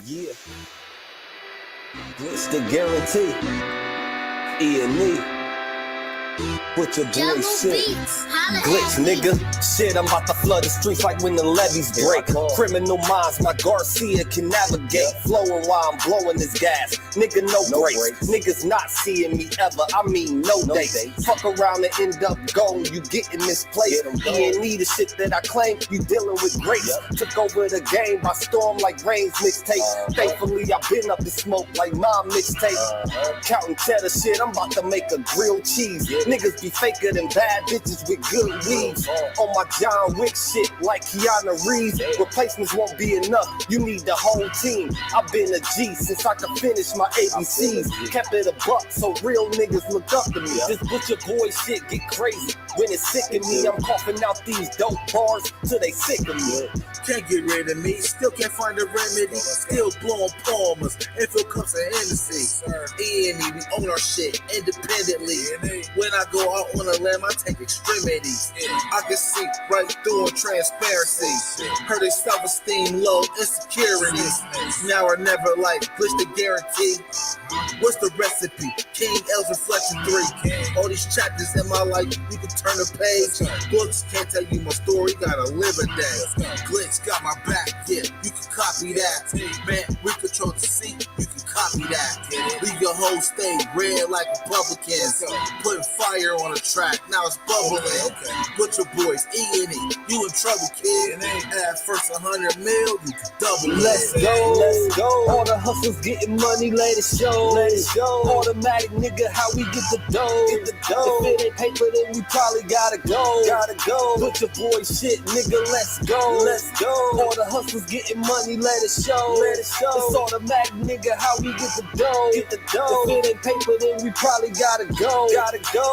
Yeah, Glitch the guarantee. E&E. Put your boy shit. Glitch, nigga. Shit, I'm about to flood the streets like when the levees break. Criminal minds, my Garcia can navigate. Flowing while I'm blowing this gas. Nigga, no breaks. Niggas not seeing me ever. I mean, no dates. Fuck around and end up going. You getting misplaced. E&E, the shit that I claim. You dealing with grace. Took over the game by storm like Rain's mixtape. Thankfully, I been up in smoke like my mixtape. Counting cheddar shit, I'm about to make a grilled cheese. Niggas be faker than bad bitches with good weeds. On my John Wick shit like Keanu Reeves. Replacements won't be enough, you need the whole team. I've been a G since I could finish my ABCs. Kept it a buck so real niggas look up to me. This butcher boy shit get crazy. When it's sick of me, I'm coughing out these dope bars till they sick of me. Can't get rid of me, still can't find a remedy. Still blowing palmers, if it comes to Hennessy. E&E, we own our shit independently. When I go out on a limb, I take extremities. I can see right through on transparency. Hurt their self-esteem low, insecurities. Now or never, like Glitch the guarantee. What's the recipe? King L's Reflection 3. All these chapters in my life, you can turn the page. Books can't tell you my story, gotta live a day. Glitch got my back, yeah, you can copy that. Man, we control the seat, you can copy that. Leave your whole state red like Republicans. Putting fire on the track, now it's bubbling. Butcher boys, E&E, you in trouble, kid. At first 100 mil, you can double it. Let's go. All the hustlers getting money, let it show. Automatic nigga, how we get the dough. If it ain't paper, then we probably gotta go. Butcher boy shit, nigga, let's go. All the hustlers getting money, let it show. It's automatic, nigga, how we get the dough. If it ain't paper, then we probably gotta go.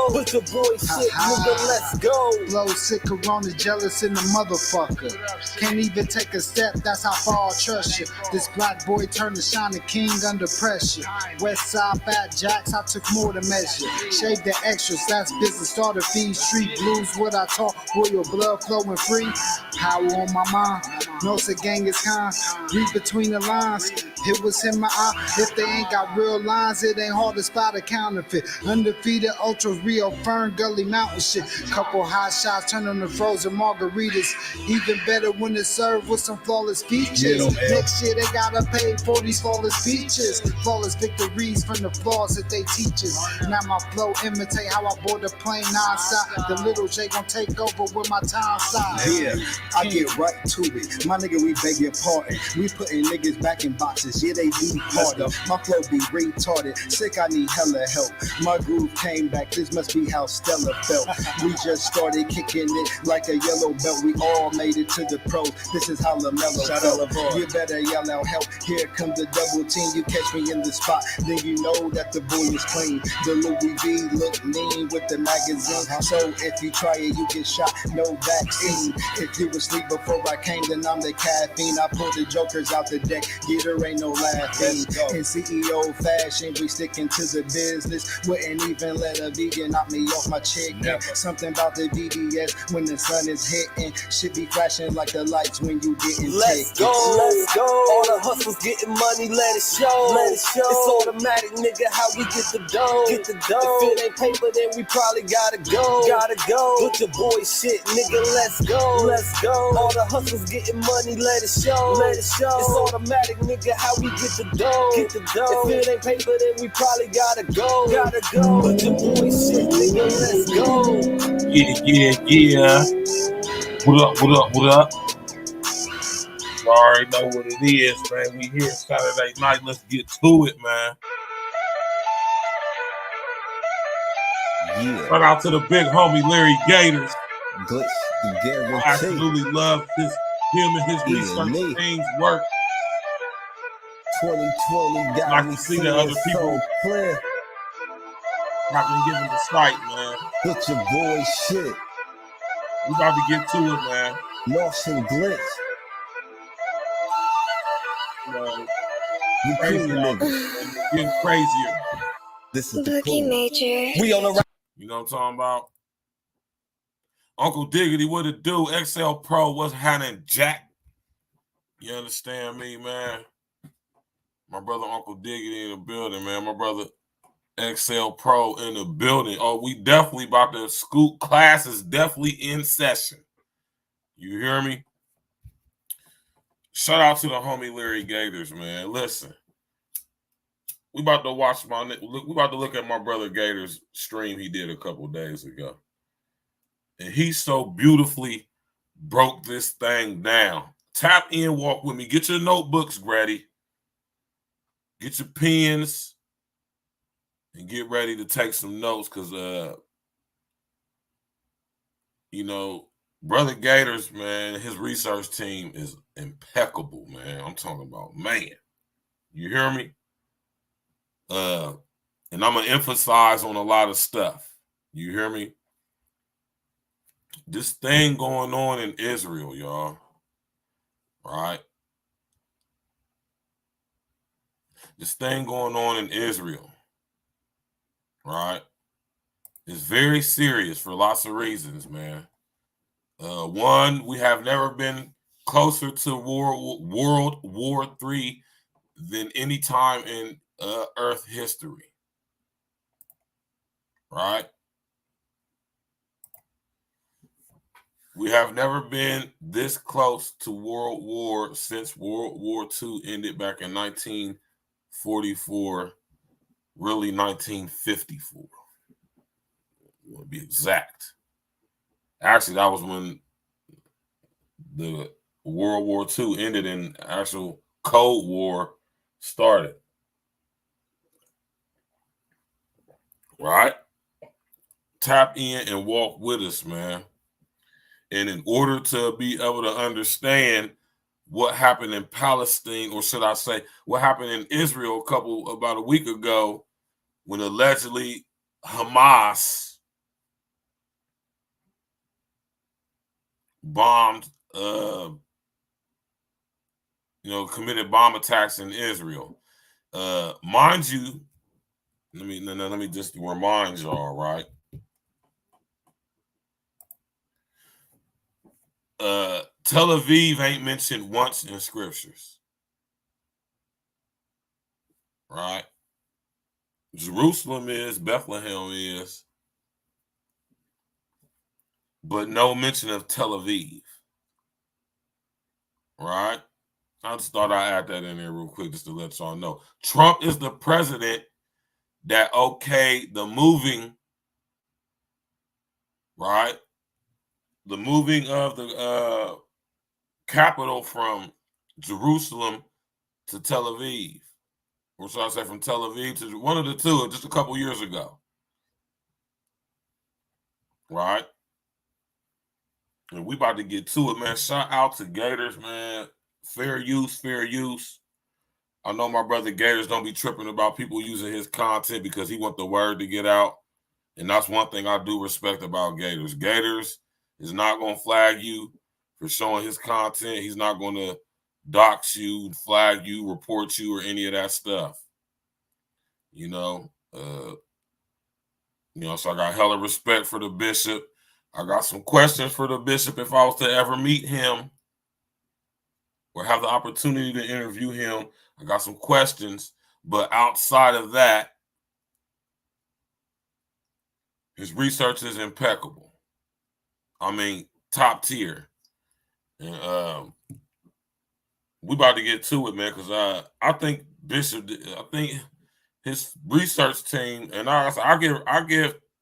Butcher boy shit, nigga, let's go. Blow sick, corona, jealous in the motherfucker. Can't even take a step, that's how far I trust you. This black boy turned to shining king under pressure. West side fat jacks, I took more to measure. Shave the extras, that's business. Started feed street blues, what I taught. Boy, your blood flowing free. Power on my mind, knows the gang is kind. Read between the lines, it was in my eye. If they ain't got real lines, it ain't hard to spot a counterfeit. Undefeated, ultra real, Fern Gully Mountain shit. Couple hot shots, turn on the frozen margaritas. Even better when it's served with some flawless features. Next year they gotta pay for these flawless features. Flawless victories from the flaws that they teach us. Now my flow imitate how I board the plane nonstop. The little J gon' take over with my time side. Yeah, I get right to it. My nigga, we beg your pardon. We putting niggas back in boxes. Yeah, they be harder. My flow be retarded. Sick, I need hella help. My groove came back. This must be how Stella felt. We just started kicking it like a yellow belt. We all made it to the pros. This is how LaMelo felt. You better yell out help. Here comes the double team. You catch me in the spot, then you know that the boy is clean. The Louis V look mean with the magazine. So if you try it, you get shot. No vaccine. If you asleep before I came, then I'm the caffeine. I pull the jokers out the deck. Yeah, there ain't no laughing. In CEO fashion, we sticking to the business. Wouldn't even let a vegan knock me off my chicken. Something about the BBS when the sun is hitting. Shit be flashing like the lights when you getting Let's go. All the hustlers getting money, let it show. It's automatic, nigga, how we get the dough. If it ain't paper, then we probably gotta go. Butcher boy shit, nigga, let's go. All the hustlers getting money, let it show. It's automatic, nigga, how we get the dough. If it ain't paper, then we probably gotta go. Butcher boy shit, nigga, let's go. Yeah. What up? You already know what it is, man. We here Saturday night. Let's get to it, man. Yeah. Shout out to the big homie Larry Gators. Glitch the guarantee. Absolutely love him and his research team's work. 2020 got Like me to see that other people clear. not been given the sight, man. Butcher boy shit. We about to get to it, man. Lost and Glitch. You know, We crazy cool out there, niggas. man. Getting crazier. This is the Boogie cool. Major. We on the right. You know what I'm talking about? Uncle Diggity, what it do? XL Pro, what's happening, Jack? You understand me, man? My brother Uncle Diggity in the building, man. My brother XL Pro in the building. Oh, we definitely about to scoop. Class is definitely in session. You hear me? Shout out to the homie Larry Gators, man. Listen, we about to watch we about to look at my brother Gators stream he did a couple days ago. And he so beautifully broke this thing down. Tap in, walk with me. Get your notebooks ready. Get your pens and get ready to take some notes because, Brother Gators, man, his research team is impeccable, man. I'm talking about, man. You hear me? And I'm going to emphasize on a lot of stuff. You hear me? This thing going on in Israel, y'all. Right? This thing going on in Israel. Right? It's very serious for lots of reasons, man. One, we have never been closer to World War III than any time in Earth history. Right? We have never been this close to World War since World War II ended back in 1944, really 1954. To be exact. Actually, that was when the World War II ended and actual Cold War started. Right? Tap in and walk with us, man. And in order to be able to understand what happened in Palestine, or should I say, what happened in Israel about a week ago, when allegedly Hamas bombed, committed bomb attacks in Israel. Mind you, let me just remind y'all, right? Tel Aviv ain't mentioned once in scriptures. Right? Jerusalem is, Bethlehem is, but no mention of Tel Aviv. Right? I just thought I'd add that in there real quick just to let y'all know. Trump is the president that okayed the moving, right? The moving of the capital from Jerusalem to Tel Aviv. Or should I say from Tel Aviv to one of the two just a couple years ago. Right? And we about to get to it, man. Shout out to Gators, man. Fair use, fair use. I know my brother Gators don't be tripping about people using his content because he want the word to get out. And that's one thing I do respect about Gators. Gators is not going to flag you for showing his content. He's not going to dox you, flag you, report you, or any of that stuff. So I got hella respect for the bishop. I got some questions for the bishop if I was to ever meet him or have the opportunity to interview him. I got some questions, but outside of that, his research is impeccable. I mean, top tier. And we about to get to it, man, because I think his research team, and I give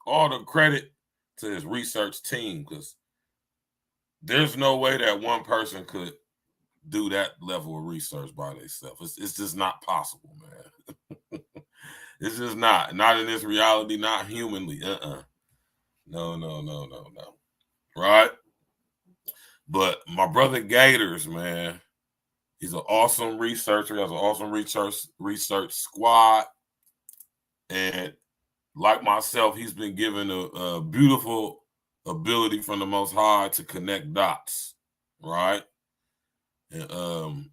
all the credit to his research team, because there's no way that one person could do that level of research by themselves. It's just not possible, man. It's just not in this reality, not humanly. No. Right? But my brother Gators, man, he's an awesome researcher. He has an awesome research squad. And like myself, he's been given a beautiful ability from the Most High to connect dots, right? And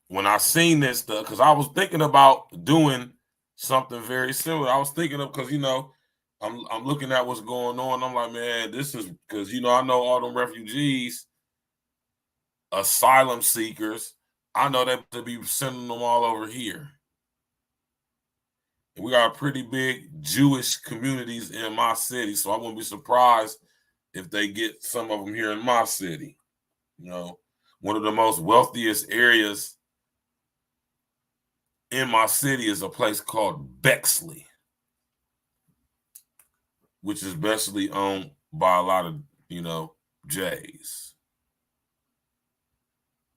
when I seen this stuff, because I was thinking about doing something very similar. I was thinking of, because I'm looking at what's going on. I'm like, man, this is because I know all them refugees, asylum seekers, I know they to be sending them all over here. And we got pretty big Jewish communities in my city, so I wouldn't be surprised if they get some of them here in my city. You know, one of the most wealthiest areas in my city is a place called Bexley, which is basically owned by a lot of, you know, Jays.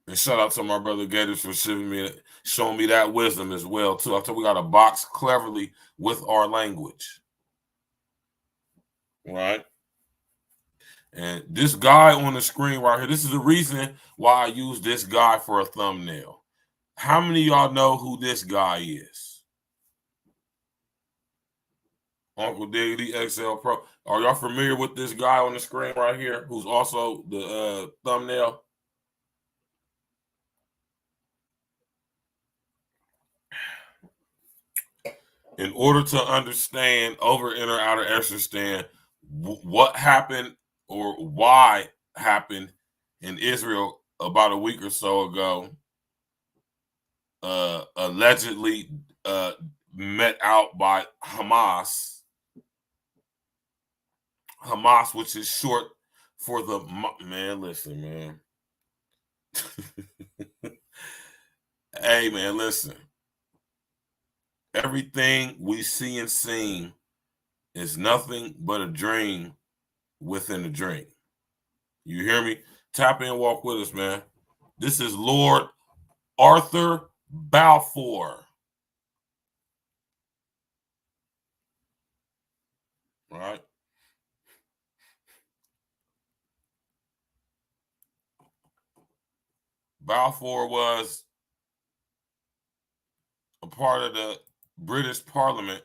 And shout out to my brother Gators for showing me that wisdom as well, too. I thought we got to box cleverly with our language. Right? And this guy on the screen right here, this is the reason why I use this guy for a thumbnail. How many of y'all know who this guy is? Uncle Diggity XL Pro. Are y'all familiar with this guy on the screen right here who's also the thumbnail? In order to understand over, inner, outer, extra stand, what happened or why happened in Israel about a week or so ago, allegedly met out by Hamas. Hamas, which is short for the man. Listen, man. Hey, man, listen. Everything we see and seen is nothing but a dream within a dream. You hear me? Tap in, walk with us, man. This is Lord Arthur Balfour. All right. Balfour was a part of the British Parliament,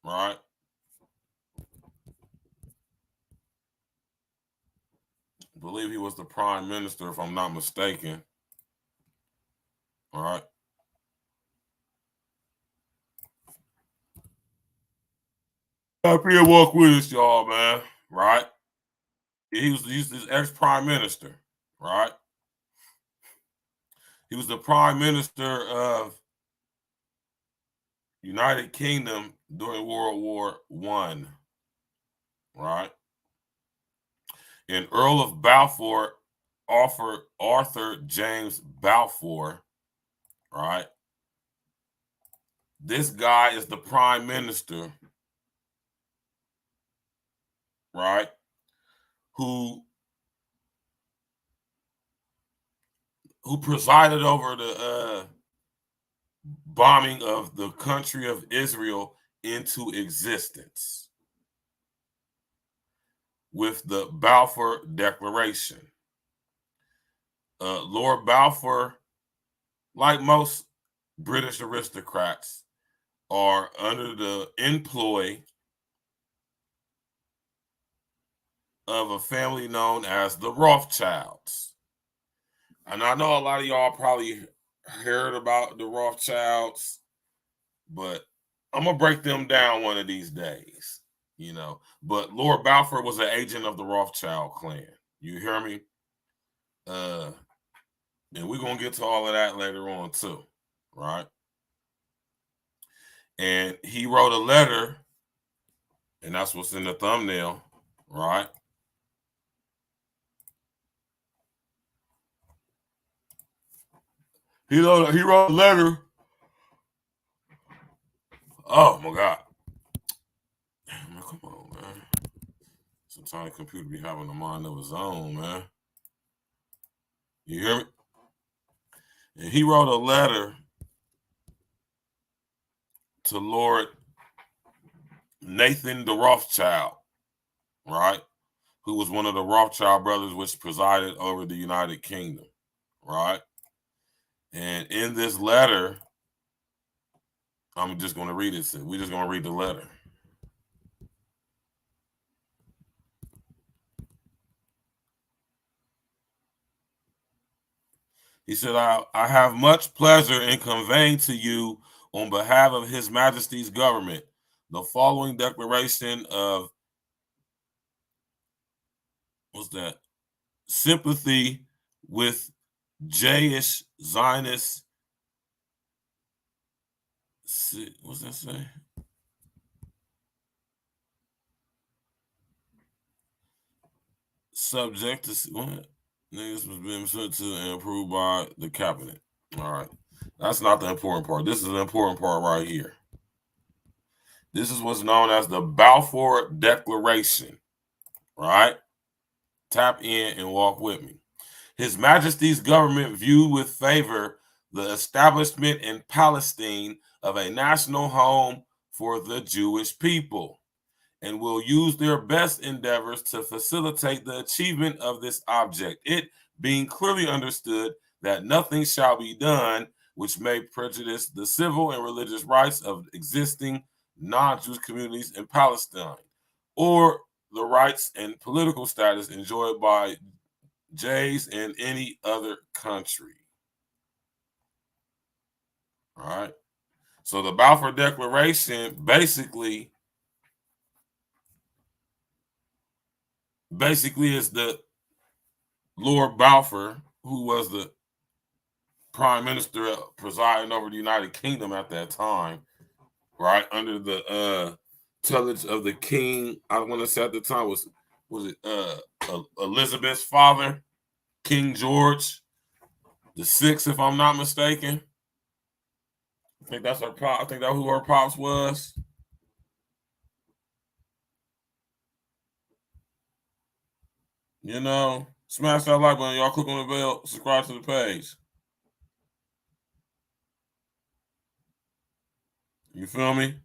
right? I believe he was the Prime Minister, if I'm not mistaken. All right. Happy to walk with us, y'all, man. Right? He was his ex-Prime Minister, right? He was the Prime Minister of United Kingdom during World War I, right? And Earl of Balfour offered Arthur James Balfour, right? This guy is the Prime Minister, right? Who presided over the bombing of the country of Israel into existence with the Balfour Declaration. Lord Balfour, like most British aristocrats, are under the employ of a family known as the Rothschilds. And I know a lot of y'all probably heard about the Rothschilds, but I'm going to break them down one of these days, you know. But Lord Balfour was an agent of the Rothschild clan. You hear me? And we're going to get to all of that later on too, right? And he wrote a letter, and that's what's in the thumbnail, right? He wrote a letter. Oh my God. Man, come on, man. Sometimes the computer be having a mind of its own, man. You hear me? And he wrote a letter to Lord Nathan the Rothschild, right? Who was one of the Rothschild brothers which presided over the United Kingdom, right? And in this letter, I'm just going to read it. We're just going to read the letter. He said, I have much pleasure in conveying to you on behalf of His Majesty's government the following declaration of, sympathy with Jayish Zionist. What's that say? Subject to what? Niggas was being sent to and approved by the cabinet. All right. That's not the important part. This is the important part right here. This is what's known as the Balfour Declaration. Right? Tap in and walk with me. His Majesty's government viewed with favor the establishment in Palestine of a national home for the Jewish people, and will use their best endeavors to facilitate the achievement of this object, it being clearly understood that nothing shall be done which may prejudice the civil and religious rights of existing non-Jewish communities in Palestine, or the rights and political status enjoyed by Jays in any other country. All right. So the Balfour Declaration basically is the Lord Balfour, who was the prime minister presiding over the United Kingdom at that time, right, under the tutelage of the king. I want to say at the time was it Elizabeth's father, King George the Sixth, if I'm not mistaken. I think that's her pop. I think that's who her pops was. You know, smash that like button, y'all. Click on the bell, subscribe to the page. You feel me?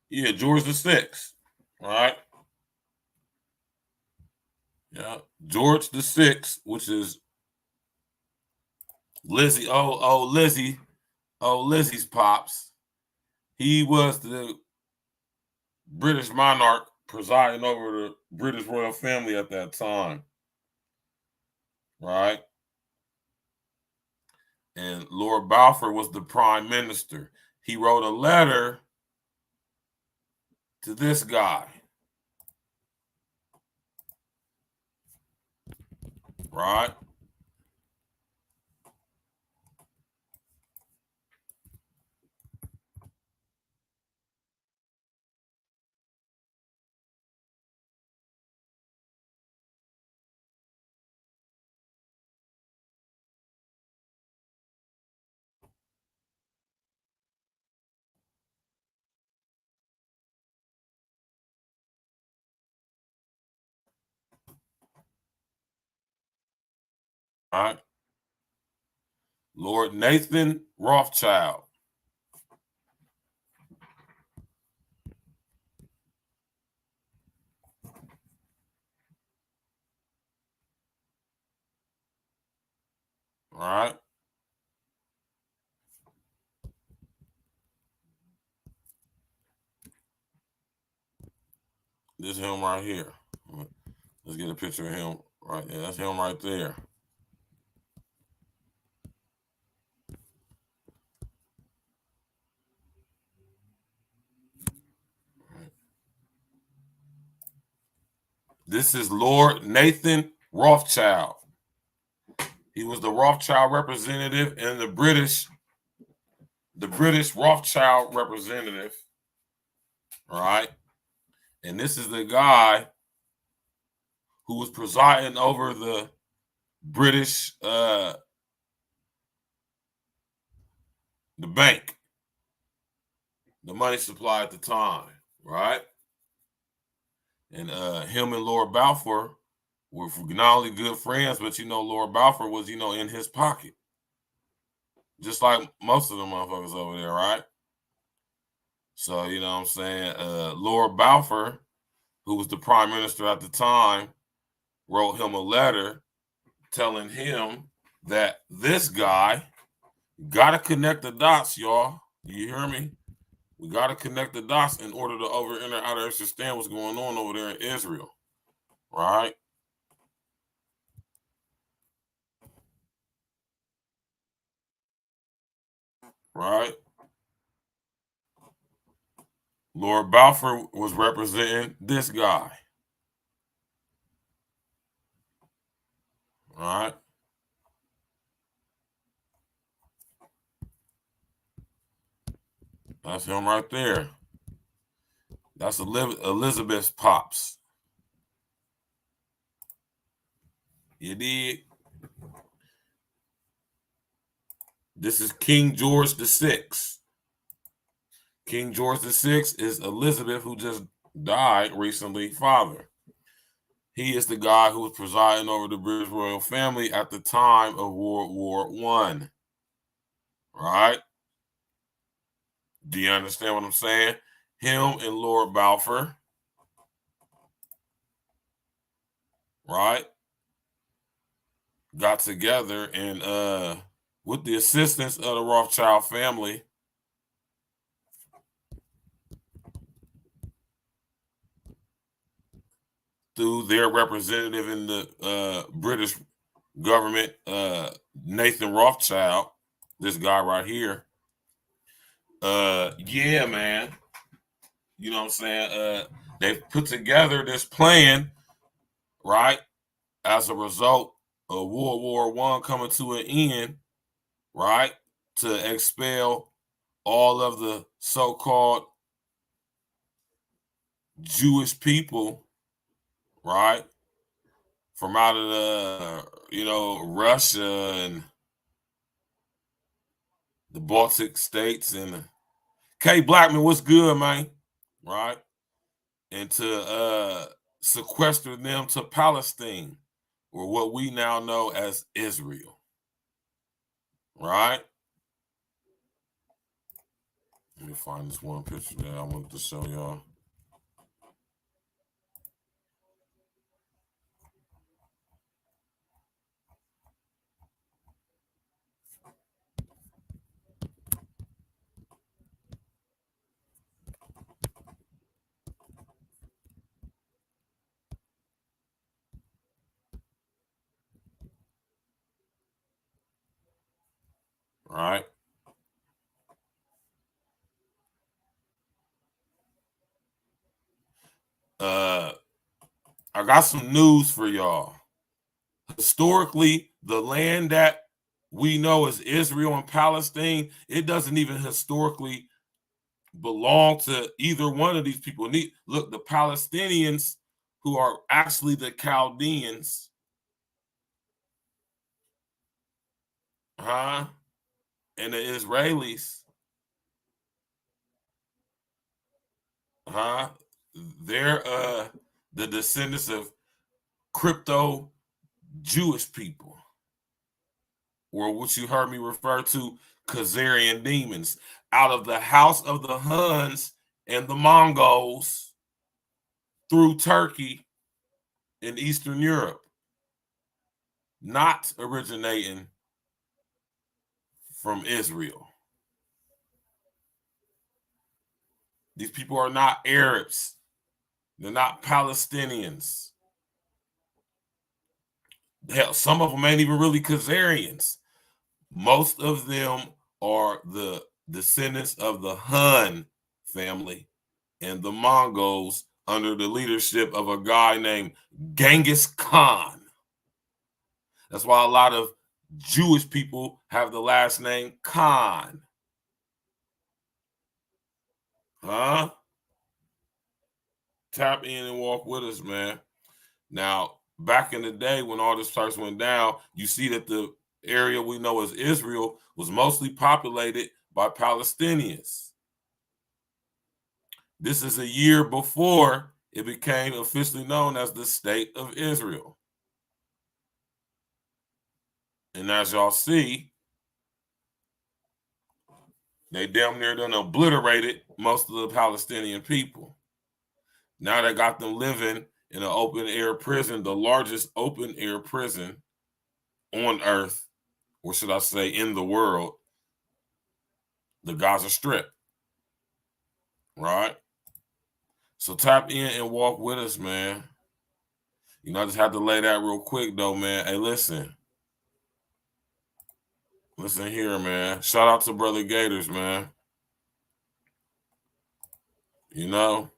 Yeah, George the Sixth, right? Yeah, George the Sixth, which is Lizzie. Lizzie's pops. He was the British monarch presiding over the British royal family at that time, right? And Lord Balfour was the prime minister. He wrote a letter to this guy, right? All right. Lord Nathan Rothschild. All right. This is him right here. Let's get a picture of him right there. That's him right there. This is Lord Nathan Rothschild. He was the Rothschild representative and the British Rothschild representative. All right. And this is the guy who was presiding over the British, the bank, the money supply at the time, right? And him and Lord Balfour were not only good friends, but Lord Balfour was in his pocket, just like most of the motherfuckers over there, right? So what I'm saying, Lord Balfour, who was the prime minister at the time, wrote him a letter telling him that this guy gotta connect the dots, y'all. You hear me? We gotta connect the dots in order to understand what's going on over there in Israel, right? Right. Lord Balfour was representing this guy. All right. That's him right there. That's Elizabeth's pops. You dig? This is King George VI. King George VI is Elizabeth, who just died recently, father. He is the guy who was presiding over the British royal family at the time of World War I. Right? Do you understand what I'm saying? Him and Lord Balfour, right, got together and with the assistance of the Rothschild family, through their representative in the British government, Nathan Rothschild, this guy right here. Yeah, man. You know what I'm saying? They've put together this plan, right, as a result of World War I coming to an end, right, to expel all of the so-called Jewish people, right, from out of the, Russia and the Baltic states. And K Blackman, what's good, man? Right? And to sequester them to Palestine, or what we now know as Israel. Right? Let me find this one picture that I wanted to show y'all. Right? I got some news for y'all. Historically, the land that we know as Israel and Palestine, it doesn't even historically belong to either one of these people. Look, the Palestinians, who are actually the Chaldeans, and the Israelis, they're the descendants of crypto Jewish people, or what you heard me refer to, Khazarian demons, out of the house of the Huns and the Mongols through Turkey in Eastern Europe, not originating from Israel. These people are not Arabs. They're not Palestinians. Hell, some of them ain't even really Khazarians. Most of them are the descendants of the Hun family and the Mongols under the leadership of a guy named Genghis Khan. That's why a lot of Jewish people have the last name Khan. Tap in and walk with us, man. Now, back in the day when all this first went down, you see that the area we know as Israel was mostly populated by Palestinians. This is a year before it became officially known as the State of Israel. And as y'all see, they damn near done obliterated most of the Palestinian people. Now they got them living in an open air prison, the largest open air prison on earth, or should I say in the world, the Gaza Strip. Right? So tap in and walk with us, man. I just have to lay that real quick though, man. Hey, listen. Listen here, man. Shout out to Brother Gators, man. You know?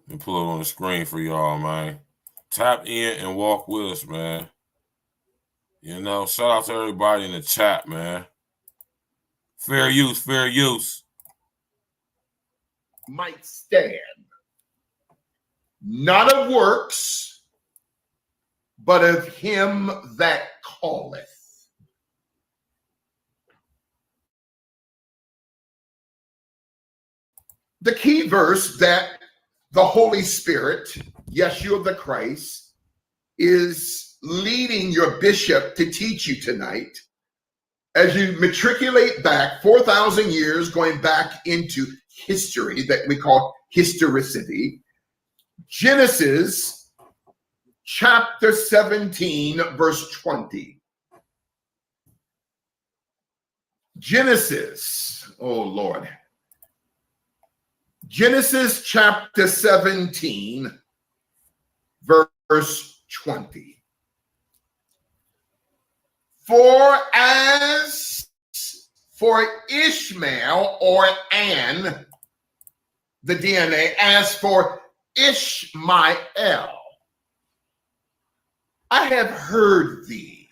Let me pull it on the screen for y'all, man. Tap in and walk with us, man. You know, shout out to everybody in the chat, man. Fair use, fair use. Might stand, not of works, but of him that calleth. The key verse that the Holy Spirit, Yeshua the Christ, is leading your bishop to teach you tonight, as you matriculate back 4,000 years, going back into history that we call historicity, Genesis chapter 17, verse 20. Genesis, oh Lord. Genesis chapter 17, verse 20. For as for Ishmael, or An, the DNA, as for Ishmael, I have heard thee.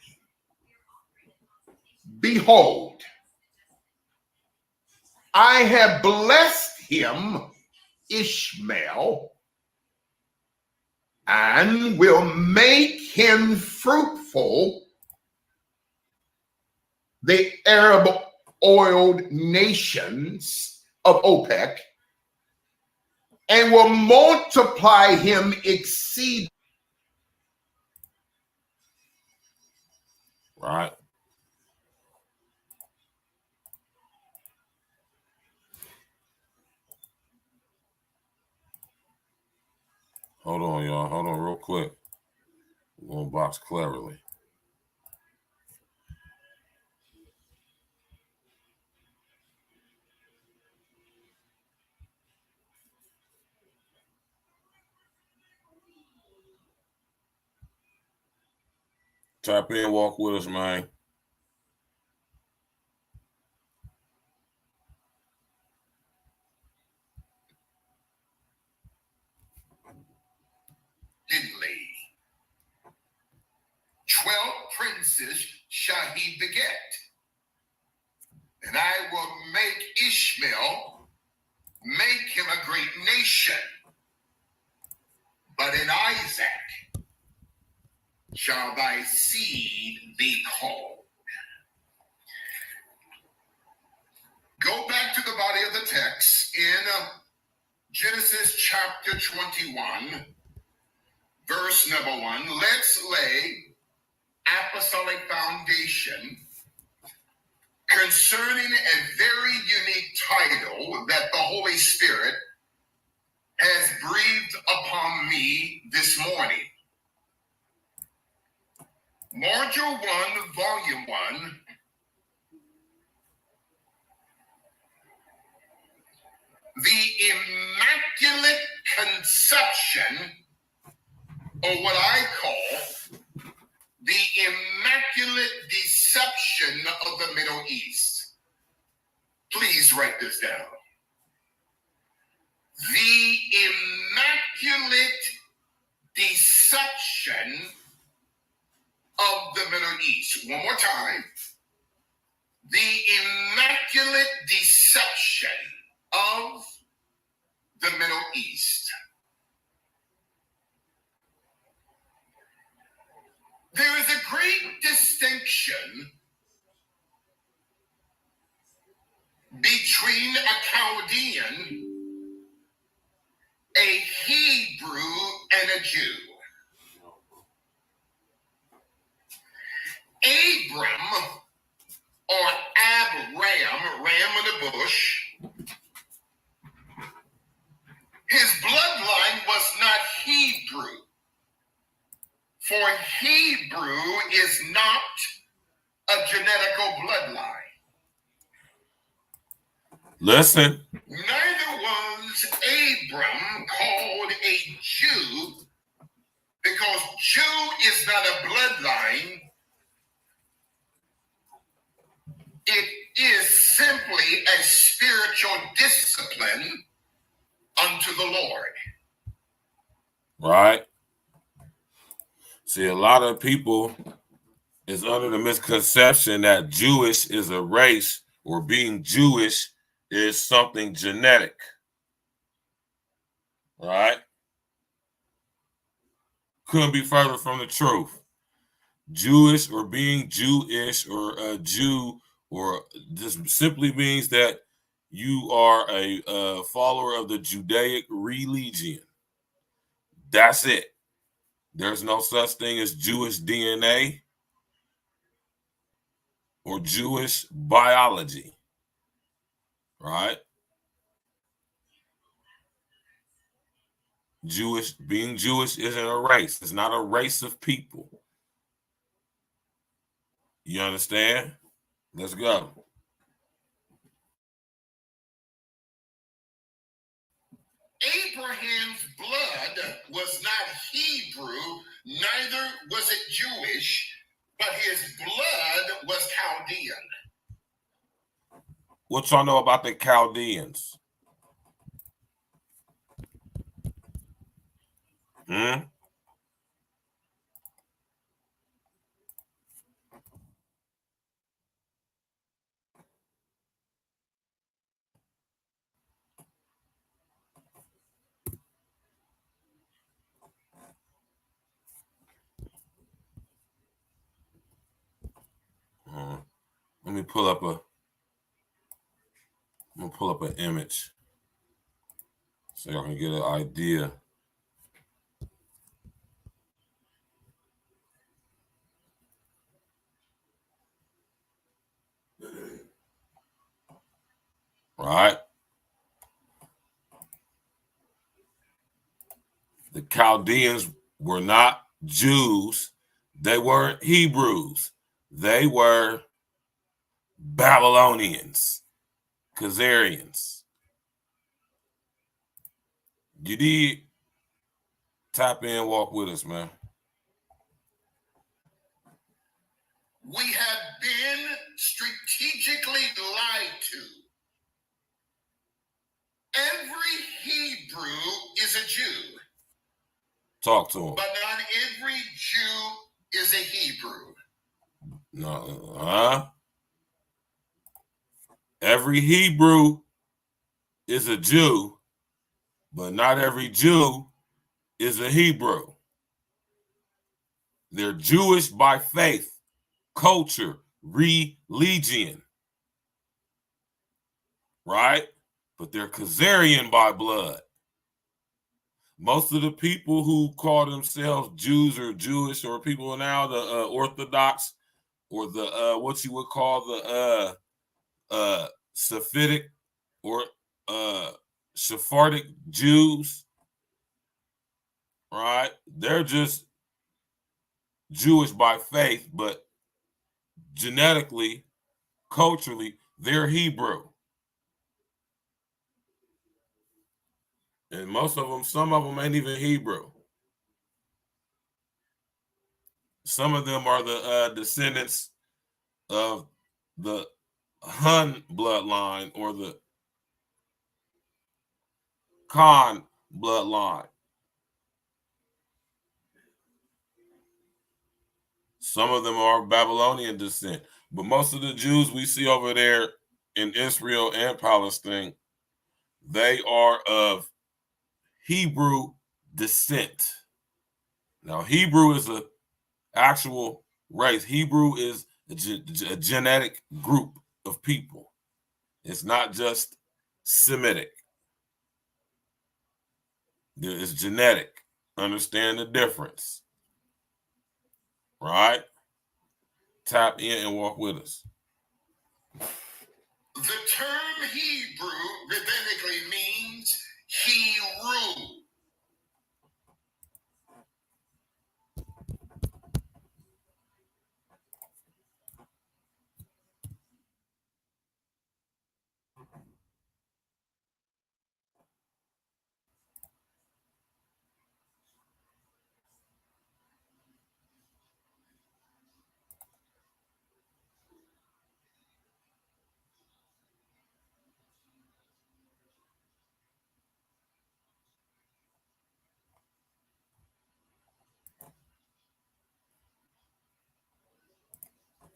Behold, I have blessed him, Ishmael, and will make him fruitful. The Arab oiled nations of OPEC, and will multiply him exceedingly. Right. Hold on, y'all. Hold on real quick. We're going to box cleverly. Tap in, walk with us, man. Diddly. 12 princes shall he beget, and I will make Ishmael, make him a great nation. But in Isaac shall thy seed be called. Go back to the body of the text in Genesis chapter 21, verse number 1. Let's lay apostolic foundation concerning a very unique title that the Holy Spirit has breathed upon me this morning. Module 1, Volume 1, the Immaculate Conception, or what I call the Immaculate Deception of the Middle East. Please write this down. The Immaculate Deception of the Middle East. One more time. The Immaculate Deception of the Middle East. There is a great distinction between between a Chaldean, a Hebrew, and a Jew. Abram, or Abram, ram in the bush, his bloodline was not Hebrew, for Hebrew is not a genetical bloodline. Listen. Neither was Abram called a Jew, because Jew is not a bloodline. It is simply a spiritual discipline unto the Lord. Right. See, a lot of people is under the misconception that Jewish is a race, or being Jewish is something genetic. Right? Couldn't be further from the truth. Jewish, or being Jewish, or a Jew, or just simply means that you are a follower of the Judaic religion. That's it. There's no such thing as Jewish DNA or Jewish biology. Right? Being Jewish isn't a race. It's not a race of people. You understand? Let's go. Abraham's blood was not Hebrew, neither was it Jewish, but his blood was Chaldean. What y'all know about the Chaldeans? Let me pull up an image so y'all can get an idea. Right? The Chaldeans were not Jews. They weren't Hebrews. They were Babylonians, Khazarians. You did. Tap in, walk with us, man. We have been strategically lied to. Every Hebrew is a Jew. Talk to him. But not every Jew is a Hebrew. No, Every Hebrew is a Jew, but not every Jew is a Hebrew. They're Jewish by faith, culture, religion. Right? But they're Khazarian by blood. Most of the people who call themselves Jews or Jewish, or people now, the Orthodox, or the what you would call the Sephidic or Sephardic Jews, right? They're just Jewish by faith, but genetically, culturally, they're Hebrew. And most of them, some of them ain't even Hebrew. Some of them are the descendants of the Hun bloodline or the Khan bloodline. Some of them are Babylonian descent. But most of the Jews we see over there in Israel and Palestine, they are of Hebrew descent. Now, Hebrew is an actual race. Hebrew is a genetic group of people. It's not just Semitic. It's genetic. Understand the difference. Right? Tap in and walk with us. The term Hebrew rabbinically means he ruled.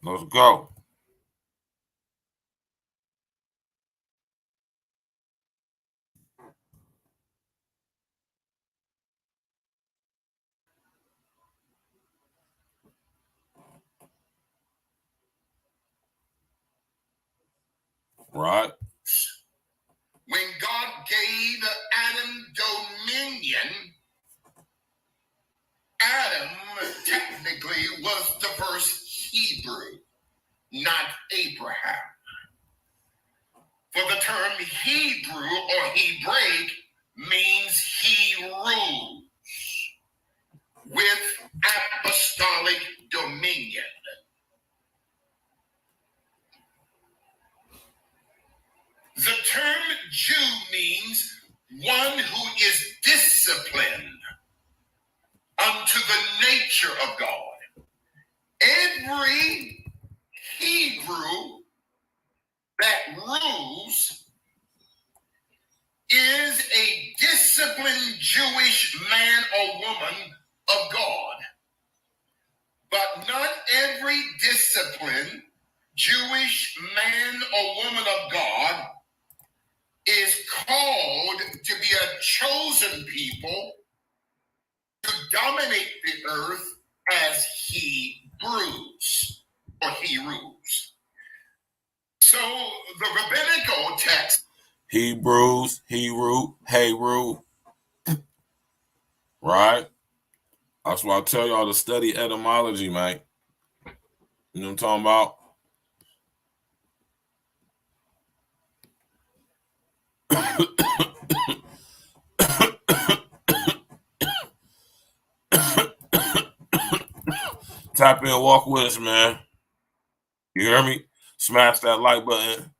Let's go. Right. When God gave Adam dominion, Adam technically was the first Hebrew, not Abraham. For the term Hebrew or Hebraic means he rules with apostolic dominion. The term Jew means one who is disciplined unto the nature of God. Every Hebrew that rules is a disciplined Jewish man or woman of God. But not every disciplined Jewish man or woman of God is called to be a chosen people to dominate the earth as Hebrews or he rules. So the rabbinical text, Hebrews, Hebrew, Hebrew. Right? That's why I tell y'all to study etymology, man. You know what I'm talking about? Tap in, walk with us, man. You hear me? Smash that like button.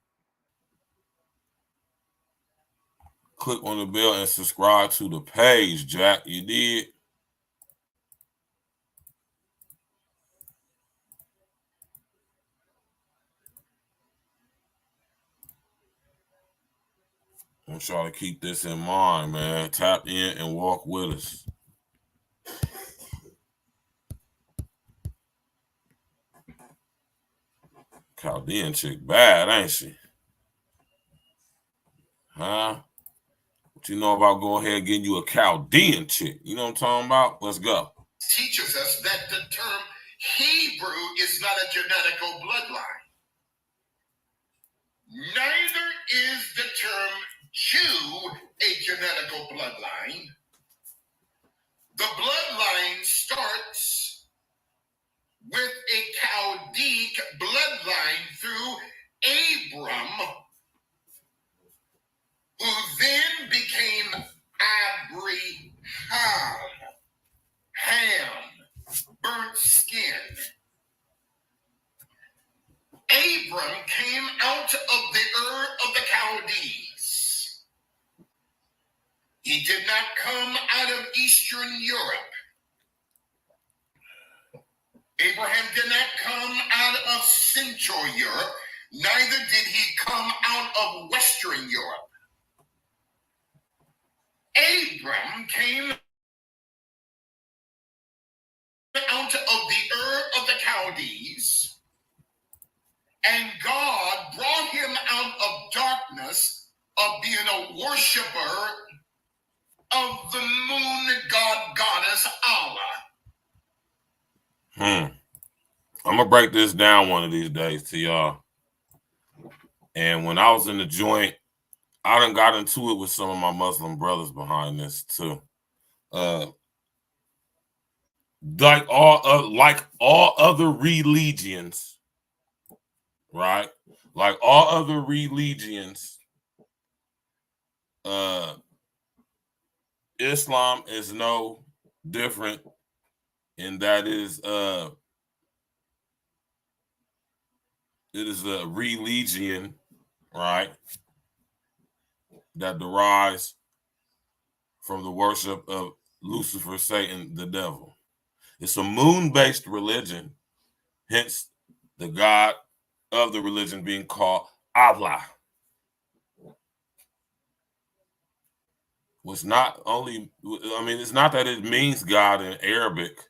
Click on the bell and subscribe to the page, Jack. You did? I want y'all to keep this in mind, man. Tap in and walk with us. Chaldean chick bad, ain't she? Huh? What you know about going ahead and getting you a Chaldean chick? You know what I'm talking about? Let's go. teaches us that the term Hebrew is not a genetical bloodline. Neither is the term Jew a genetical bloodline. The bloodline starts with a Chaldeic bloodline through Abram, who then became Abraham, Ham, burnt skin. Abram came out of the Ur of the Chaldees. He did not come out of Eastern Europe. Abraham did not come out of Central Europe, neither did he come out of Western Europe. Abram came out of the Ur of the Chaldees, and God brought him out of darkness of being a worshiper of the moon god goddess Allah. I'm gonna break this down one of these days to y'all. And when I was in the joint, I done got into it with some of my Muslim brothers behind this too. Like all other religions, right? Like all other religions, Islam is no different, and that is it is a religion, right, that derives from the worship of Lucifer, Satan, the devil. It's a moon-based religion, hence the god of the religion being called Allah. Was not only, I mean, it's not that it means God in Arabic.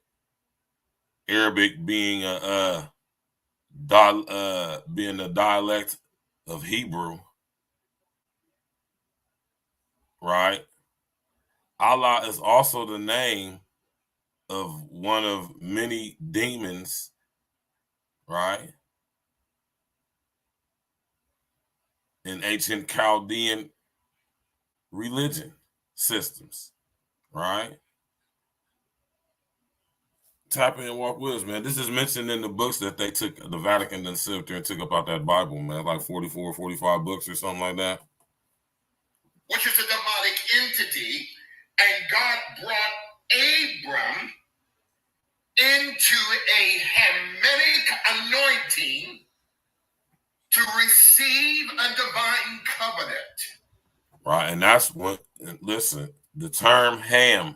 Arabic being being a dialect of Hebrew, right? Allah is also the name of one of many demons, right? In ancient Chaldean religion systems, right? Tap in and walk with us, man. This is mentioned in the books that they took, the Vatican then sit there and took up out that Bible, man, like 44, 45 books or something like that. Which is a demonic entity, and God brought Abram into a Hamitic anointing to receive a divine covenant. Right, and that's what, listen, the term ham,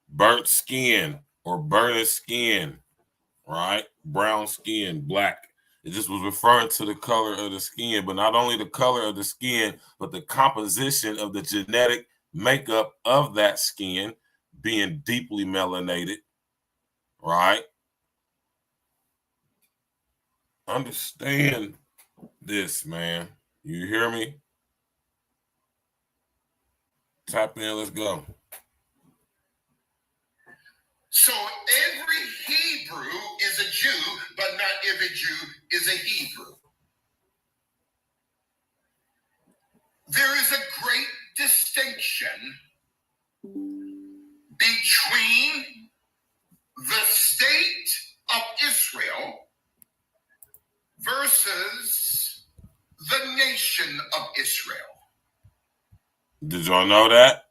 burnt skin or burnished skin, right? Brown skin, black. It just was referring to the color of the skin, but not only the color of the skin, but the composition of the genetic makeup of that skin being deeply melanated, right? Understand this, man. You hear me? Tap in, let's go. So every Hebrew is a Jew, but not every Jew is a Hebrew. There is a great distinction between the state of Israel versus the nation of Israel. Did y'all know that?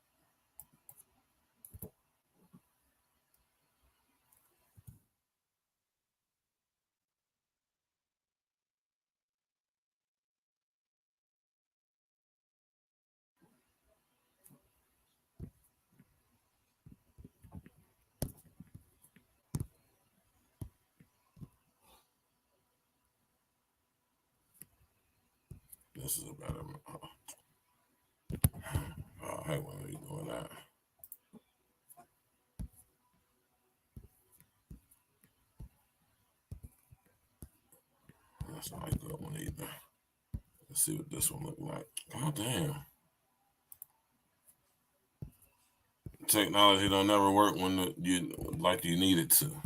This is a better. Oh, hey, when are you doing that? That's not a good one either. Let's see what this one look like. God damn. Technology don't never work when you need it to.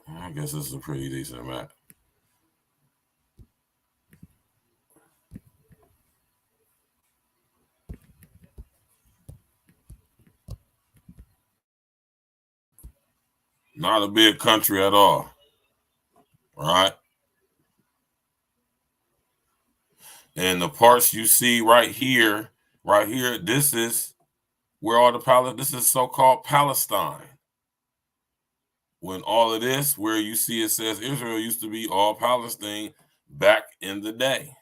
I guess this is a pretty decent map. Not a big country at all. Right? And the parts you see right here, this is where all this is so-called Palestine. When all of this, where you see it says Israel used to be all Palestine back in the day,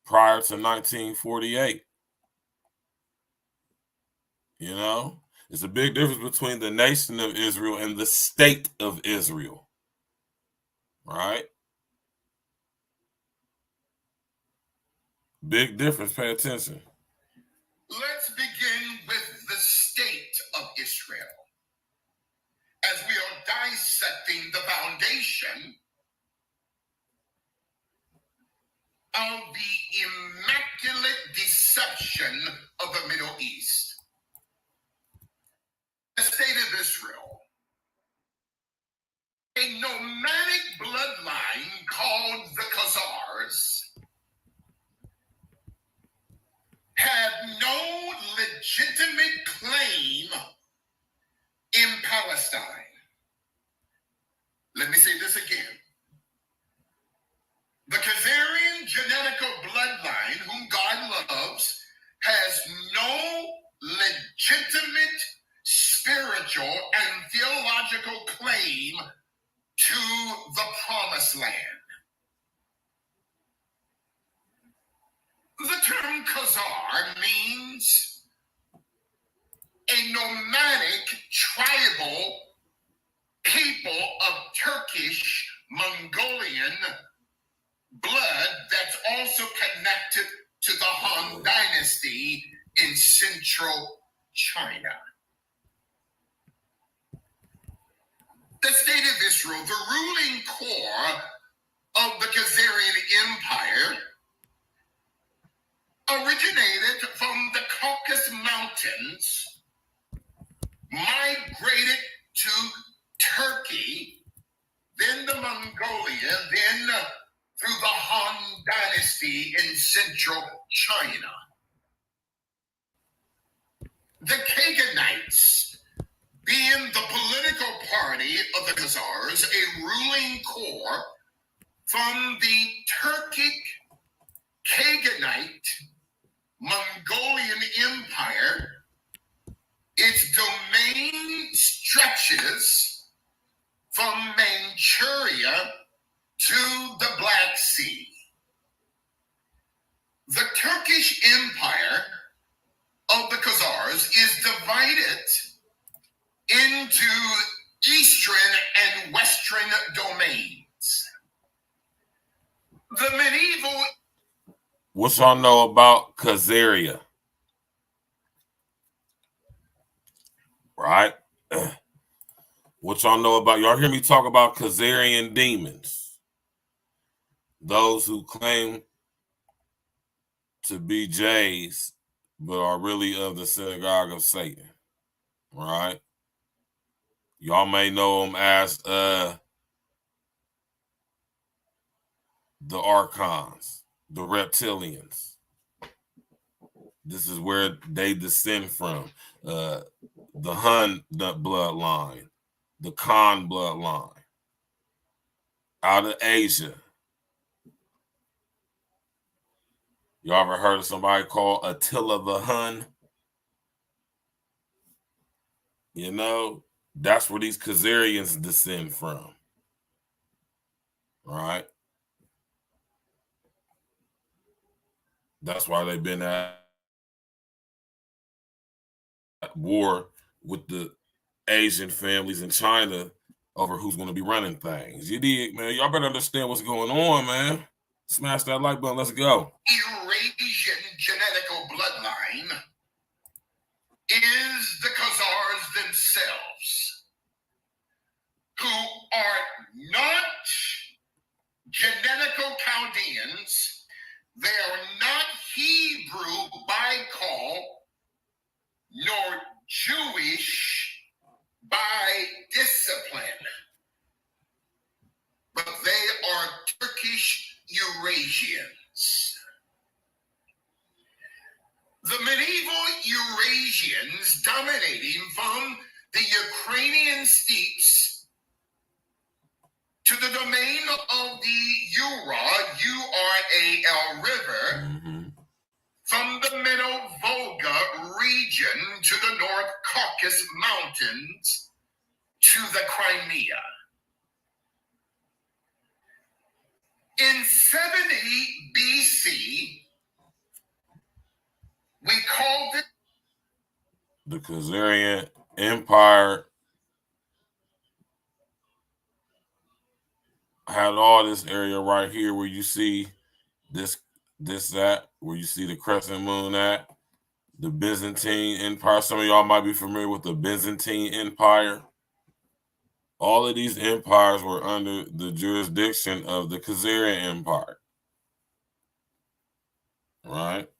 prior to 1948. You know, it's a big difference between the nation of Israel and the state of Israel. Right? Big difference. Pay attention. Let's begin with the state of Israel, as we are dissecting the foundation of the immaculate deception of the Middle East. The state of Israel, a nomadic bloodline called the Khazars, promised land. The term Khazar means a nomadic tribal people of Turkish Mongolian blood that's also connected to the Han Dynasty in central China. The state of Israel, the ruling core of the Khazarian Empire, originated from the Caucasus Mountains, migrated to Turkey, then the Mongolia, then through the Han Dynasty in central China. The Kaganites, being the political party of the Khazars, a ruling core from the Turkic Kaganite Mongolian Empire, its domain stretches from Manchuria to the Black Sea. The Turkish Empire of the Khazars is divided into eastern and western domains. The medieval... What y'all know about Khazaria? Right? What y'all know about, y'all hear me talk about Khazarian demons? Those who claim to be Jays, but are really of the synagogue of Satan. Right? Y'all may know them as the Archons, the reptilians. This is where they descend from. The Hun bloodline, the Khan bloodline, out of Asia. Y'all ever heard of somebody called Attila the Hun? You know, that's where these Khazarians descend from. Right? That's why they've been at war with the Asian families in China over who's going to be running things. You dig, man? Y'all better understand what's going on, man. Smash that like button. Let's go. Eurasian genetical bloodline is the Khazars themselves, who are not genetical Chaldeans. They are not Hebrew by call, nor Jewish by discipline, but they are Turkish Eurasians. The medieval Eurasians dominating from the Ukrainian steppes to the domain of the Ural River, from the Middle Volga region to the North Caucasus Mountains to the Crimea. In 70 BC, we called it the Khazarian Empire. Had all this area right here where you see this that, where you see the crescent moon at, the Byzantine Empire. Some of y'all might be familiar with the Byzantine Empire. All of these empires were under the jurisdiction of the Khazarian Empire. Right?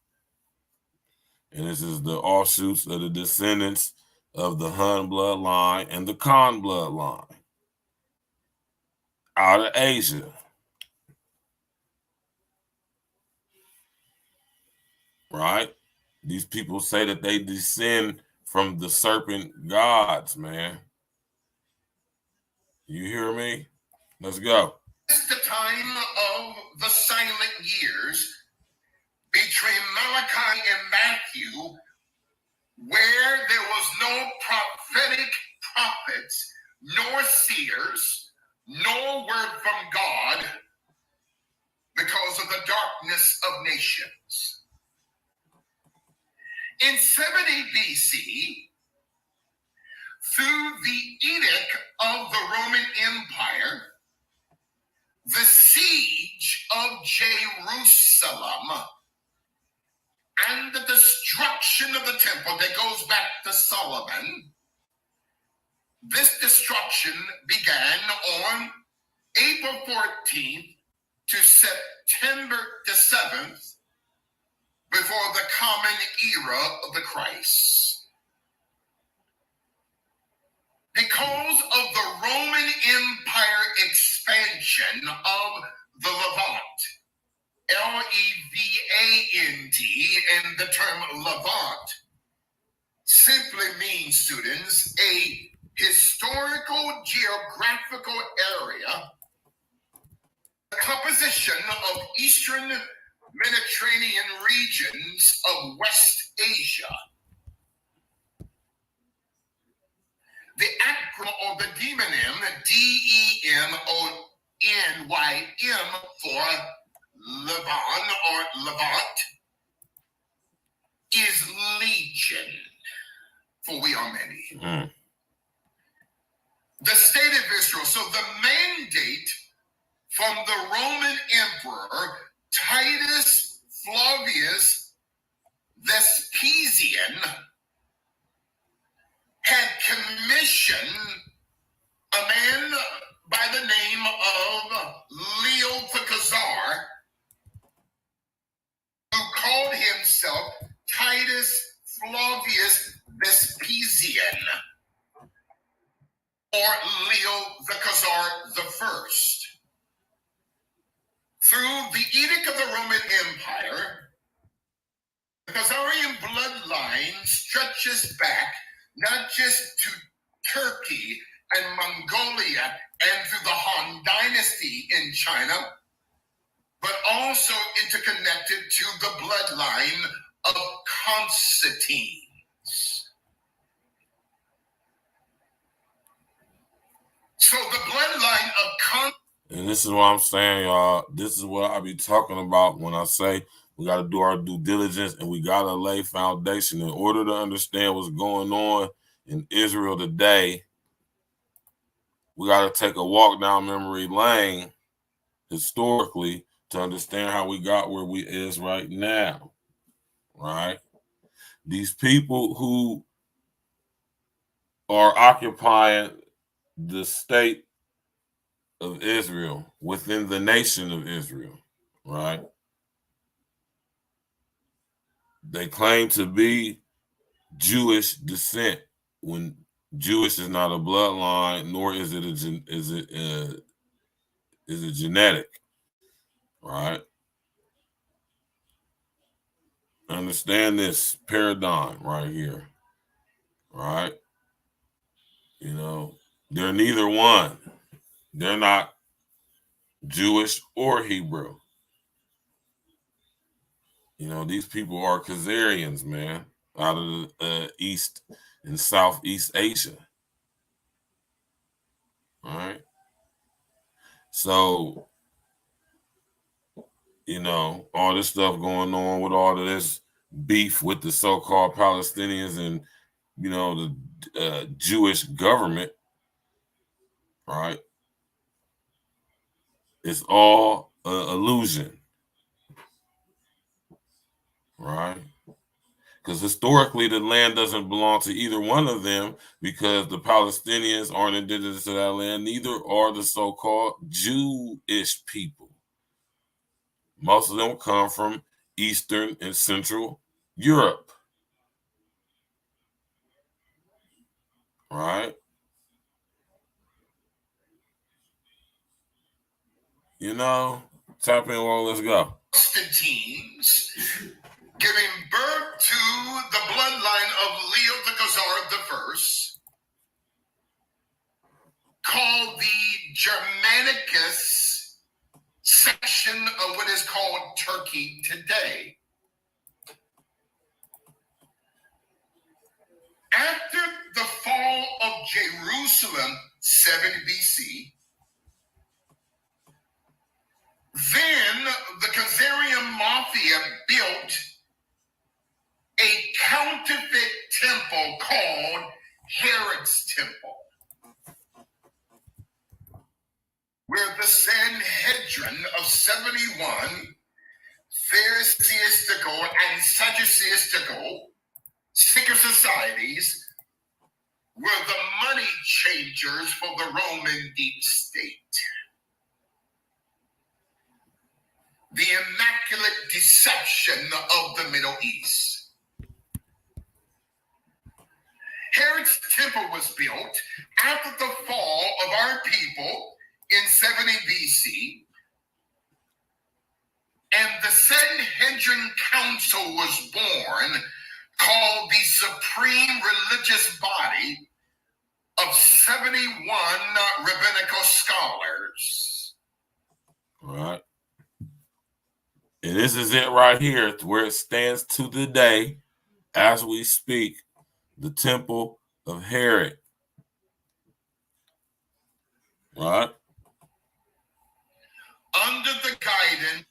And this is the offshoots of the descendants of the Hun bloodline and the Khan bloodline out of Asia. Right? These people say that they descend from the serpent gods, man. You hear me? Let's go. It's the time of the silent years between Malachi and Matthew, where there was no prophetic prophets, nor seers, nor word from God because of the darkness of nations. In 70 BC, through the edict of the Roman Empire, the siege of Jerusalem, and the destruction of the temple that goes back to Solomon, this destruction began on April 14th to September the 7th, before the common era of the Christ. Because of the Roman Empire expansion of the Levant, Levant, and the term Levant simply means, students, a historical geographical area, the composition of Eastern Mediterranean regions of West Asia. The acronym or the demonym, DEMONYM, for Levant or Levant, is legion, for we are many. The state of Israel. So the mandate from the Roman Emperor Titus Flavius Vespasian had commissioned a man by the name of Leo the Khazar, who called himself Titus Flavius Vespasian, or Leo the Khazar the First. Through the edict of the Roman Empire, the Khazarian bloodline stretches back not just to Turkey and Mongolia and through the Han Dynasty in China, but also interconnected to the bloodline of Constantine. So the bloodline of Constantine. And this is what I'm saying, y'all. This is what I be talking about when I say we got to do our due diligence and we got to lay foundation in order to understand what's going on in Israel today. We got to take a walk down memory lane historically to understand how we got where we is right now, right? These people who are occupying the state of Israel within the nation of Israel, right? They claim to be Jewish descent when Jewish is not a bloodline, nor is it genetic, right? Understand this paradigm right here, right? You know, they're neither one. They're not Jewish or Hebrew. You know, these people are Khazarians, man, out of the East and Southeast Asia. All right. So, you know, all this stuff going on with all of this beef with the so-called Palestinians and, you know, the Jewish government, right? It's all an illusion, right? Because historically, the land doesn't belong to either one of them because the Palestinians aren't indigenous to that land. Neither are the so-called Jewish people. Most of them come from Eastern and Central Europe, right? You know, tap in, well, let's go. Constantine's giving birth to the bloodline of Leo the Khazar the First, called the Germanicus section of what is called Turkey today. After the fall of Jerusalem, 7 BC, Then the Khazarian Mafia built a counterfeit temple called Herod's Temple, where the Sanhedrin of 71 Pharisaistical and Sadduceistical secret societies were the money changers for the Roman deep state. The immaculate deception of the Middle East. Herod's temple was built after the fall of our people in 70 BC, and the Sanhedrin Council was born, called the Supreme Religious Body of 71 rabbinical scholars. Right. And this is it right here, where it stands to the day as we speak, the temple of Herod. Right. Under the guidance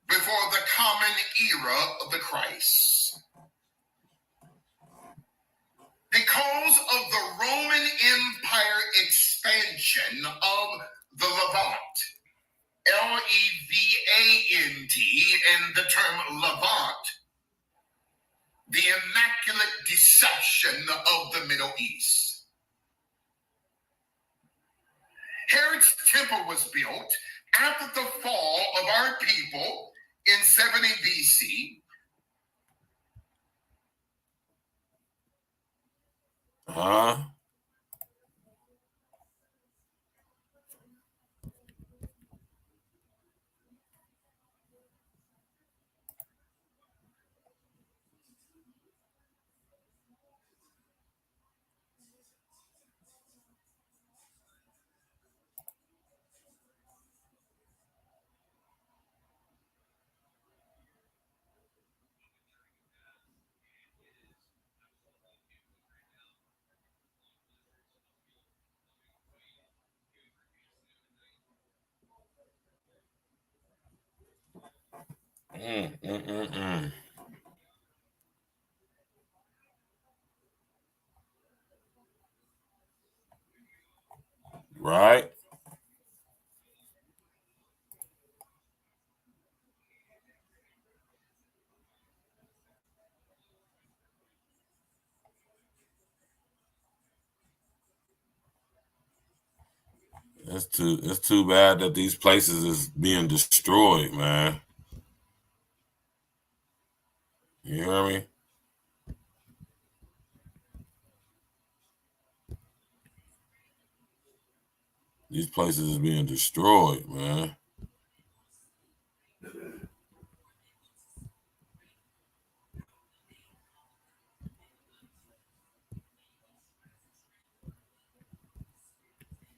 before the common era of the Christ. Because of the Roman Empire expansion of the Levant, Levant, and the term Levant, the immaculate deception of the Middle East. Herod's temple was built after the fall of our people in 70 BC. Right. It's too bad that these places is being destroyed, man. You hear me? These places is being destroyed, man.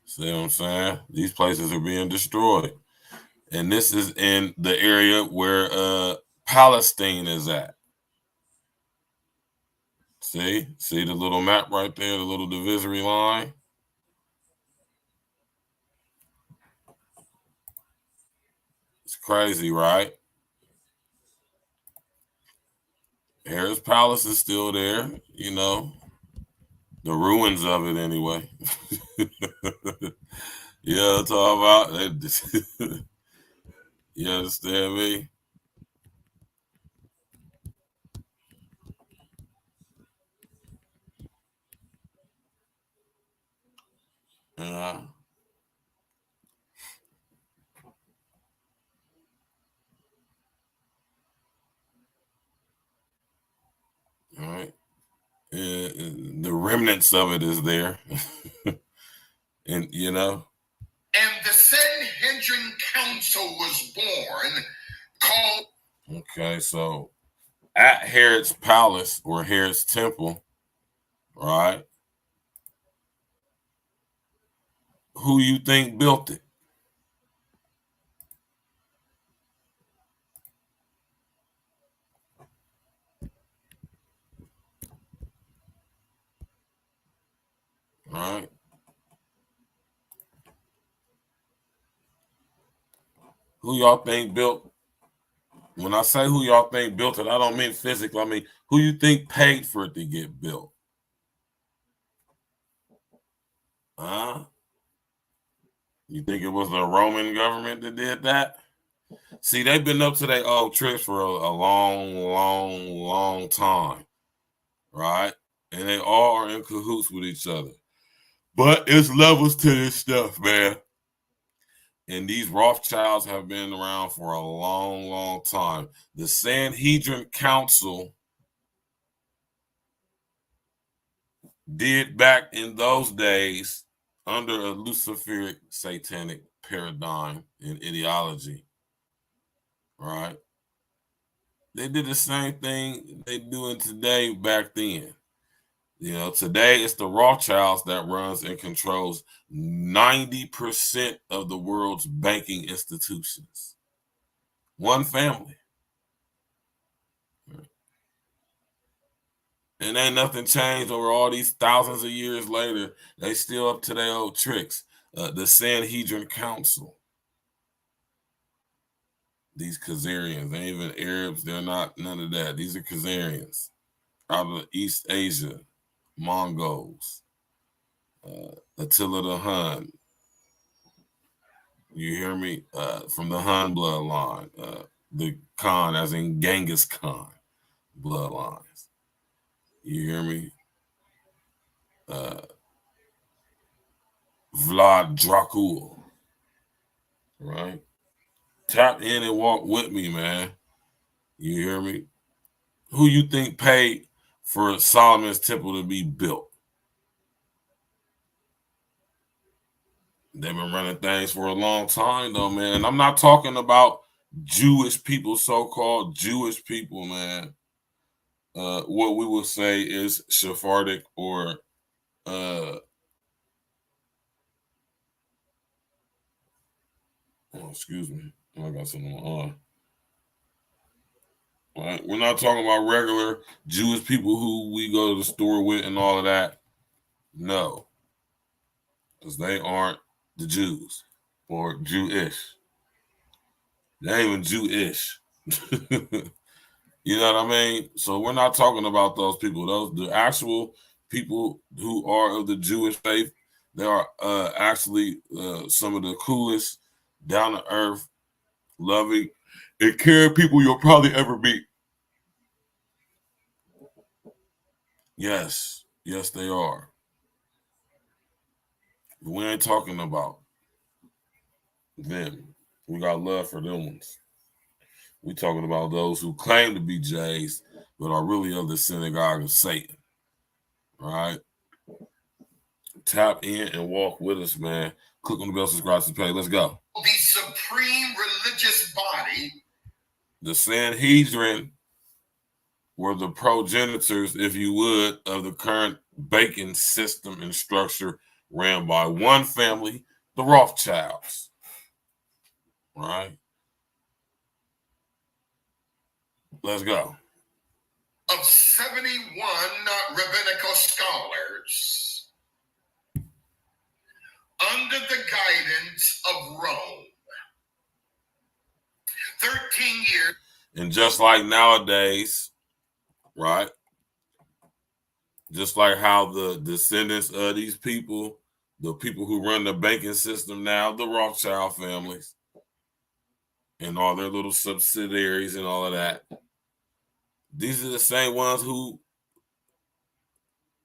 See what I'm saying? These places are being destroyed. And this is in the area where Palestine is at. See the little map right there, the little divisory line? It's crazy, right? Herod's Palace is still there, you know, the ruins of it anyway. Yeah, I'm talking about. You understand me? Yeah. All right. The remnants of it is there. And, you know. And the Sanhedrin Council was born, called. Okay, so at Herod's Palace or Herod's Temple, right? Who you think built it? Right? Who y'all think built? When I say who y'all think built it, I don't mean physically. I mean who you think paid for it to get built? Huh? You think it was the Roman government that did that? See, they've been up to their old tricks for a long time, right? And they all are in cahoots with each other. But it's levels to this stuff, man. And these Rothschilds have been around for a long time. The Sanhedrin Council did back in those days under a Luciferic satanic paradigm and ideology, right? They did the same thing they doing today back then. You know, today it's the Rothschilds that runs and controls 90% of the world's banking institutions. One family. And ain't nothing changed over all these thousands of years later. They still up to their old tricks. The Sanhedrin Council. These Khazarians, they ain't even Arabs. They're not none of that. These are Khazarians out of East Asia, Mongols, Attila the Hun. You hear me? From the Hun bloodline, the Khan, as in Genghis Khan bloodlines. You hear me? Vlad Dracul, right? Tap in and walk with me, man. You hear me? Who you think paid for Solomon's temple to be built? They've been running things for a long time, though, man. And I'm not talking about Jewish people, so-called Jewish people, man. What we will say is Sephardic or excuse me. I got something on. Right? We're not talking about regular Jewish people who we go to the store with and all of that. No. Because they aren't the Jews or Jewish. They ain't even Jewish. You know what I mean? So we're not talking about those people. Those the actual people who are of the Jewish faith. They are actually some of the coolest, down to earth, loving, and caring people you'll probably ever meet. Yes, they are. We ain't talking about them. We got love for them ones. We talking about those who claim to be Jays, but are really of the synagogue of Satan. All right? Tap in and walk with us, man. Click on the bell, subscribe to the page. Let's go. The supreme religious body. The Sanhedrin were the progenitors, if you would, of the current banking system and structure ran by one family, the Rothschilds. All right? Let's go. Of 71 rabbinical scholars under the guidance of Rome. 13 years. And just like nowadays, right? Just like how the descendants of these people, the people who run the banking system now, the Rothschild families, and all their little subsidiaries and all of that, these are the same ones who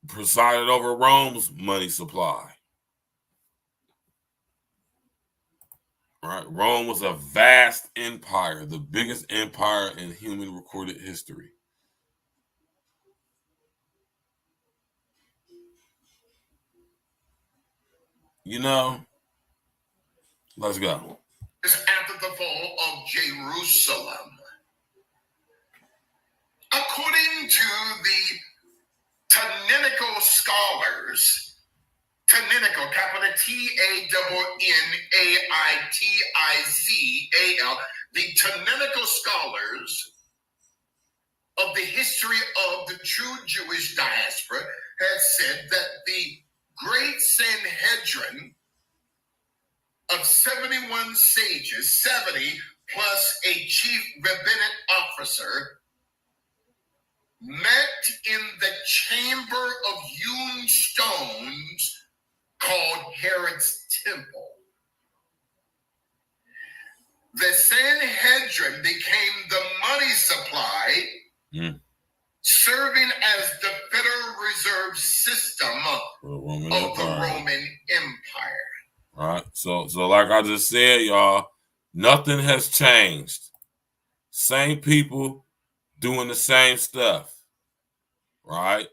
presided over Rome's money supply. Right? Rome was a vast empire, the biggest empire in human recorded history. You know, let's go. After the fall of Jerusalem. According to the Tannical scholars, Tannical, capital T-A-N-N-A-I-T-I-Z-A-L, the Tannical scholars of the history of the true Jewish diaspora have said that the Great Sanhedrin of 71 sages, 70 plus a chief rabbinic officer, met in the chamber of hewn stones called Herod's temple. The Sanhedrin became the money supply, serving as the Federal Reserve system of the Roman Empire. All right. So like I just said, y'all, nothing has changed. Same people doing the same stuff. Right?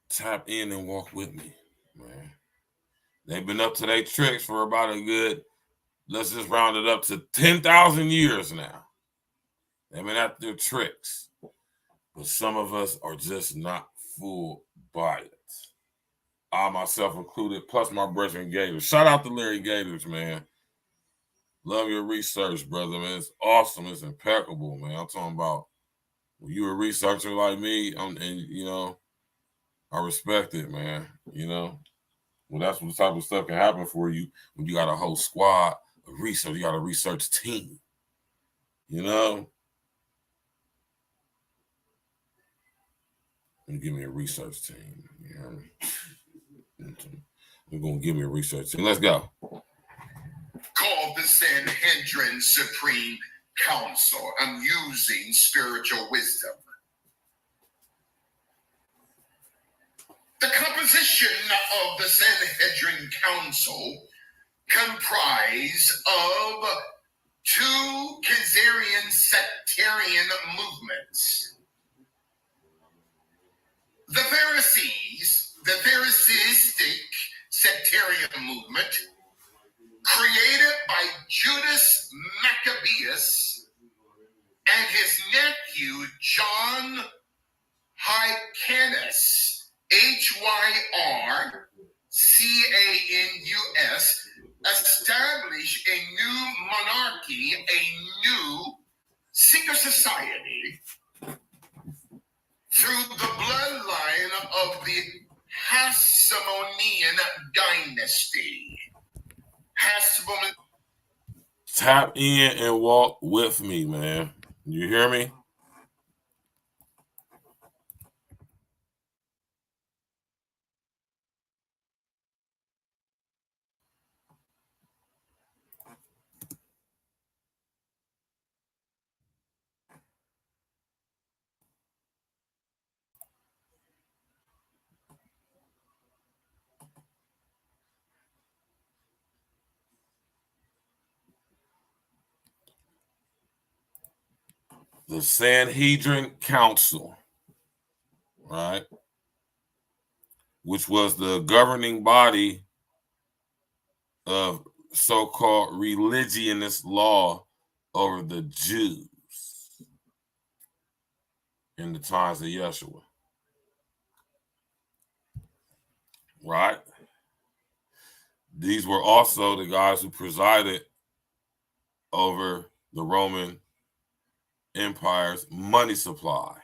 Tap in and walk with me, man. They've been up to their tricks for about a good, let's just round it up to 10,000 years now. They've been at their tricks. But some of us are just not fooled by it. I myself included, plus my brethren Gators. Shout out to Larry Gators, man. Love your research, brother, man. It's awesome. It's impeccable, man. I'm talking about when you're a researcher like me, and you know, I respect it, man. You know, well, that's what type of stuff can happen for you when you got a whole squad of research. You got a research team. You know, and give me a research team. You hear me? We're gonna give me a research team. Let's go. Called the Sanhedrin Supreme Council. I'm using spiritual wisdom. The composition of the Sanhedrin Council comprised of two Khazarian sectarian movements. The Pharisees, the Phariseistic sectarian movement, created by Judas Maccabeus and his nephew John Hyrcanus, Hyrcanus, established a new monarchy, a new secret society through the bloodline of the Hasmonean dynasty. Tap in and walk with me, man. You hear me? The Sanhedrin Council, right, which was the governing body of so-called religionist law over the Jews in the times of Yeshua, right? These were also the guys who presided over the Roman Empire's money supply.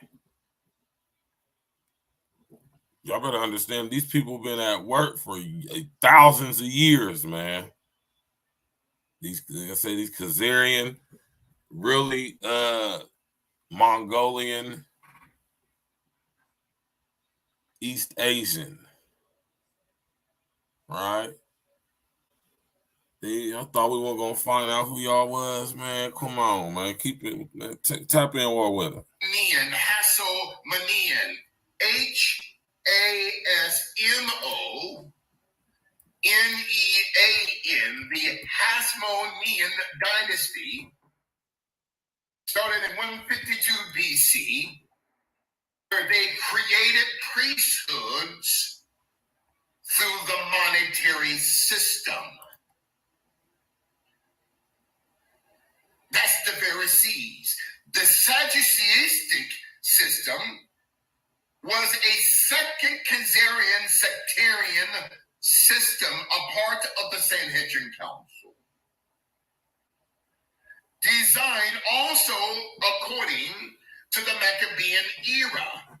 Y'all better understand, these people been at work for thousands of years, man. These, like I say, these Khazarian, really Mongolian, East Asian, right? I thought we weren't gonna find out who y'all was, man. Come on, man. Keep it, man. Tap in war with it. Hasmonean, Hasmonean, the Hasmonean dynasty started in 152 BC, where they created priesthoods through the monetary system. That's the Pharisees. The Sadduceistic system was a second Khazarian sectarian system, a part of the Sanhedrin Council. Designed also according to the Maccabean era.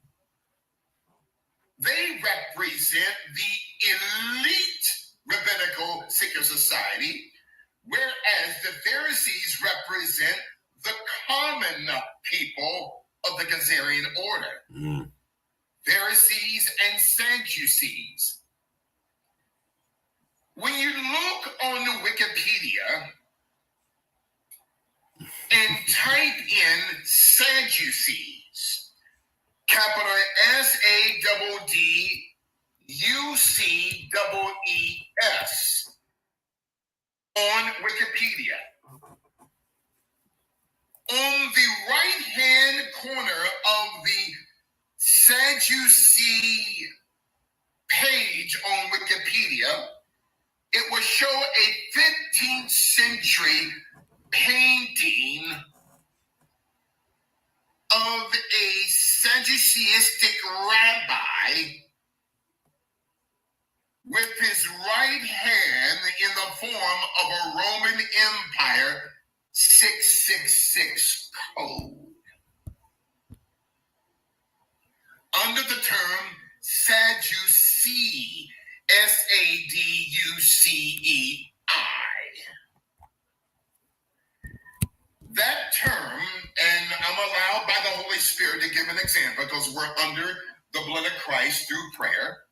They represent the elite rabbinical secret society, whereas the Pharisees represent the common people of the Khazarian order. Pharisees and Sadducees. When you look on the Wikipedia and type in Sadducees, capital SADDUCEES, on Wikipedia, on the right-hand corner of the Sadducee page on Wikipedia, it will show a 15th century painting of a Sadduceistic rabbi with his right hand in the form of a Roman Empire 666 code. Under the term Sadducee, SADUCEI. That term, and I'm allowed by the Holy Spirit to give an example because we're under the blood of Christ through prayer.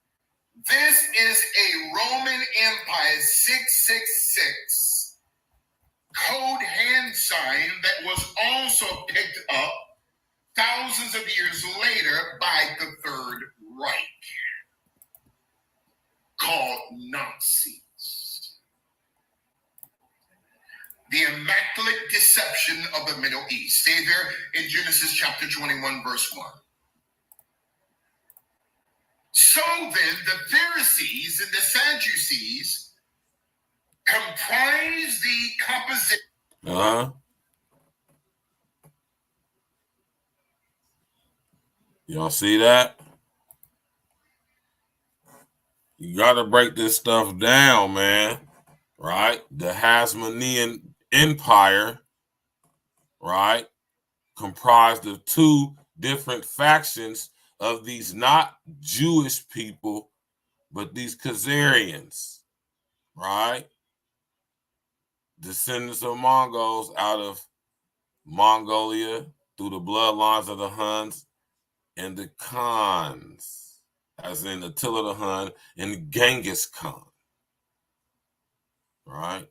This is a Roman Empire 666 code hand sign that was also picked up thousands of years later by the Third Reich, called Nazis. The immaculate deception of the Middle East. Stay there in Genesis chapter 21, verse 1. So then, the Pharisees and the Sadducees comprise the composition. Y'all see that? You got to break this stuff down, man. Right? The Hasmonean Empire, right, comprised of two different factions of these not Jewish people, but these Khazarians, right? Descendants of Mongols out of Mongolia through the bloodlines of the Huns and the Khans, as in Attila the Hun and Genghis Khan, right?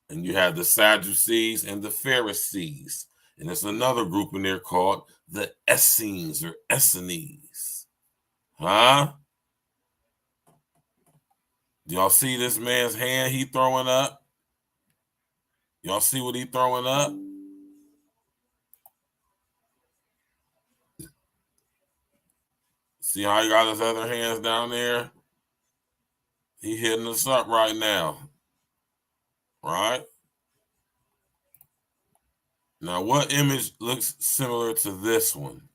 And you have the Sadducees and the Pharisees. And there's another group in there called the Essenes or Essenes. Huh? Y'all see this man's hand he throwing up? Y'all see what he throwing up? See how he got his other hands down there? He hitting us up right now. Right? Now, what image looks similar to this one?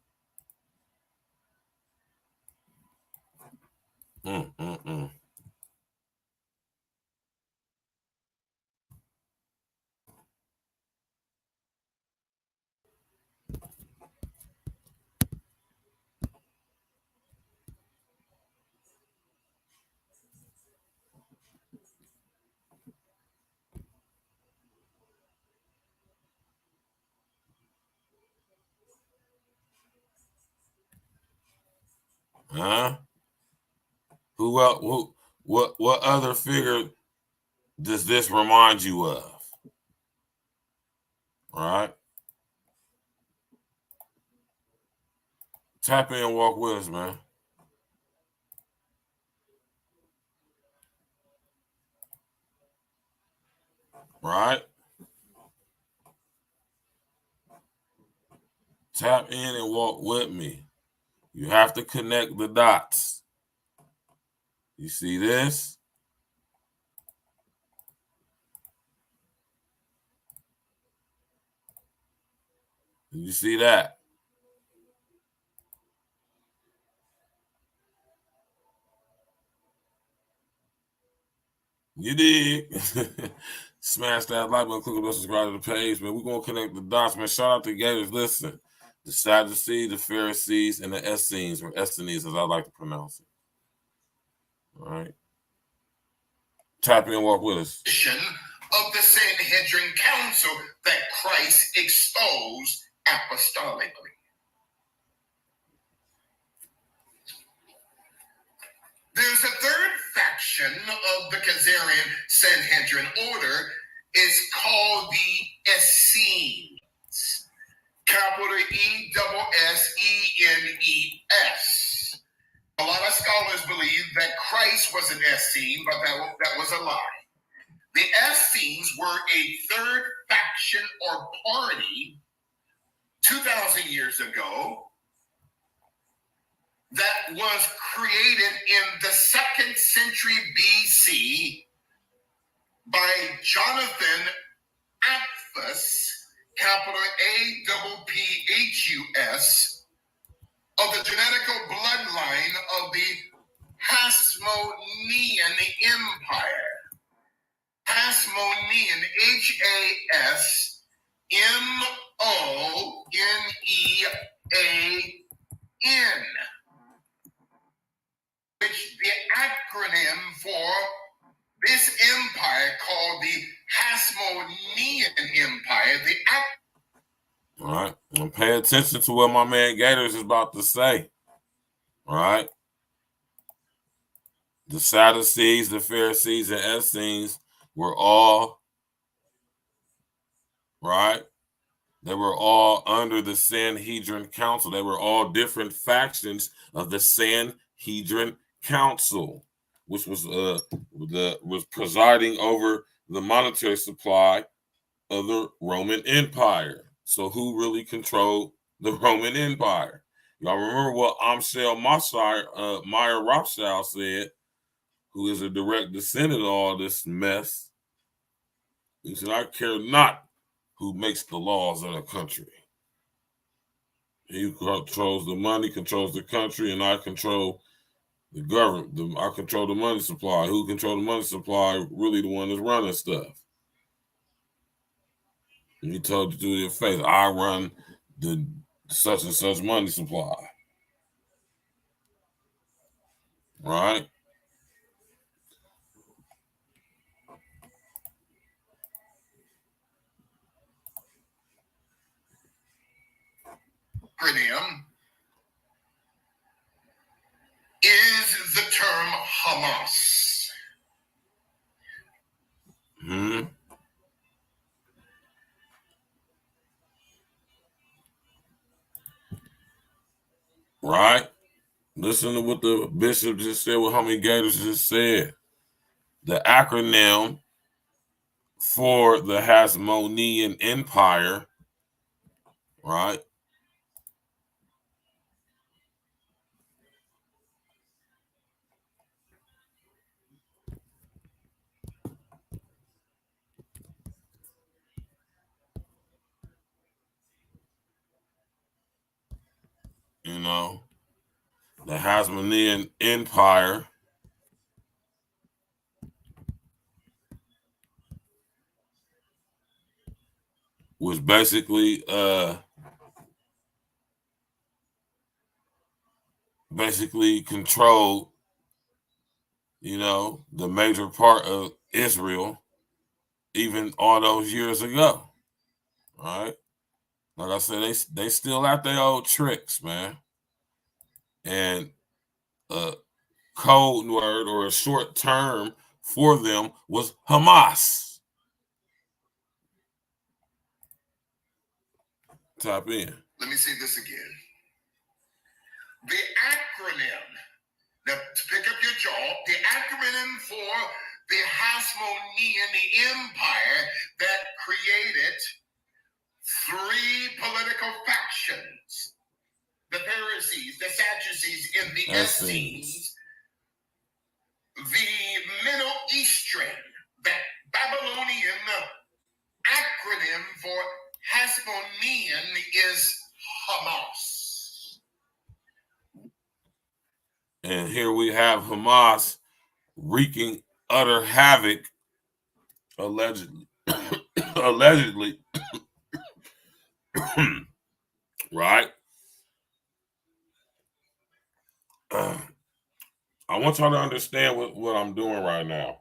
Huh? Who else? What other figure does this remind you of? Right? Tap in and walk with us, man. Right? Tap in and walk with me. You have to connect the dots. You see this? You see that? You did. Smash that like button, click on the subscribe to the page, man. We're going to connect the dots, man. Shout out to Gators. Listen, the Sadducees, the Pharisees, and the Essenes, or Essenes, as I like to pronounce it. All right. Tap in and walk with us. Of the Sanhedrin Council that Christ exposed apostolically. There's a third faction of the Khazarian Sanhedrin order. Is called the Essenes. Capital E-S-S-E-N-E-S. A lot of scholars believe that Christ was an Essene, but that was a lie. The Essenes were a third faction or party 2,000 years ago that was created in the 2nd century BC by Jonathan Apphus, capital A-P-P-H-U-S, of the genetical bloodline of the Hasmonean Empire. Hasmonean, H-A-S-M-O-N-E-A-N, which the acronym for this empire called the Hasmonean Empire. All right. And pay attention to what my man Gators is about to say. All right. The Sadducees, the Pharisees, and Essenes were all, right? They were all under the Sanhedrin Council. They were all different factions of the Sanhedrin Council, which was presiding over the monetary supply of the Roman Empire. So who really controlled the Roman Empire? Y'all remember what Amschel Meyer Rothschild said, who is a direct descendant of all this mess. He said, I care not who makes the laws of the country. He controls the money, controls the country, and I control the government. I control the money supply. Who controls the money supply? Really the one that's running stuff. And he told you to your face, I run the such and such money supply. Right? Acronym is the term Hamas. Hmm. Right? Listen to what the bishop just said, what Homie Gators just said. The acronym for the Hasmonean Empire, right? You know, the Hasmonean Empire was basically controlled, you know, the major part of Israel even all those years ago. Right? Like I said, they still at their old tricks, man. And a code word or a short term for them was Hamas. Tap in. Let me say this again. The acronym, now to pick up your jaw, the acronym for the Hasmonean Empire that created three political factions, the Pharisees, the Sadducees, and the Essenes, the Middle Eastern, that Babylonian acronym for Hasmonean is Hamas. And here we have Hamas wreaking utter havoc, allegedly, right, I want y'all to understand what I'm doing right now.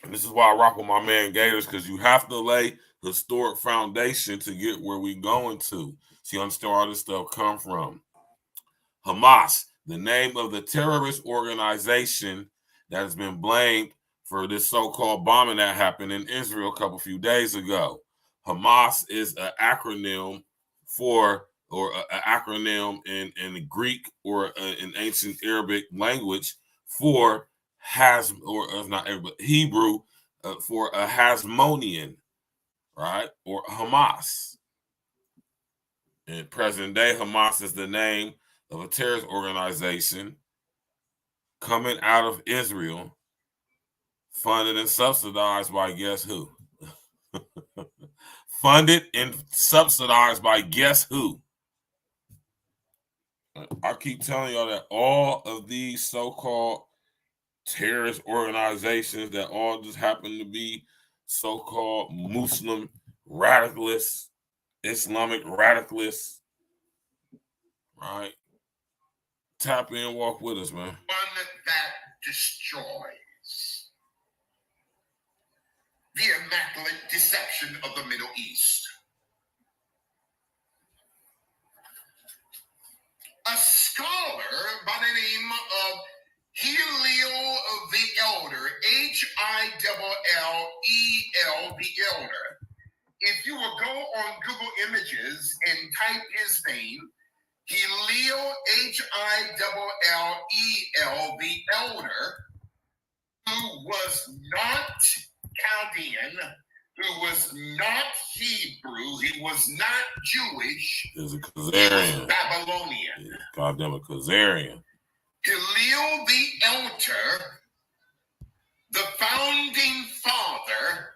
And this is why I rock with my man Gators, because you have to lay historic foundation to get where we going to. So you understand where all this stuff come from. Hamas, the name of the terrorist organization that has been blamed for this so-called bombing that happened in Israel a few days ago. Hamas is an acronym for, or an acronym in Greek or in ancient Arabic language for not Arabic, but Hebrew for a Hasmonean, right? Or Hamas. In present day, Hamas is the name of a terrorist organization coming out of Israel, funded and subsidized by guess who? Funded and subsidized by guess who? I keep telling y'all that all of these so-called terrorist organizations that all just happen to be so-called Muslim radicalists, Islamic radicalists, right? Tap in, walk with us, man. One that destroys. The immaculate deception of the Middle East. A scholar by the name of Hillel the Elder, Hillel the Elder. If you will go on Google Images and type his name, Hillel, Hillel the Elder, who was not Chaldean, who was not Hebrew, he was not Jewish, He was a he Khazarian. was Babylonian. Yeah, goddamn a Khazarian. Hillel the Elder, the founding father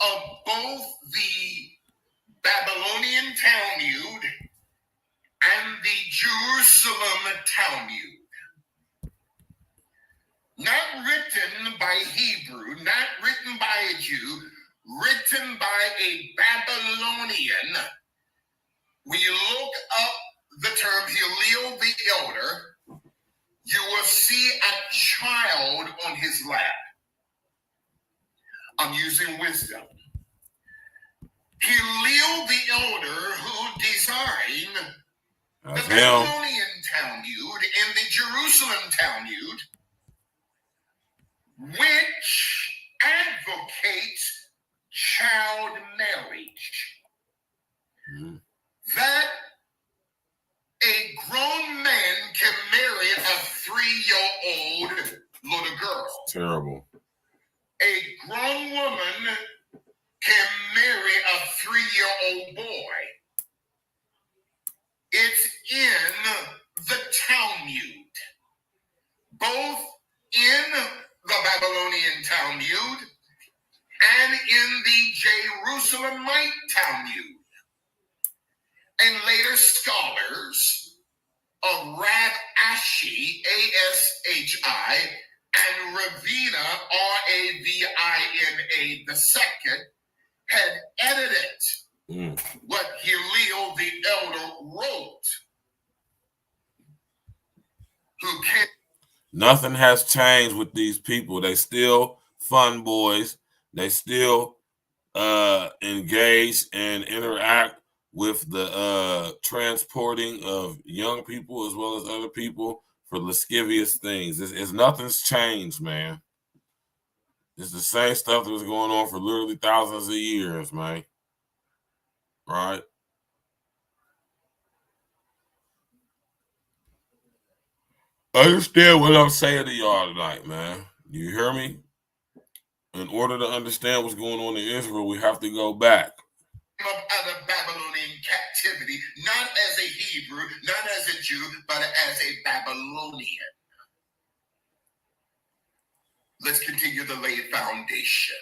of both the Babylonian Talmud and the Jerusalem Talmud. Not written by Hebrew, not written by a Jew, written by a Babylonian. When you look up the term Hillel the Elder, you will see a child on his lap. I'm using wisdom. Hillel the Elder, who designed the Babylonian Talmud and the Jerusalem Talmud, which advocates child marriage. That a grown man can marry a 3-year-old little girl. It's terrible. A grown woman can marry a 3-year-old boy. It's in the Talmud, both in the Babylonian Talmud and in the Jerusalemite Talmud. And later scholars of Rav Ashi, A-S-H-I, and Ravina, R-A-V-I-N-A, the second, had edited what Hillel the Elder wrote. Nothing has changed with these people. They still fun boys. They still engage and interact with the transporting of young people as well as other people for lascivious things. It's nothing's changed, man. It's the same stuff that was going on for literally thousands of years, man. Right? Understand what I'm saying to y'all tonight, man. You hear me? In order to understand what's going on in Israel, we have to go back. Out of Babylonian captivity, not as a Hebrew, not as a Jew, but as a Babylonian. Let's continue to lay foundation.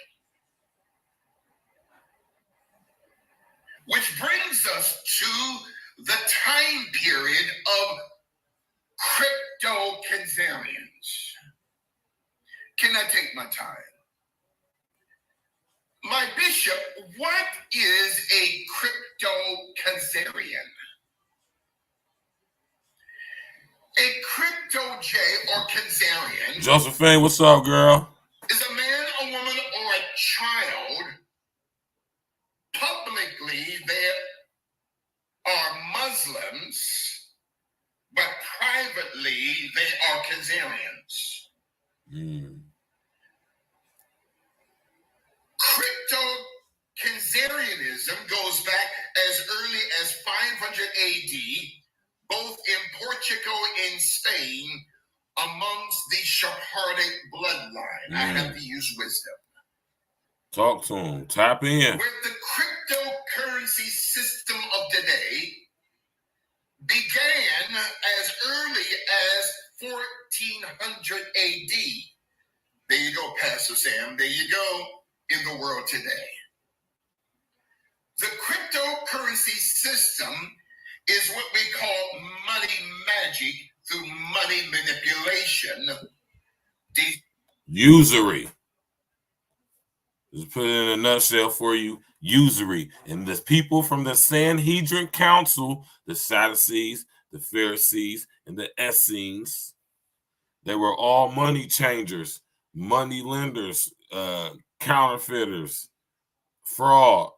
Which brings us to the time period of crypto-Khazarians. Can I take my time? My bishop, what is a crypto-Khazarian? A crypto J or Kazarian Josephine, what's up, girl? is a man, a woman, or a child. Publicly, they are Muslims, but privately, they are Kazarians. Crypto-Kazarianism goes back as early as 500 AD, both in Portugal and Spain, amongst the Sephardic bloodline. I have to use wisdom. Talk to him. Tap in. Where the cryptocurrency system of today began as early as 1400 AD. There you go, Pastor Sam. There you go in the world today. The cryptocurrency system is what we call money magic through money manipulation. Usury. Just put it in a nutshell for you. Usury. And the people from the Sanhedrin Council, the Sadducees, the Pharisees, and the Essenes, they were all money changers, money lenders, counterfeiters, fraud,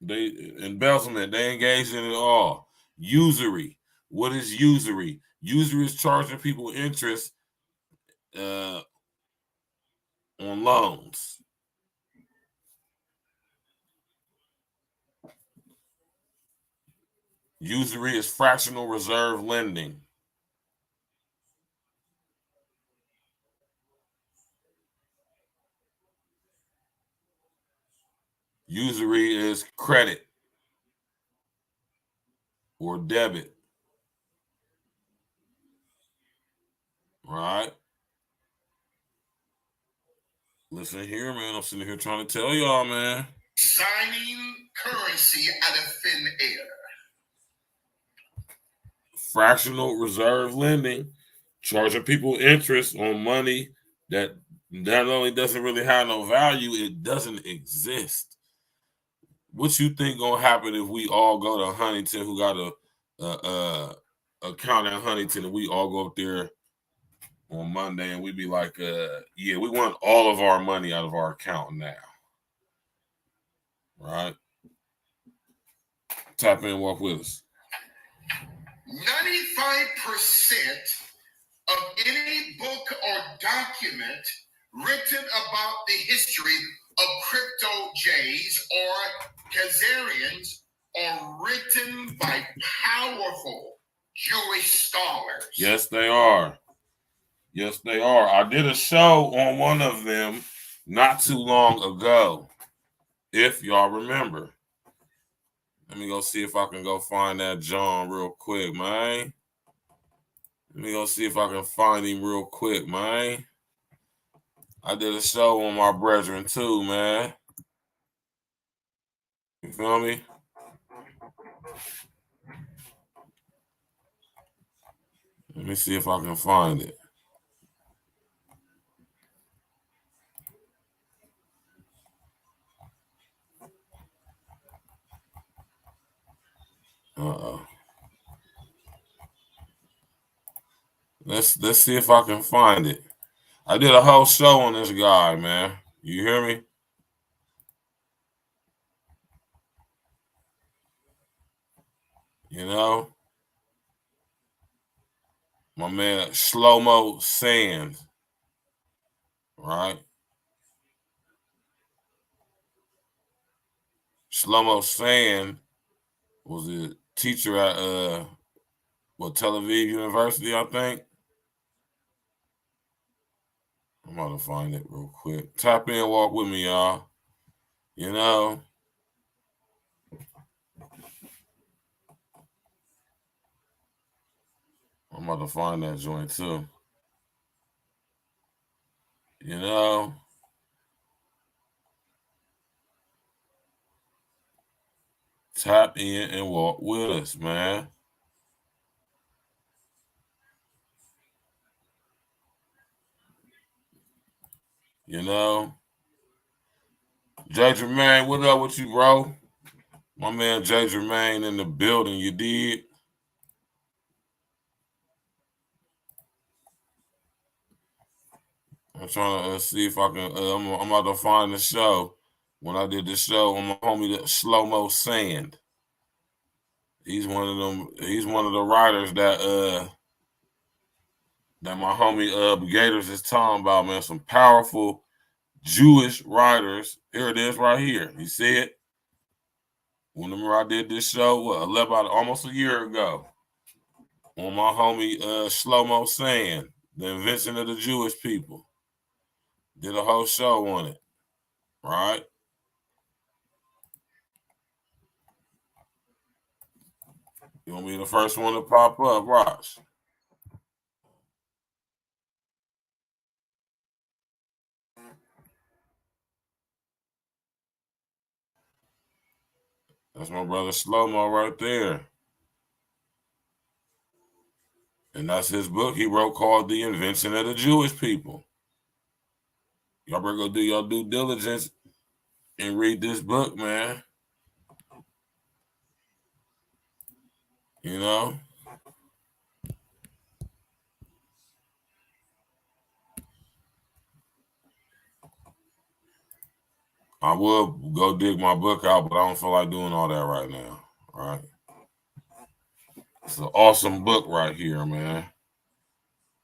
embezzlement. They engaged in it all. Usury. What is usury? Usury is charging people interest on loans. Usury is fractional reserve lending. Usury is credit or debit. Right? Listen here, man. I'm sitting here trying to tell y'all, man. Signing currency out of thin air. Fractional reserve lending, charging people interest on money that not only doesn't really have no value, it doesn't exist. What you think gonna happen if we all go to Huntington, who got a account at Huntington, and we all go up there on Monday and we be like, yeah, we want all of our money out of our account now. Right? Tap in, walk with us. 95% of any book or document written about the history of crypto J's or Kazarians are written by powerful Jewish scholars. Yes, they are. Yes, they are. I did a show on one of them not too long ago, if y'all remember. Let me go see if I can go find that John real quick, man. Let me go see if I can find him real quick, man. I did a show on my brethren too, man. You feel me? Let me see if I can find it. Let's see if I can find it. I did a whole show on this guy, man. You hear me? You know? My man Shlomo Sands. Right? Shlomo Sands was a teacher at Tel Aviv University, I think. I'm about to find it real quick. Tap in, walk with me, y'all. You know? I'm about to find that joint too. You know? Tap in and walk with us, man. You know? Jay Jermaine, what up with you, bro? My man Jay Jermaine in the building, you did? I'm trying to see if I can. I'm about to find the show. When I did the show on my homie the Slow-Mo Sand. He's one of them. He's one of the writers that my homie Gators is talking about, man. Some powerful Jewish writers. Here it is right here. You see it? Whenever I did this show, about almost a year ago, on my homie Slow-Mo Sand, the invention of the Jewish people. Did a whole show on it, right? You want to be the first one to pop up, Ross? That's my brother Slow-Mo right there. And that's his book he wrote called The Invention of the Jewish People. Y'all better go do your due diligence and read this book, man. You know? I will go dig my book out, but I don't feel like doing all that right now. All right? It's an awesome book right here, man.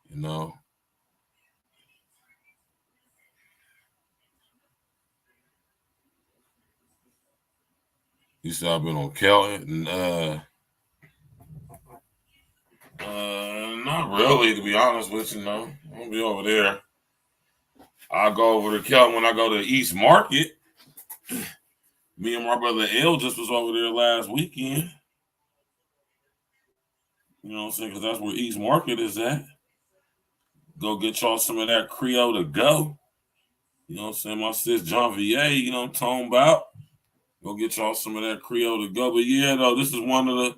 You know? You said I've been on Kelton. Not really, to be honest with you, no. I'm gonna be over there. I'll go over to Kelton when I go to East Market. Me and my brother L just was over there last weekend. You know what I'm saying? Because that's where East Market is at. Go get y'all some of that Creole to go. You know what I'm saying? My sis John VA, you know what I'm talking about? Go get y'all some of that Creole to go. But yeah, though, this is one of the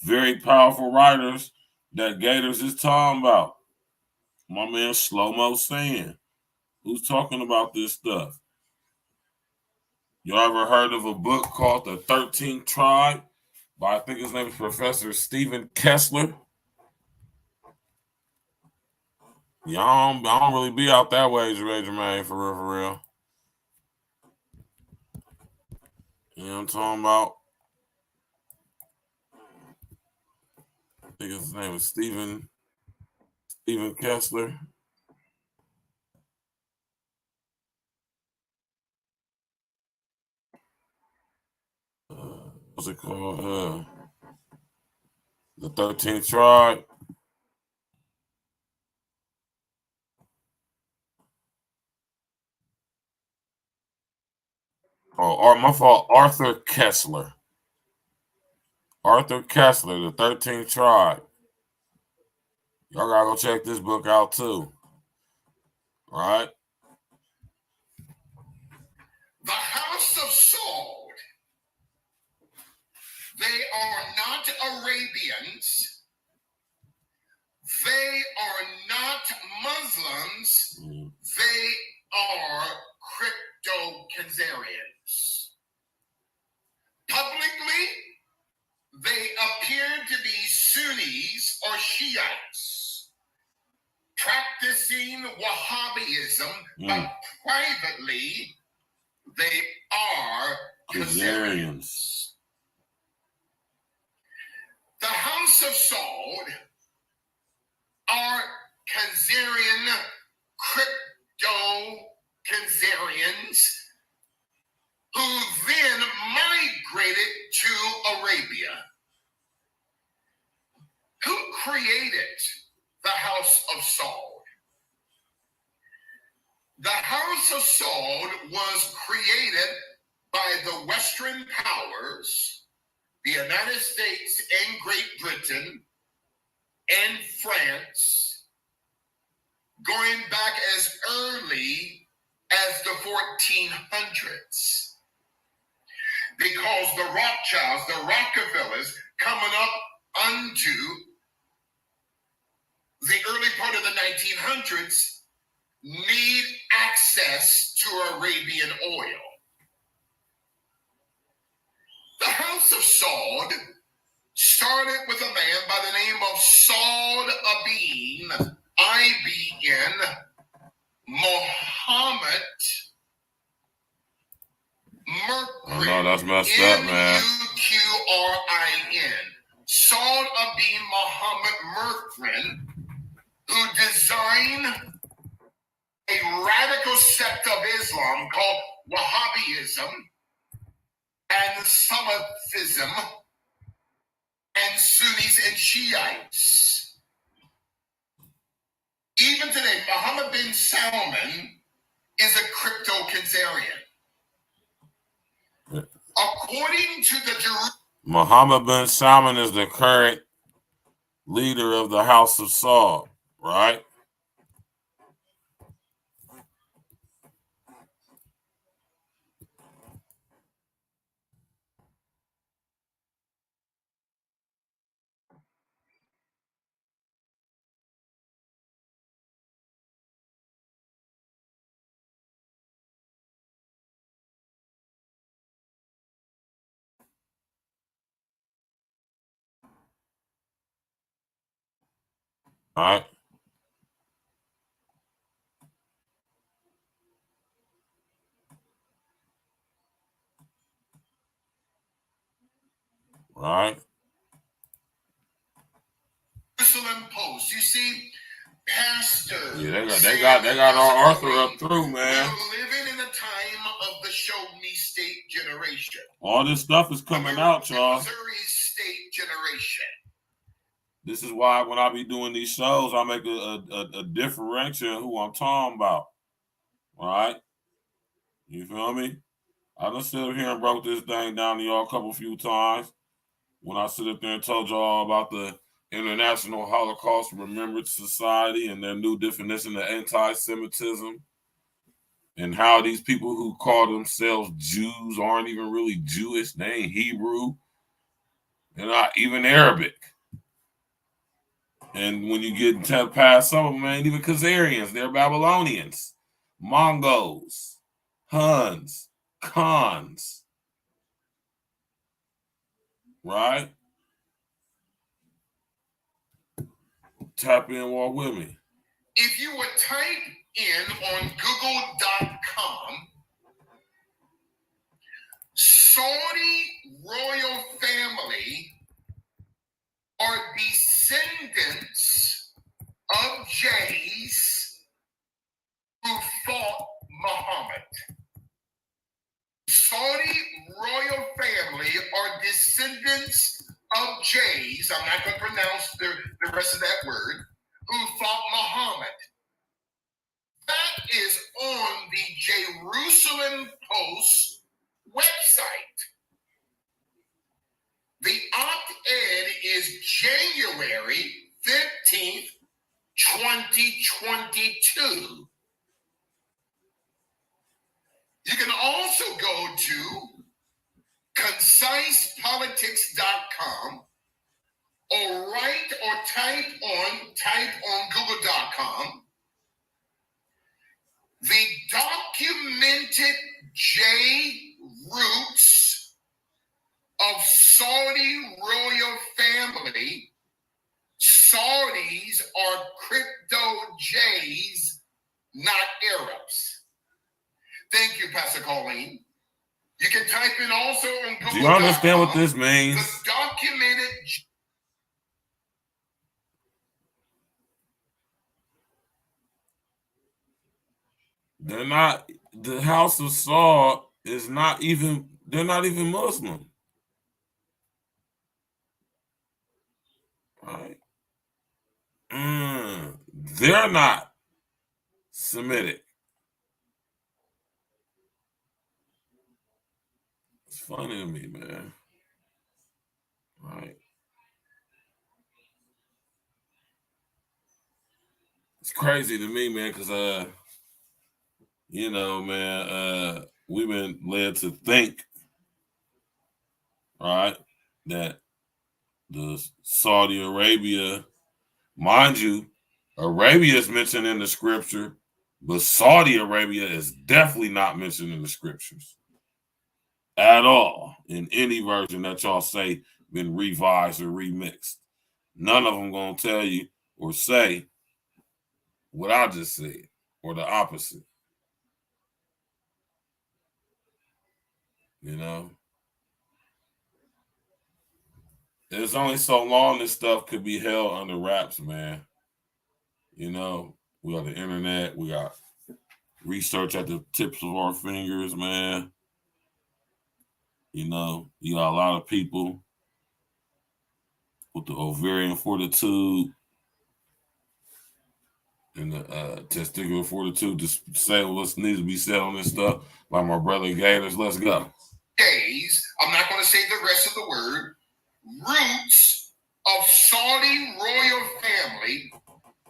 very powerful writers that Gators is talking about. My man Slow-Mo Sand, who's talking about this stuff. Y'all ever heard of a book called The 13th Tribe by, I think his name is Professor Stephen Kessler? Y'all don't really be out that way, Jermaine, for real, for real. You know what I'm talking about? I think his name is Stephen Kessler. What's it called? The 13th Tribe. Oh, my fault. Arthur Kessler. Arthur Kessler, The 13th Tribe. Y'all gotta go check this book out too. All right? The house of Saul, they are not Arabians. They are not Muslims. They are crypto-Khazarians. Publicly, they appear to be Sunnis or Shiites, practicing Wahhabism, but privately, they are Khazarians. The House of Saul are Khazarian, crypto-Khazarians, who then migrated to Arabia. Who created the House of Saul? The House of Saul was created by the Western powers, the United States and Great Britain and France, going back as early as the 1400s. Because the Rothschilds, the Rockefellers, coming up unto the early part of the 1900s, need access to Arabian oil. The House of Saud started with a man by the name of Saud Ibn, I-B-N, Muhammad I know that's messed up, man. Muqrin, son of being Muhammad Murkrin, who designed a radical sect of Islam called Wahhabism and Salafism and Sunnis and Shiites. Even today, Mohammed bin Salman is a crypto-Khazarian. According to the Mohammed bin Salman is the current leader of the House of Saud, right? All right. Right. Jerusalem Post, you see, pastors. Yeah, they got our Arthur up through, man. We're living in a time of the show me state generation. All this stuff is coming out, y'all. Missouri state generation. This is why when I be doing these shows, I make a differential in who I'm talking about. All right? You feel me? I done sit up here and broke this thing down to y'all a few times. When I sit up there and told y'all about the International Holocaust Remembrance Society and their new definition of anti-Semitism, and how these people who call themselves Jews aren't even really Jewish. They ain't Hebrew. They're not even Arabic. And when you get past some of them, man, even Khazarians, they're Babylonians, Mongols, Huns, Khans. Right? Tap in, walk with me. If you would type in on Google.com, Saudi royal family are descendants of Jays who fought Muhammad. Saudi royal family are descendants of Jays, I'm not going to pronounce the rest of that word, who fought Muhammad. That is on the Jerusalem Post website. The op-ed is January 15th, 2022. You can also go to concisepolitics.com or write or type on google.com the documented J roots of Saudi royal family. Saudis are crypto J's, not Arabs. Thank you, Pastor Colleen. You can type in also on Google. Do you understand what this means? The documented. They're not. The House of Saud is not even. They're not even Muslim. Right? They're not Semitic. It's funny to me, man. Right? It's crazy to me, man, because you know, man, we've been led to think, right, that the Saudi Arabia, mind you, Arabia is mentioned in the scripture, but Saudi Arabia is definitely not mentioned in the scriptures at all in any version that y'all say been revised or remixed. None of them gonna tell you or say what I just said or the opposite. You know, there's only so long this stuff could be held under wraps, man. You know, we got the internet, we got research at the tips of our fingers, man. You know, you got a lot of people with the ovarian fortitude and the testicular fortitude to say what needs to be said on this stuff. Like my brother Gators, let's go. Days, I'm not going to say the rest of the word, roots of Saudi royal family.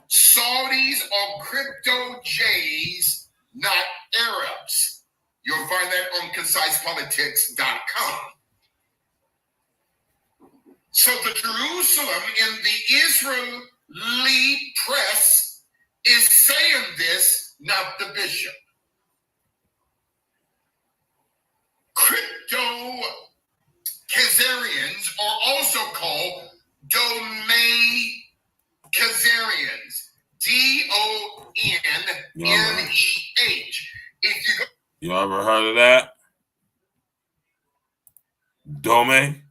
Saudis are crypto J's, not Arabs. You'll find that on ConcisePolitics.com. So the Jerusalem in the Israeli press is saying this, not the bishop. Crypto Khazarians are also called Khazarians. D-O-N-N-E-H. You ever heard of that? Dome?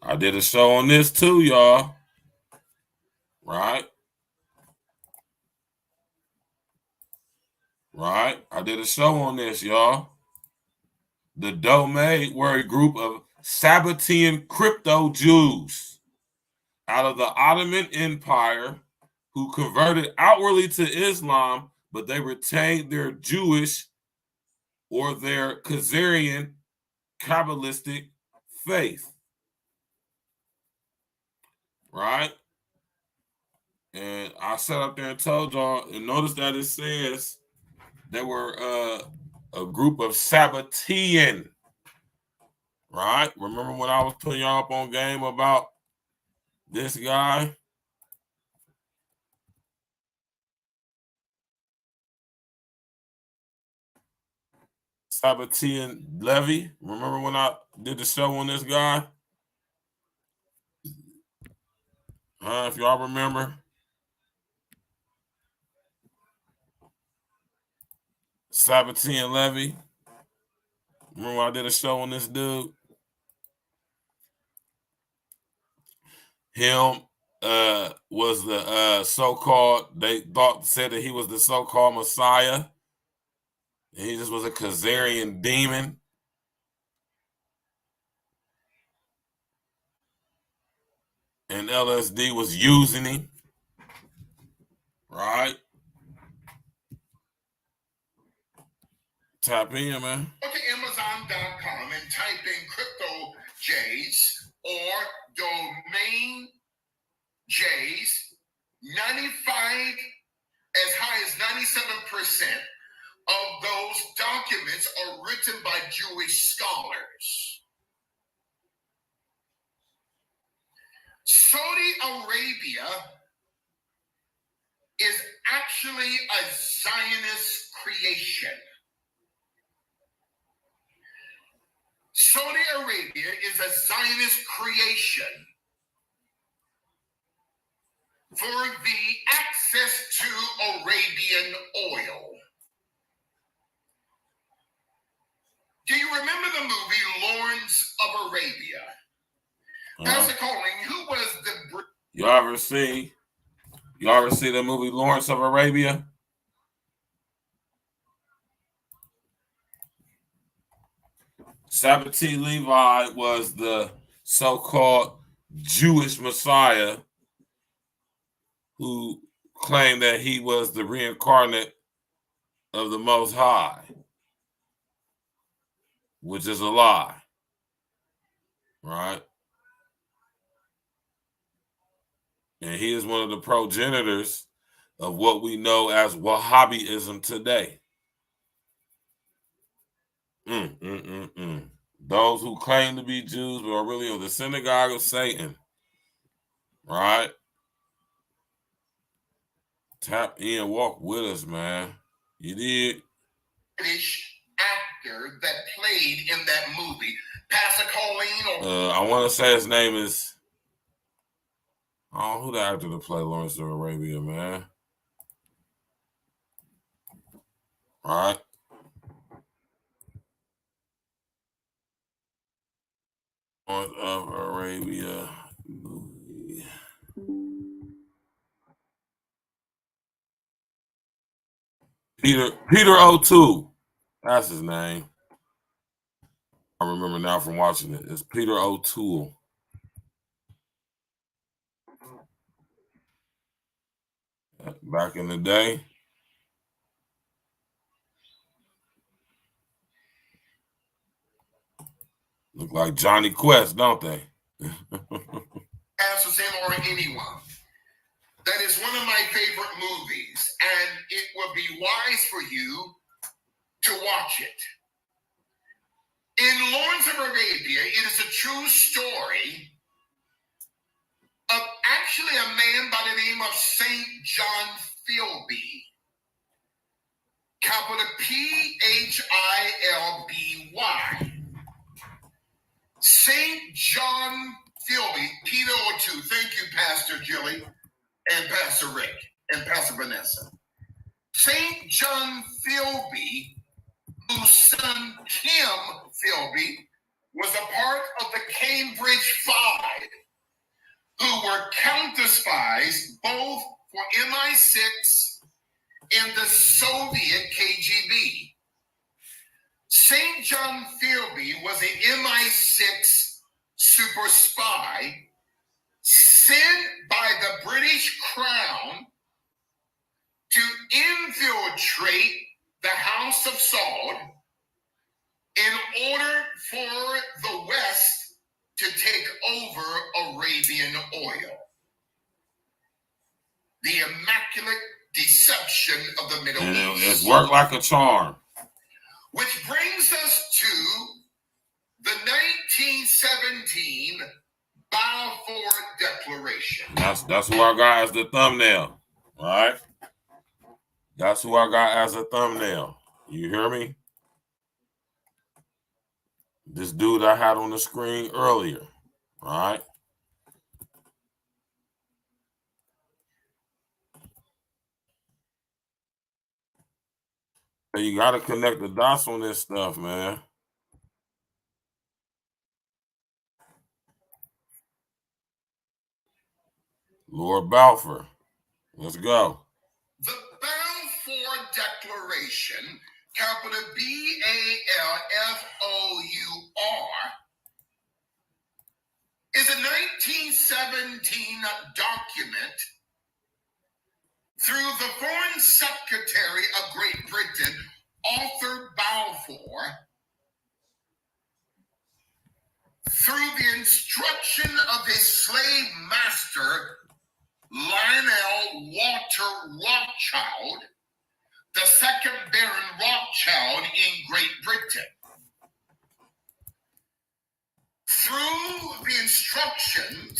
I did a show on this too, y'all. Right? Right? I did a show on this, y'all. The Dome were a group of Sabbatean crypto Jews out of the Ottoman Empire who converted outwardly to Islam, but they retained their Jewish or their Khazarian Kabbalistic faith. Right? And I sat up there and told y'all, and notice that it says they were a group of Sabbatean. Right? Remember when I was putting y'all up on game about this guy? Sabbatean Levy. Remember when I did the show on this guy? If y'all remember. Sabbatean Levy. Remember when I did a show on this dude? Him was the so-called, they said that he was the so-called Messiah. And he just was a Khazarian demon. And LSD was using him. Right? Tap in, man. Go to Amazon.com and type in crypto J's or domain J's. 95, as high as 97% of those documents are written by Jewish scholars. Saudi Arabia is actually a Zionist creation. Saudi Arabia is a Zionist creation for the access to Arabian oil. Do you remember the movie Lawrence of Arabia? Pastor Colling, who was the... Y'all ever see the movie Lawrence of Arabia? Sabbatean Levi was the so-called Jewish Messiah who claimed that he was the reincarnate of the Most High, which is a lie, right? And he is one of the progenitors of what we know as Wahhabism today. those who claim to be Jews but are really of the synagogue of Satan. Right? Tap in, walk with us, man. You did. British actor that played in that movie, Pastor Colleen. I want to say his name is. Oh, who the actor that played Lawrence of Arabia, man? All right. Lawrence of Arabia movie. Peter O'Toole. That's his name. I remember now from watching it. It's Peter O'Toole. Back in the day. Look like Johnny Quest, don't they? Pastor Sam or anyone. That is one of my favorite movies, and it will be wise for you to watch it. In Lawrence of Arabia, it is a true story of actually a man by the name of St. John Philby. Capital Philby. St. John Philby, Peter O'Toole. Thank you, Pastor Jilly, and Pastor Rick, and Pastor Vanessa. St. John Philby, whose son Kim Philby was a part of the Cambridge Five, who were counter spies both for MI6 and the Soviet KGB. St. John Philby was an MI6 super spy sent by the British Crown to infiltrate the House of Saud in order for the West to take over Arabian oil. The immaculate deception of the Middle East. It's worked like a charm. Which brings us to the 1917 Balfour Declaration. That's who I got as the thumbnail. All right? That's who I got as a thumbnail. You hear me? This dude I had on the screen earlier. All right? You got to connect the dots on this stuff, man. Lord Balfour. Let's go. The Balfour Declaration, capital BALFOUR, is a 1917 document through the Foreign Secretary of Great Britain, Arthur Balfour, through the instruction of his slave master, Lionel Walter Rothschild, the second Baron Rothschild in Great Britain. Through the instructions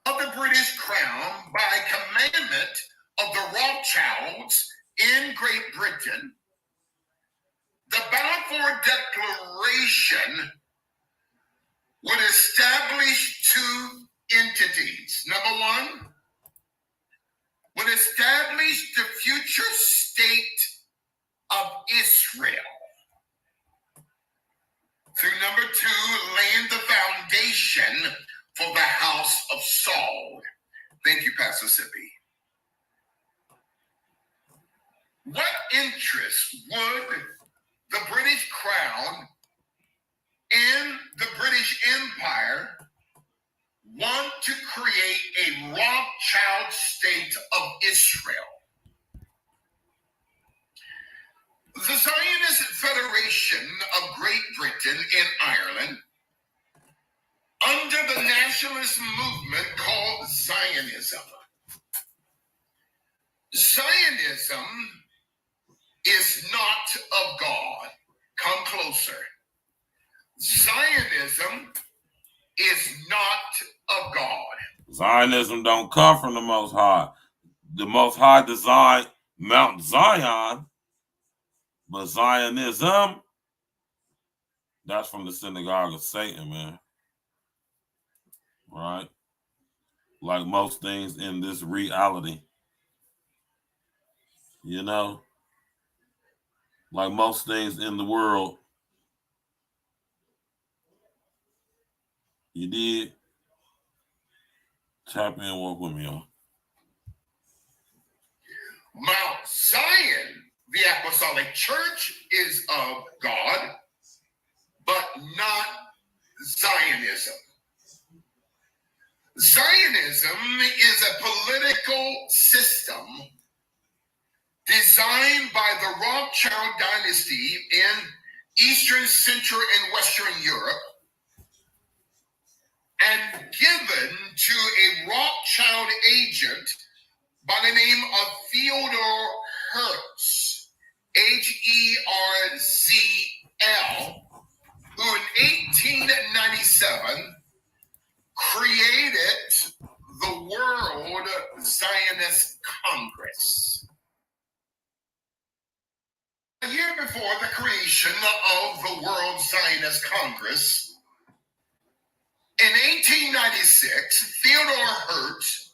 of the British Crown by commandment of the Rothschilds in Great Britain, the Balfour Declaration would establish two entities. Number one, would establish the future state of Israel. Through number two, laying the foundation for the House of Saul. Thank you, Pastor Sippy. What interest would the British Crown and the British Empire want to create a Rothschild state of Israel? The Zionist Federation of Great Britain and Ireland, under the nationalist movement called Zionism. Zionism is not of God. Come closer. Zionism is not of God. Zionism don't come from the Most High. The Most High designed Mount Zion, but Zionism, that's from the synagogue of Satan, man. Right? Like most things in this reality. You know? Like most things in the world. You did? Tap in, walk with me, y'all. Mount Zion, the apostolic church, is of God, but not Zionism. Zionism is a political system designed by the Rothschild dynasty in Eastern, Central, and Western Europe, and given to a Rothschild agent by the name of Theodor Herz, Herzl, who in 1897 created the World Zionist Congress. A year before the creation of the World Zionist Congress, in 1896, Theodor Herz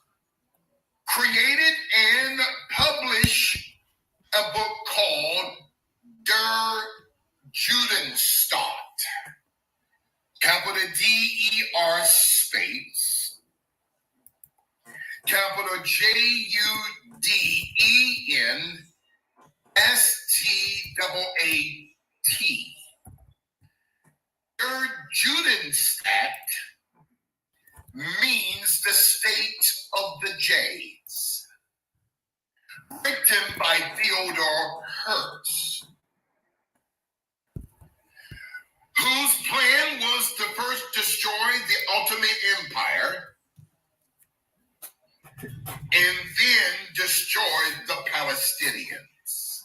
created and published a book called Der Judenstaat, capital D-E-R space, capital J-U-D-E-N-S-T-A-A-T. Der Judenstaat means the state of the Jays, written by Theodor Herz, whose plan was to first destroy the Ottoman Empire and then destroy the Palestinians.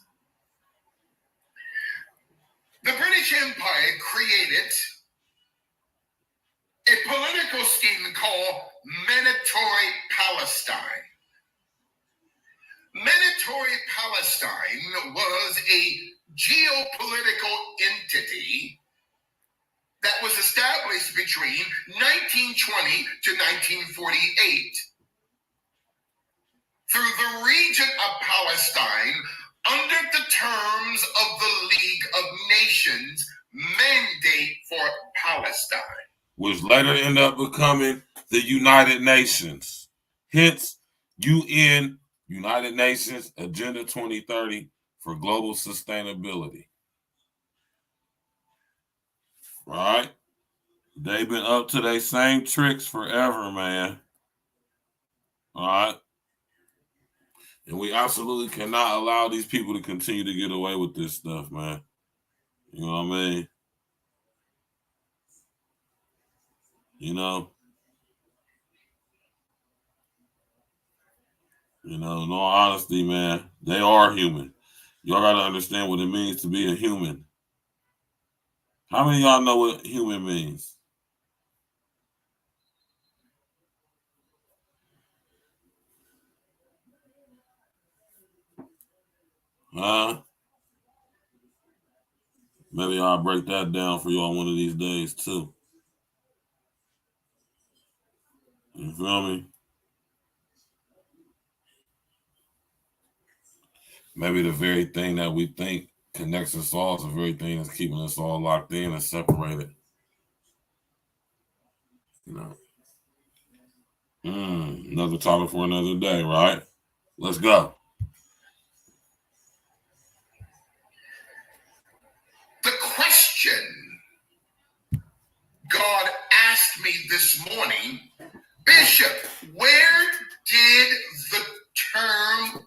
The British Empire created a political scheme called Mandatory Palestine. Mandatory Palestine was a geopolitical entity that was established between 1920 to 1948 through the region of Palestine under the terms of the League of Nations mandate for Palestine, which later ended up becoming the United Nations. Hence, UN, United Nations Agenda 2030 for global sustainability. Right? They've been up to their same tricks forever, man. All right? And we absolutely cannot allow these people to continue to get away with this stuff, man. You know what I mean? You know, in all honesty, man, they are human. Y'all got to understand what it means to be a human. How many of y'all know what human means? Huh? Maybe I'll break that down for y'all one of these days, too. You feel me? Maybe the very thing that we think connects us all is the very thing that's keeping us all locked in and separated. You know. Another topic for another day, right? Let's go. The question God asked me this morning, Bishop, where did the term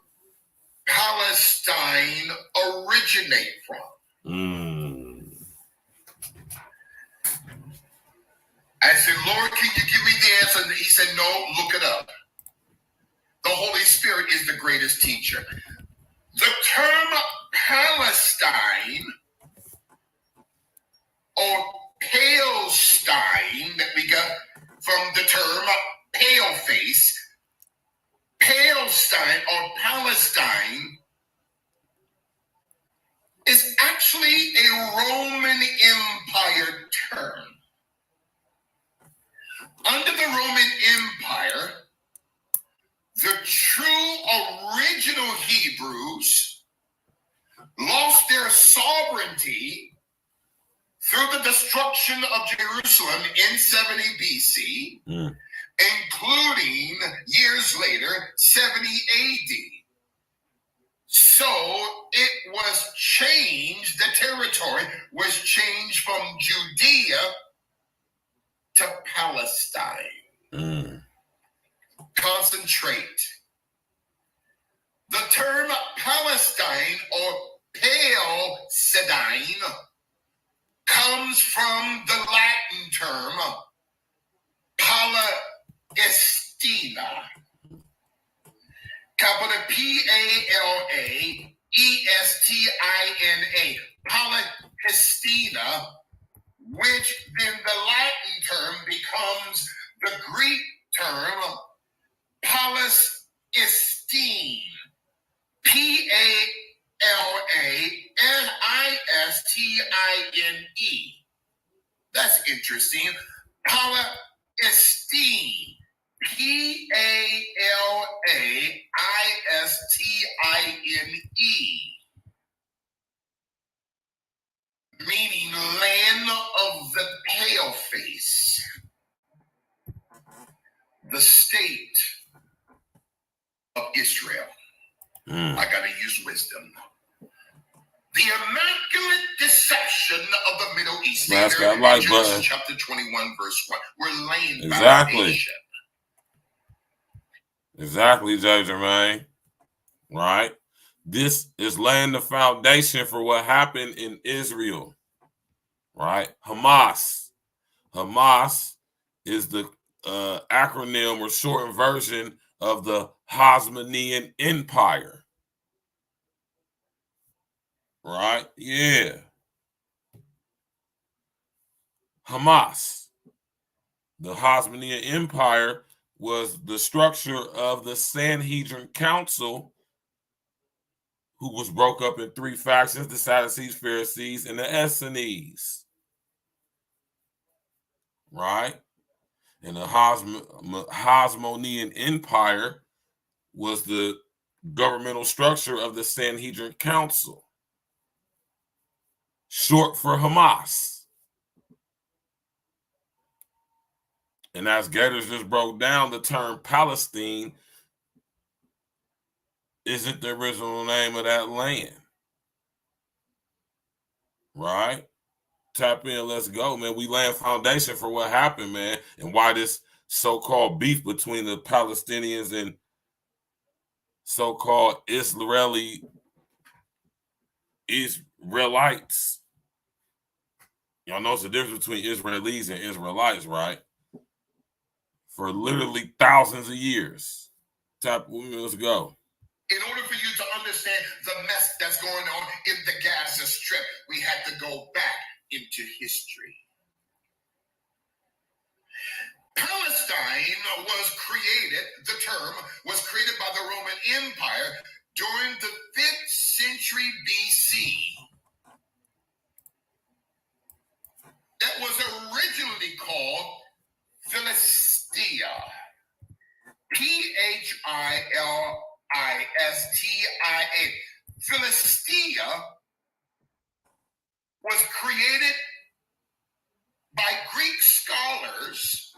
Palestine originate from? I said, Lord, can you give me the answer? And he said, no, look it up. The Holy Spirit is the greatest teacher. The term Palestine or Palestine that we got from the term pale face. Palestine or Palestine is actually a Roman Empire term. Under the Roman Empire, the true original Hebrews lost their sovereignty through the destruction of Jerusalem in 70 BC, including years later, 70 AD. So it was changed, the territory was changed from Judea to Palestine. Concentrate. The term Palestine or Palestine comes from the Latin term Palestina. Capital P-A-L-A-E-S-T-I-N-A. Palestina, which then the Latin term becomes the Greek term Palestine. Palestine. That's interesting. Palestine. Palestine. Meaning land of the pale face. The state of Israel. I gotta use wisdom. The immaculate deception of the Middle East. Genesis chapter 21, verse 1. We're laying foundation. Exactly, Jay Jermaine. Right? This is laying the foundation for what happened in Israel. Right? Hamas. Hamas is the acronym or shortened version of the Hasmonean Empire. Right? Yeah. Hamas. The Hasmonean Empire was the structure of the Sanhedrin Council, who was broke up in three factions: the Sadducees, Pharisees, and the Essenes. Right? And the Hasmonean Empire was the governmental structure of the Sanhedrin Council, short for Hamas. And as Gators just broke down, the term Palestine isn't the original name of that land. Right? Tap in, let's go, man. We laying foundation for what happened, man, and why this so-called beef between the Palestinians and so-called Israelites. Y'all know it's the difference between Israelis and Israelites, right? For literally thousands of years. Let's go. In order for you to understand the mess that's going on in the Gaza Strip, we had to go back into history. Palestine was created, the term was created by the Roman Empire during the 5th century BC. That was originally called Philistia. Phillistia. Philistia was created by Greek scholars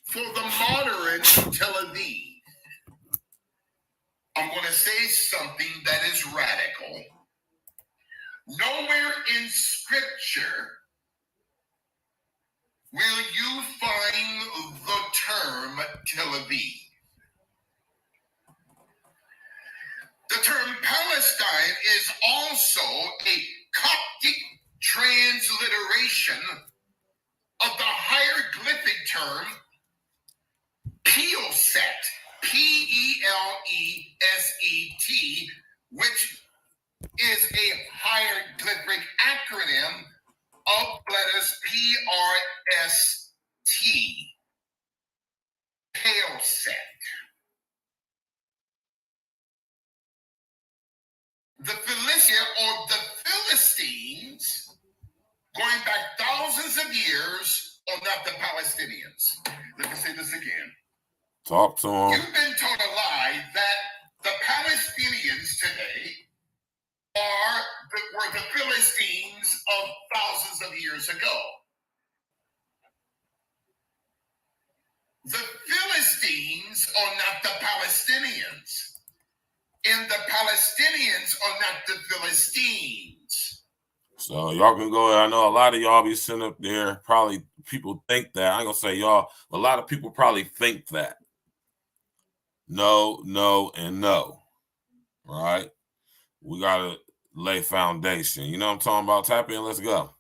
for the modern Tel Aviv. I'm going to say something that is radical. Nowhere in Scripture will you find the term Tel Aviv. The term Palestine is also a Coptic transliteration of the hieroglyphic term Peleset, P-E-L-E-S-E-T, which is a hieroglyphic acronym of letters PRST, PALESTINE. The Philistia or the Philistines, going back thousands of years, are not the Palestinians. Let me say this again. Talk to him. You've been told a lie that the Palestinians today were the Philistines of thousands of years ago. The Philistines are not the Palestinians. And the Palestinians are not the Philistines. So y'all can go. I know a lot of y'all be sitting up there. Probably people think that. I ain't gonna say y'all. A lot of people probably think that. No, no, and no. Right? We gotta lay foundation. You know what I'm talking about? Tap in. Let's go.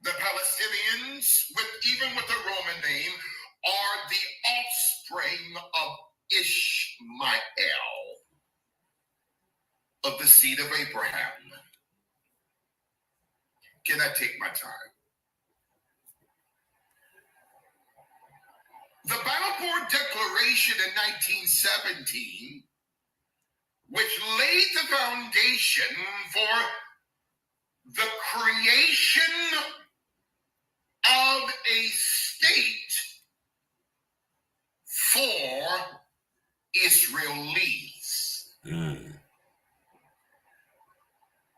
The Palestinians, even with the Roman name, are the offspring of Ishmael, of the seed of Abraham. Can I take my time? The Balfour Declaration in 1917, which laid the foundation for the creation of a state for Israelis,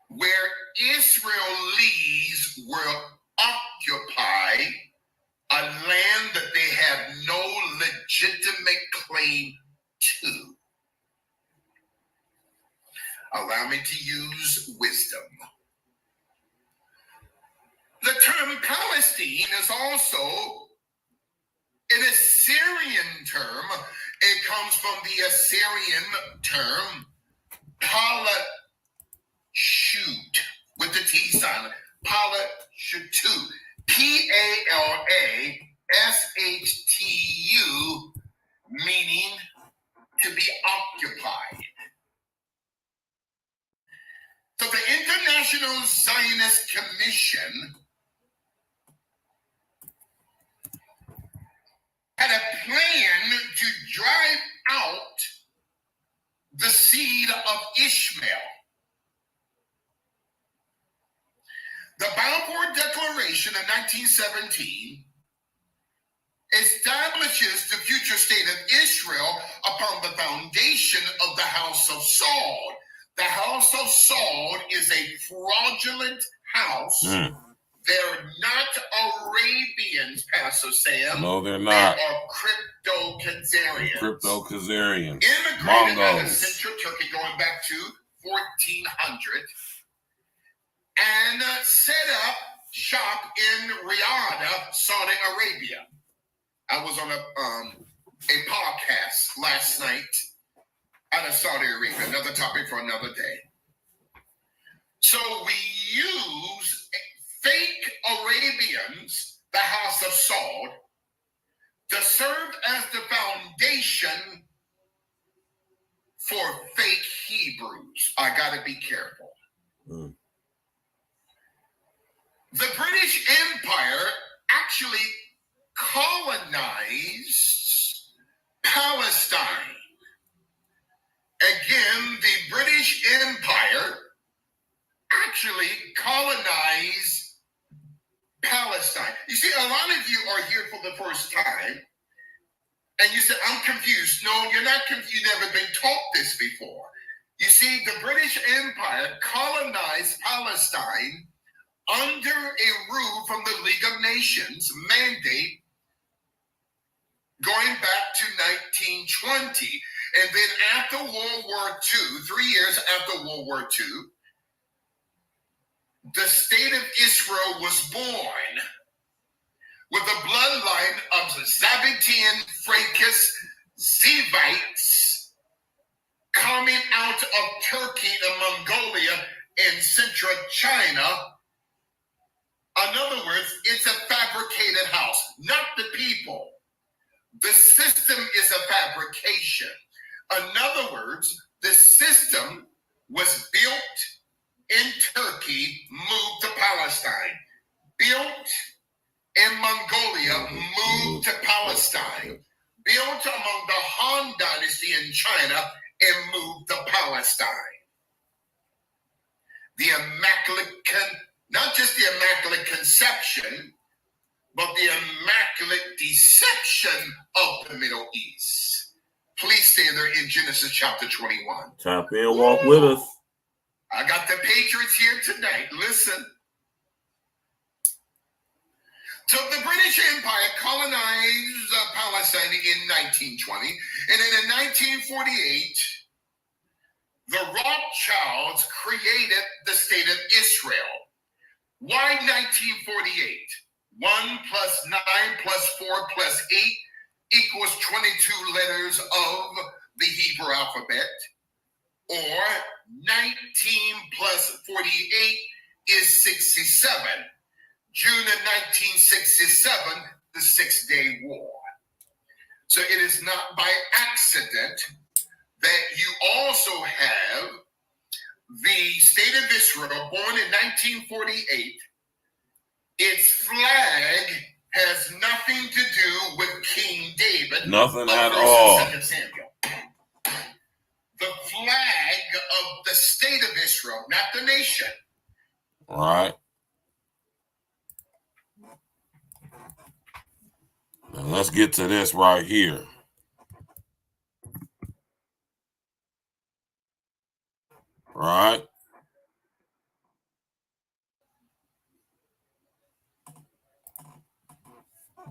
where Israelis will occupy a land that they have no legitimate claim to. Allow me to use wisdom. The term Palestine is also an Assyrian term. It comes from the Assyrian term Palashut, with the T sound. Palashut. Palashtu, meaning to be occupied. So the International Zionist Commission had a plan to drive out the seed of Ishmael. The Balfour Declaration of 1917 establishes the future state of Israel upon the foundation of the House of Saul. The House of Saul is a fraudulent house. They're not Arabians, Pastor Sam. No, they're not. They are Crypto-Khazarians. Crypto-Khazarians. Immigrated out of Central Turkey going back to 1400 and set up shop in Riyadh, Saudi Arabia. I was on a podcast last night out of Saudi Arabia. Another topic for another day. So we use fake Arabians, the House of Saul, to serve as the foundation for fake Hebrews. I got to be careful. The British Empire actually colonized Palestine. Again, the British Empire actually colonized Palestine. You see, a lot of you are here for the first time, and you say, I'm confused. No, you're not confused. You've never been taught this before. You see, the British Empire colonized Palestine under a rule from the League of Nations mandate going back to 1920. And then after World War II, 3 years after World War II, the state of Israel was born with a bloodline of Zabbatean, Frankish, Zivites coming out of Turkey and Mongolia and central China. In other words, it's a fabricated house, not the people. The system is a fabrication. In other words, the system was built in Turkey moved to Palestine. Built in Mongolia moved to Palestine. Built among the Han Dynasty in China and moved to Palestine. The not just the Immaculate Conception, but the Immaculate Deception of the Middle East. Please stay there in Genesis chapter 21. Tap in, walk with us. I got the Patriots here tonight. Listen. So the British Empire colonized Palestine in 1920, and then in 1948, the Rothschilds created the state of Israel. Why 1948? 1 plus 9 plus 4 plus 8 equals 22 letters of the Hebrew alphabet, or 19 plus 48 is 67. June of 1967, the 6-Day War. So it is not by accident that you also have the state of Israel, born in 1948. Its flag has nothing to do with King David. Nothing at all. The flag of the state of Israel, not the nation. All right. Now let's get to this right here. All right.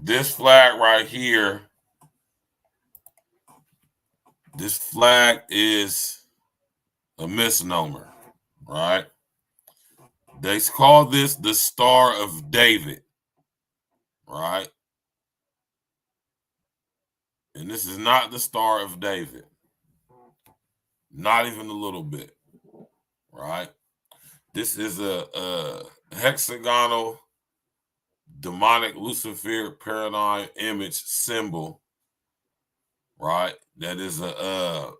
This flag right here, this flag is a misnomer, right? They call this the Star of David, right? And this is not the Star of David. Not even a little bit, right? This is a hexagonal demonic Lucifer paradigm image symbol, right? That is a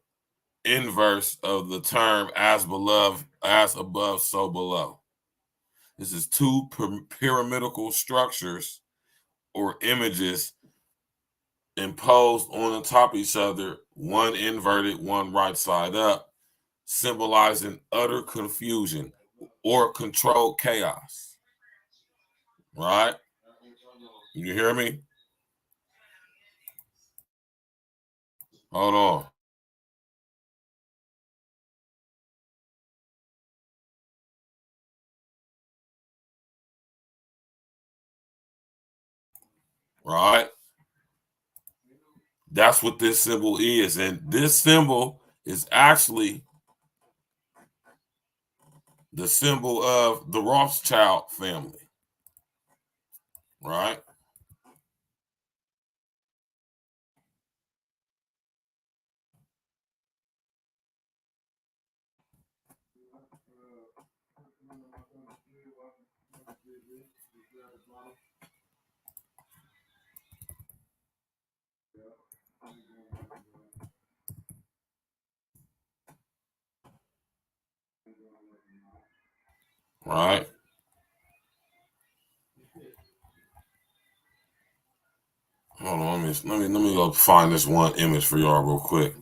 inverse of the term as beloved, as above, so below. This is two pyramidal structures or images imposed on the top of each other, one inverted, one right side up, symbolizing utter confusion or controlled chaos. Right? You hear me? Hold on. Right? That's what this symbol is. And this symbol is actually the symbol of the Rothschild family. Right? Right? Hold on, let me go find this one image for y'all real quick.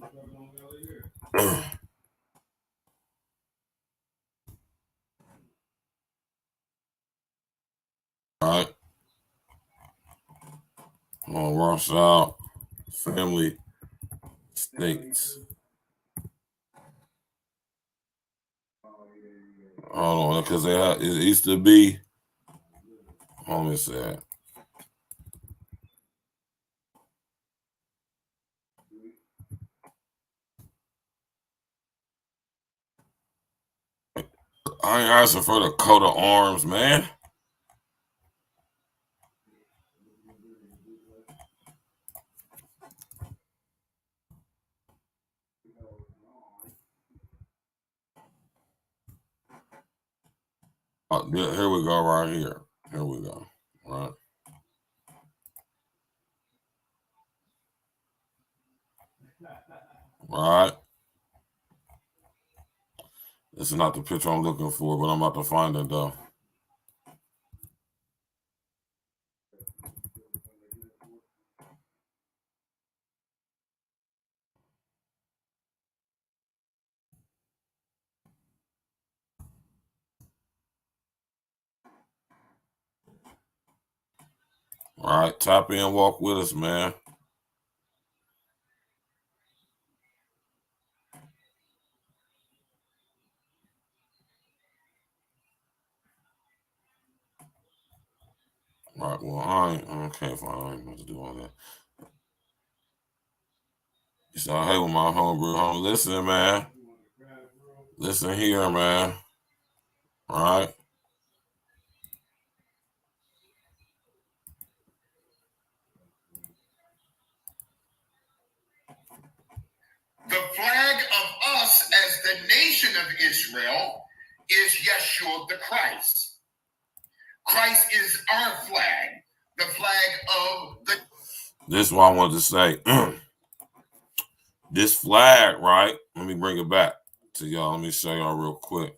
All right. On Rothschild family states. Hold on, because it used to be. Hold on, let me see that. I ain't asking for the coat of arms, man. Here we go, right here. Here we go. Right. Right. This is not the picture I'm looking for, but I'm about to find it though. All right, tap in, walk with us, man. All right, well, I can't find. I ain't going to do all that. So I hate with my homebrew home. Listen, man. Listen here, man. All right. The flag of us as the nation of Israel is Yeshua the Christ. Christ is our flag, the flag of the... This is what I wanted to say. This flag, right? Let me bring it back to y'all. Let me show y'all real quick.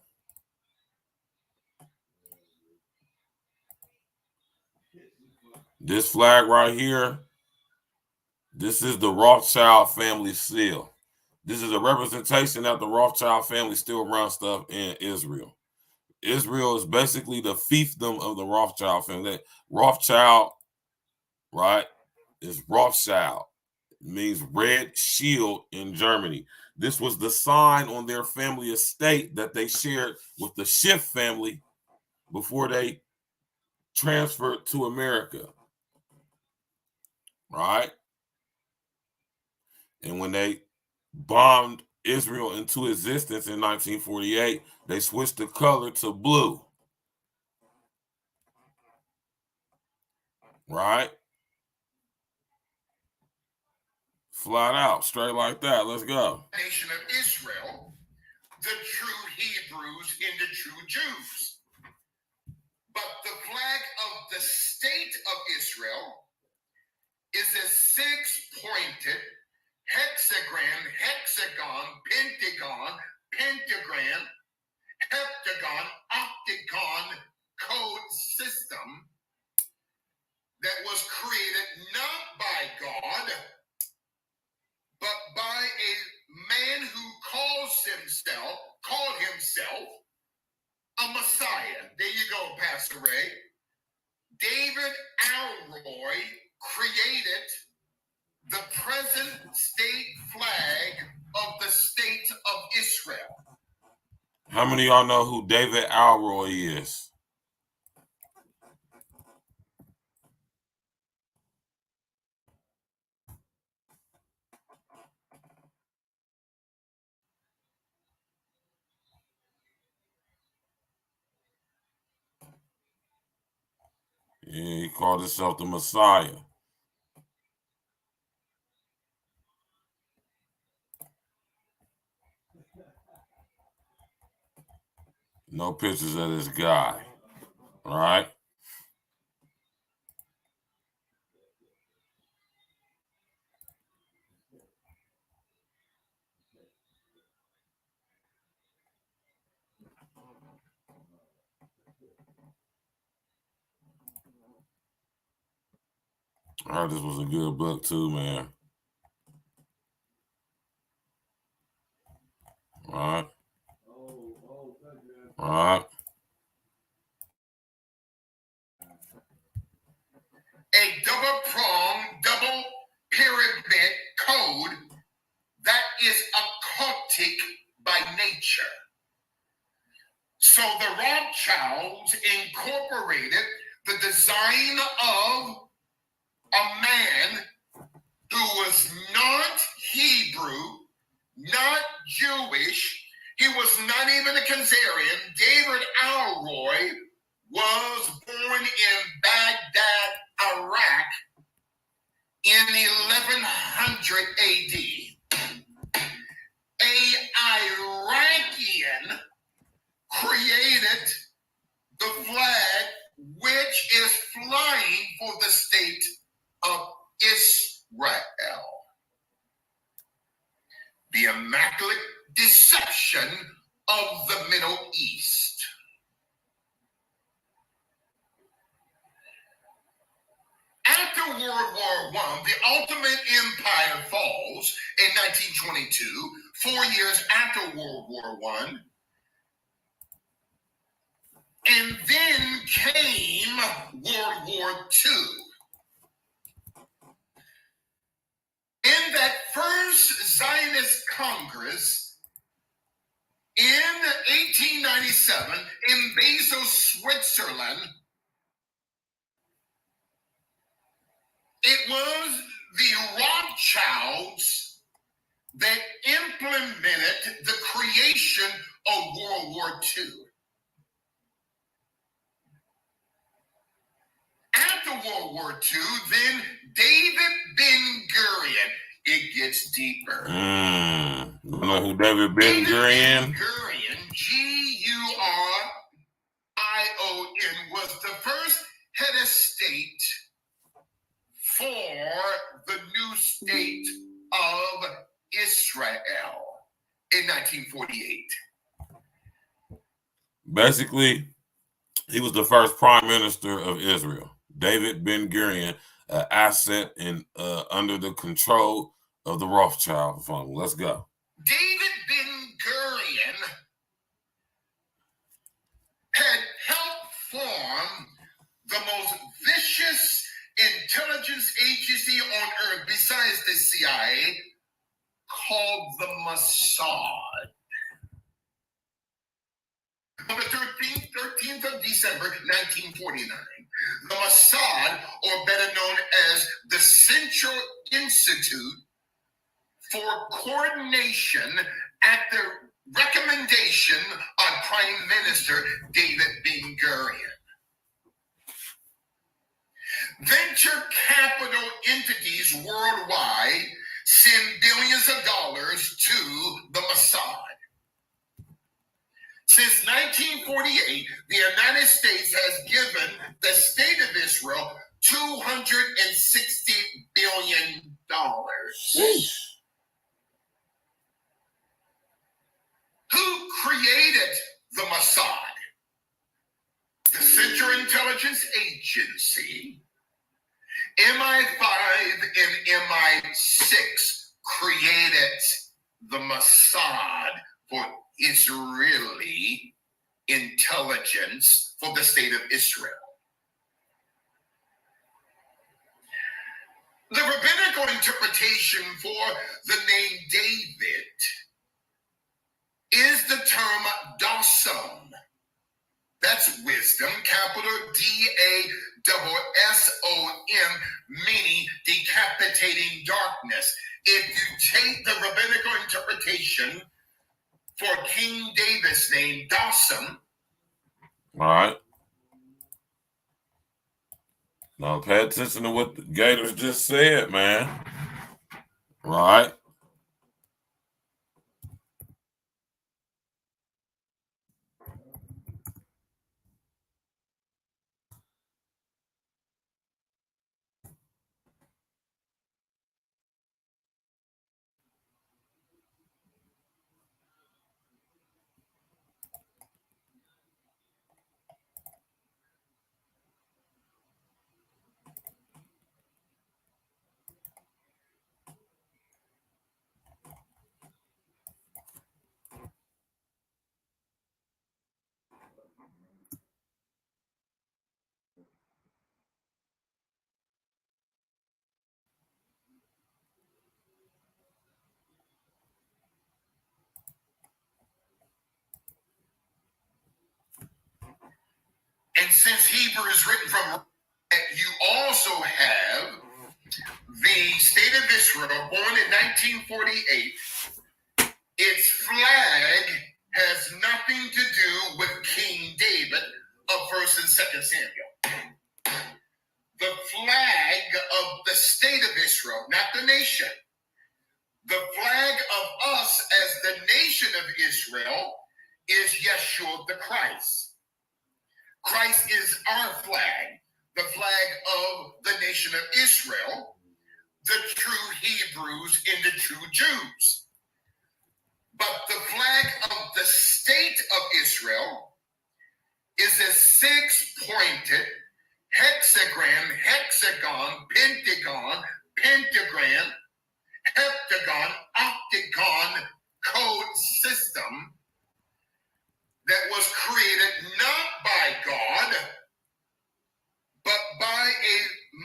This flag right here, this is the Rothschild family seal. This is a representation that the Rothschild family still runs stuff in Israel. Israel is basically the fiefdom of the Rothschild family. Rothschild, right, is Rothschild. It means red shield in Germany. This was the sign on their family estate that they shared with the Schiff family before they transferred to America. Right? And when they bombed Israel into existence in 1948, they switched the color to blue. Right? Flat out, straight like that. Let's go. Nation of Israel, the true Hebrews and the true Jews. But the flag of the state of Israel is a six-pointed hexagon, pentagon, pentagram, heptagon, octagon code system that was created not by God, but by a man who called himself a Messiah. There you go, Pastor Ray. David Alroy created the present state flag of the state of Israel. How many of y'all know who David Alroy is? Yeah, he called himself the Messiah. No pictures of this guy. All right. All right, this was a good book too, man. All right. All right. A double-pronged, double pyramid code that is occultic by nature. So the Rothschilds incorporated the design of a man who was not Hebrew, not Jewish. He was not even a Khazarian. David Alroy was born in Baghdad, Iraq in 1100 AD. A Iraqian created the flag which is flying for the state of Israel. The immaculate deception of the World War I, the Ottoman Empire falls in 1922, 4 years after World War I. And then came World War II. In that first Zionist Congress in 1897 in Basel, Switzerland, it was the Rothschilds that implemented the creation of World War II. After World War II, then David Ben-Gurion. It gets deeper. You know who David Ben-Gurion? Ben-Gurion, Gurion, was the first head of state for the new state of Israel in 1948. Basically, he was the first prime minister of Israel. David Ben-Gurion, an asset in under the control of the Rothschild family. Let's go. David Ben-Gurion had helped form the most vicious intelligence agency on earth besides the CIA, called the Mossad. On the 13th of December, 1949, the Mossad, or better known as the Central Institute for Coordination at the recommendation of Prime Minister David Ben-Gurion. Venture capital entities worldwide send billions of dollars to the Mossad. Since 1948, the United States has given the state of Israel $260 billion. Who created the Mossad? The Central Intelligence Agency, MI5 and MI6 created the Mossad for Israeli intelligence for the state of Israel. The rabbinical interpretation for the name David is the term Dasom. That's wisdom, capital D-A-S-S-O-M, meaning decapitating darkness. If you take the rabbinical interpretation for King David's name, Dasom. All right. Now pay attention to what the Gators just said, man. Right. And since Hebrew is written from, you also have the state of Israel, born in 1948. Its flag has nothing to do with King David of 1st and 2nd Samuel. The flag of the state of Israel, not the nation. The flag of us as the nation of Israel is Yeshua the Christ. Christ is our flag, the flag of the nation of Israel, the true Hebrews and the true Jews. But the flag of the state of Israel is a six-pointed hexagram, hexagon, pentagon, pentagram, heptagon, octagon code system that was created not by God, but by a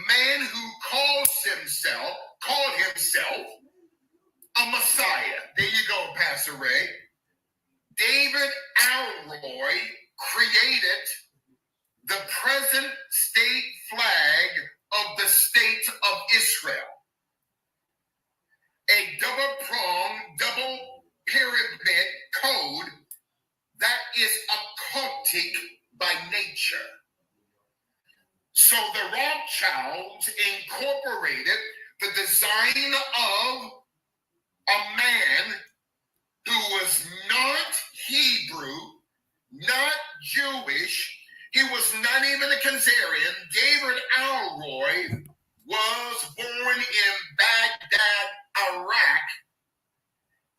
man who called himself a Messiah. There you go, Pastor Ray. David Alroy created the present state flag of the state of Israel. A double-pronged, double-pyramid code that is occultic by nature. So the Rothschilds incorporated the design of a man who was not Hebrew, not Jewish. He was not even a Khazarian. David Alroy was born in Baghdad, Iraq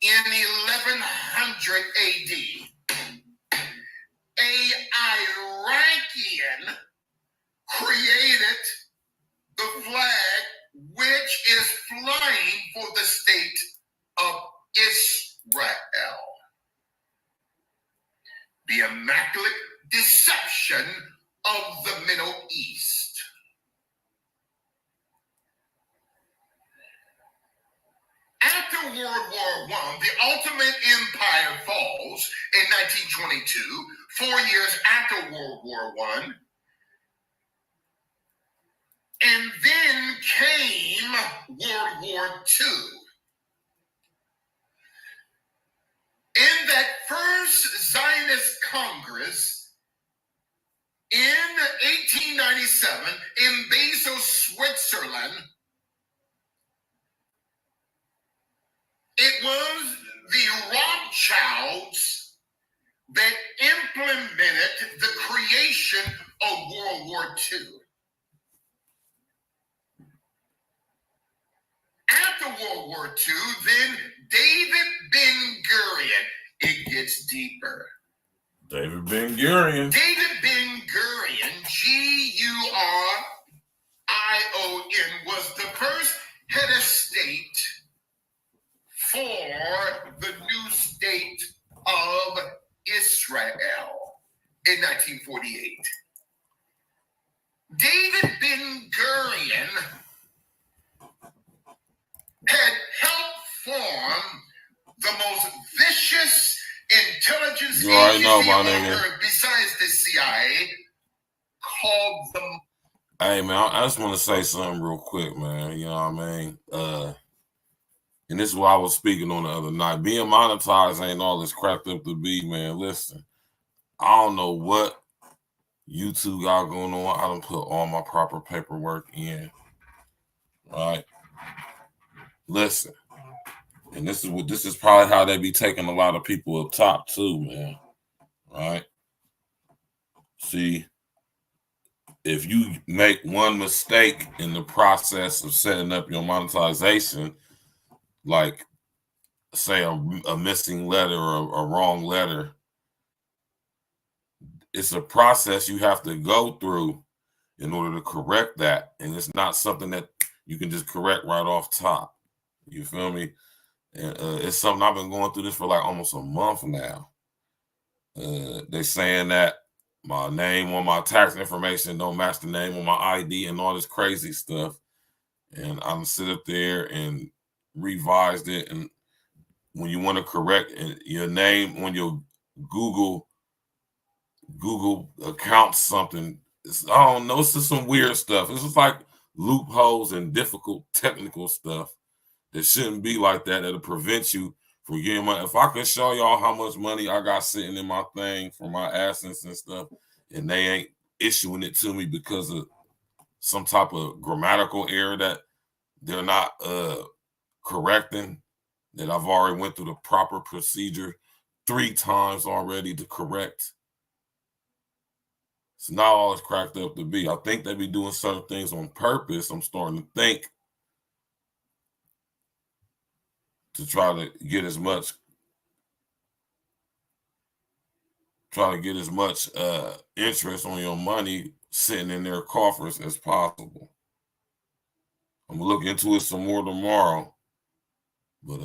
in 1100 AD. A Iraqian created the flag which is flying for the state of Israel. The immaculate deception of the Middle East. After World War I, the ultimate empire falls in 1922, 4 years after World War I. And then came World War II. In that first Zionist Congress in 1897 in Basel, Switzerland, it was the Rothschilds that implemented the creation of World War II. After World War II, then David Ben-Gurion. It gets deeper. David Ben-Gurion. David Ben-Gurion, Gurion, was the first head of state for the new state of Israel in 1948. David Ben-Gurion had helped form the most vicious intelligence agency on earth besides the CIA, called the... Hey, man, I just want to say something real quick, man. You know what I mean? And this is what I was speaking on the other night. Being monetized ain't all it's cracked up to be, man. Listen, I don't know what YouTube got going on. I done put all my proper paperwork in, right? Listen, and this is probably how they be taking a lot of people up top too, man. Right? See, if you make one mistake in the process of setting up your monetization, like say a missing letter or a wrong letter, it's a process you have to go through in order to correct that. And it's not something that you can just correct right off top. You feel me? And it's something I've been going through this for like almost a month now. They're saying that my name on my tax information don't match the name on my ID and all this crazy stuff. And I'm sit up there and revised it. And when you want to correct your name on your Google account, something, I don't know, it's just some weird stuff. It's just like loopholes and difficult technical stuff that shouldn't be like that. That'll prevent you from getting money. If I could show y'all how much money I got sitting in my thing for my AdSense and stuff, and they ain't issuing it to me because of some type of grammatical error that they're not correcting, that I've already went through the proper procedure 3 times already to correct. It's not all it's cracked up to be. I think they be doing certain things on purpose. I'm starting to think, to try to get as much interest on your money sitting in their coffers as possible. I'm gonna look into it some more tomorrow. But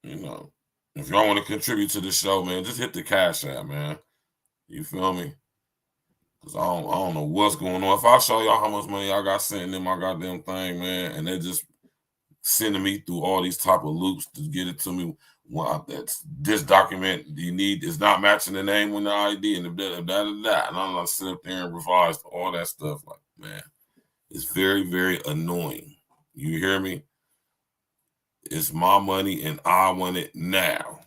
you know, if y'all want to contribute to the show, man, just hit the Cash App, man. You feel me? Cause I don't know what's going on. If I show y'all how much money I got sitting in my goddamn thing, man, and they just sending me through all these type of loops to get it to me. Well, that's this document you need is not matching the name with the ID and and I'm gonna sit up there and revise all that stuff. Like, man, it's very, very annoying. You hear me? It's my money and I want it now.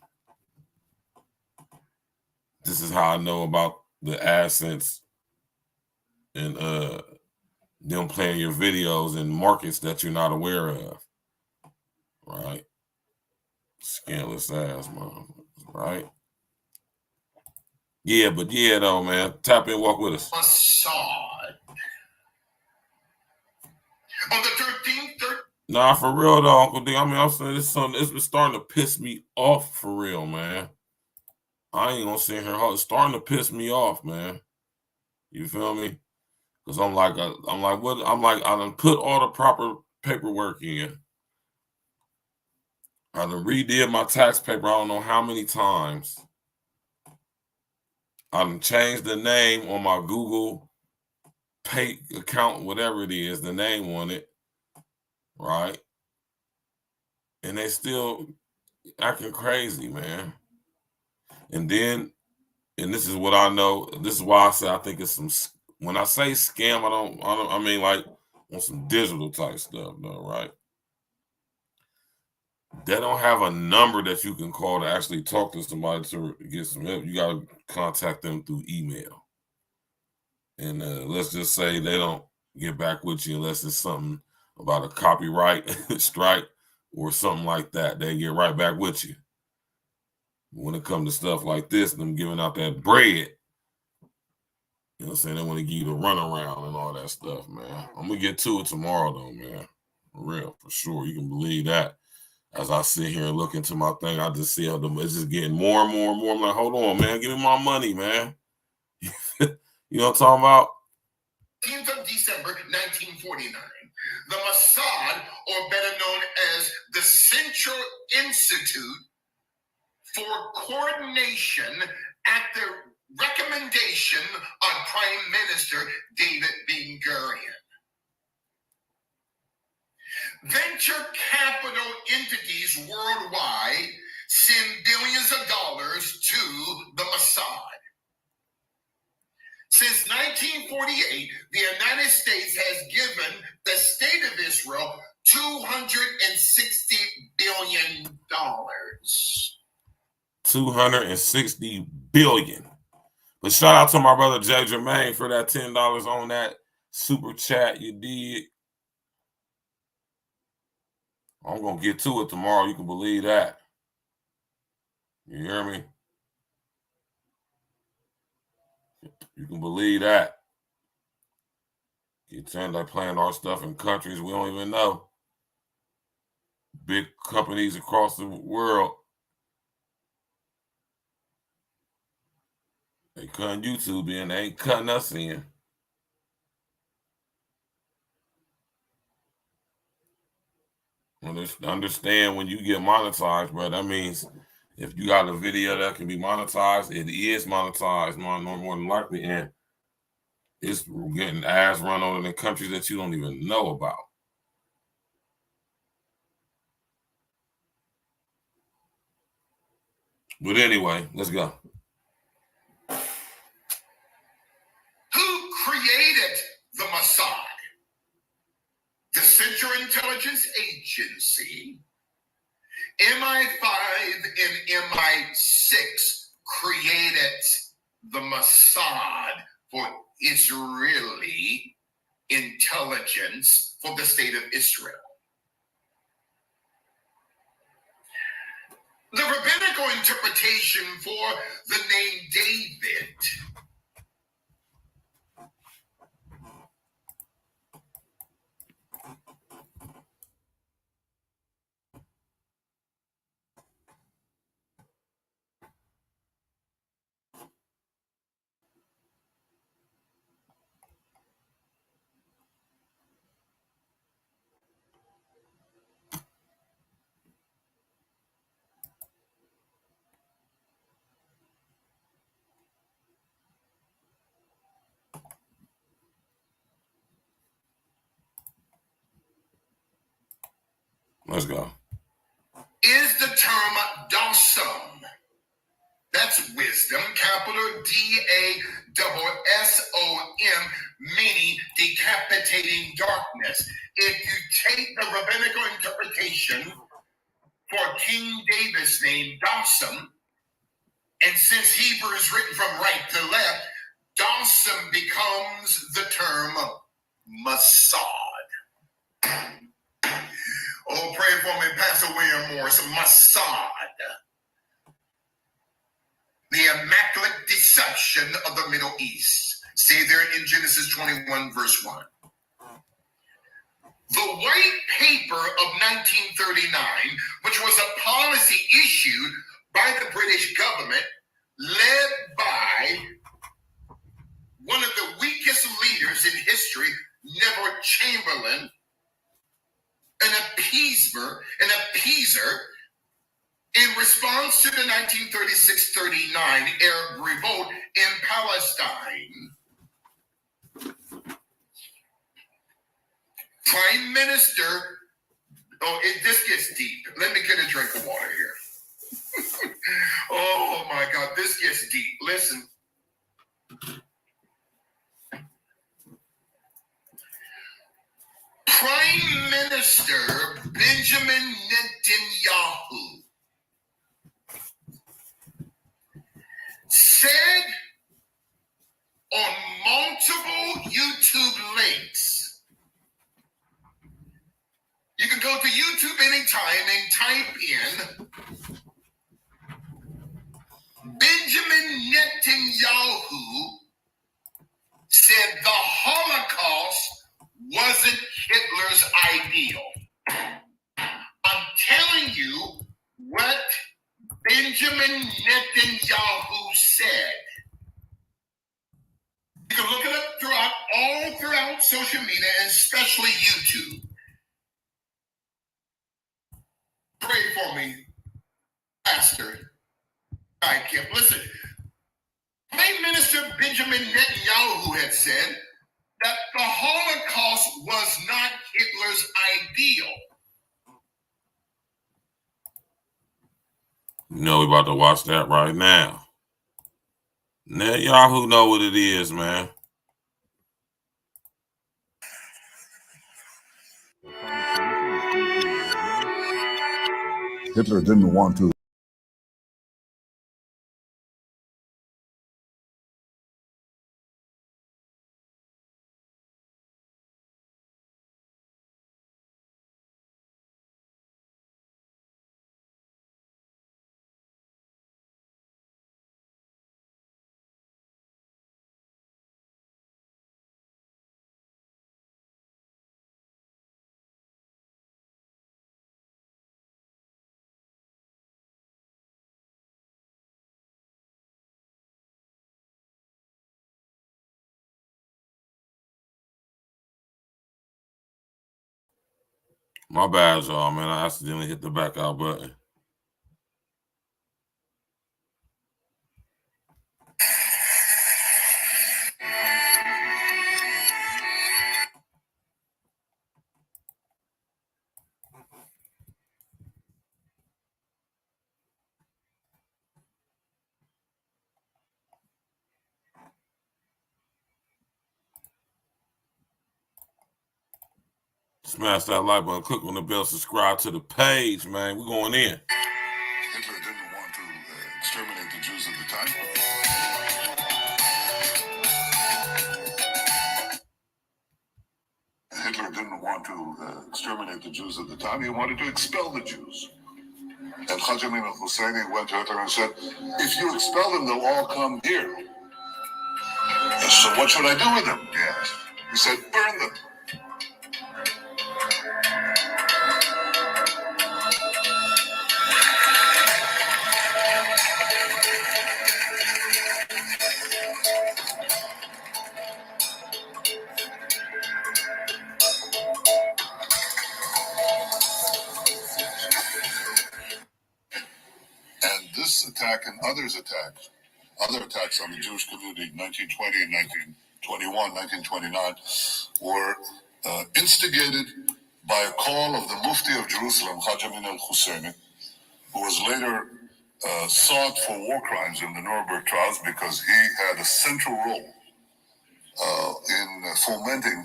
This is how I know about the AdSense and them playing your videos in markets that you're not aware of. Right? Scandalous ass, man. Right? Yeah, but yeah, though, man. Tap in, walk with us. Assad. On the 13th. Nah, for real though, Uncle D. I mean, I'm saying it's been starting to piss me off for real, man. I ain't gonna sit here. It's starting to piss me off, man. You feel me? Because I'm like, I done put all the proper paperwork in. I done redid my tax paper. I don't know how many times. I done changed the name on my Google Pay account, whatever it is, the name on it, right? And they still acting crazy, man. And then, and this is what I know. This is why I say I think it's some. When I say scam, I mean like on some digital type stuff, though, right? They don't have a number that you can call to actually talk to somebody to get some help. You got to contact them through email. And let's just say they don't get back with you unless it's something about a copyright strike or something like that. They get right back with you. When it comes to stuff like this, them giving out that bread, you know what I'm saying? They want to give you the runaround and all that stuff, man. I'm going to get to it tomorrow, though, man. For real, for sure. You can believe that. As I sit here and look into my thing, I just see how it's just getting more and more and more. I'm like, hold on, man. Give me my money, man. You know what I'm talking about? 15th of December, 1949. The Mossad, or better known as the Central Institute for Coordination, at the recommendation of Prime Minister David Ben-Gurion. Venture capital entities worldwide send billions of dollars to the Mossad. Since 1948, the United States has given the state of Israel $260 billion. $260 billion. But shout out to my brother Jay Jermaine for that $10 on that super chat you did. I'm gonna get to it tomorrow. You can believe that. You hear me? You can believe that. Keep saying they're playing our stuff in countries we don't even know. Big companies across the world. They cutting YouTube in. They ain't cutting us in. Understand when you get monetized, bro, that means if you got a video that can be monetized, it is monetized more than likely, and it's getting ass run on in countries that you don't even know about. But anyway, let's go. Who created the Mossad? The Central Intelligence Agency, MI5 and MI6 created the Mossad for Israeli intelligence for the state of Israel. The rabbinical interpretation for the name David Let's go. Is the term dawsum. That's wisdom, capital D-A-S-S-O-M, meaning decapitating darkness. If you take the rabbinical interpretation for King David's name, dawsum, and since Hebrew is written from right to left, dawsum becomes the term Mossad. Oh, pray for me, Pastor William Morris, Mossad. The immaculate deception of the Middle East. Say there in Genesis 21, verse 1. The white paper of 1939, which was a policy issued by the British government, led by one of the weakest leaders in history, Neville Chamberlain, an appeaser, in response to the 1936-39 Arab revolt in Palestine. Prime Minister, this gets deep. Let me get a drink of water here. Oh my God, this gets deep. Listen. Prime Minister Benjamin Netanyahu said on multiple YouTube links, you can go to YouTube anytime and type in Benjamin Netanyahu said the Holocaust wasn't Hitler's ideal. I'm telling you what Benjamin Netanyahu said. You can look it up all throughout social media, and especially YouTube. Pray for me, Pastor. I can't listen. Prime Minister Benjamin Netanyahu had said that the Holocaust was not Hitler's ideal. You know, we about to watch that right now. Netanyahu know what it is, man. Hitler didn't want to. My bad, y'all, man. I accidentally hit the back out button. Smash that like button, click on the bell, subscribe to the page, man. We're going in. Hitler didn't want to exterminate the Jews at the time. Hitler didn't want to exterminate the Jews at the time. He wanted to expel the Jews. And Haj Amin al-Husseini went to Hitler and said, if you expel them, they'll all come here. So what should I do with them? He asked. He said, burn them. This attack and other attacks on the Jewish community in 1920 and 1921, 1929 were instigated by a call of the Mufti of Jerusalem, Haj Amin al-Husseini, who was later sought for war crimes in the Nuremberg trials because he had a central role in fomenting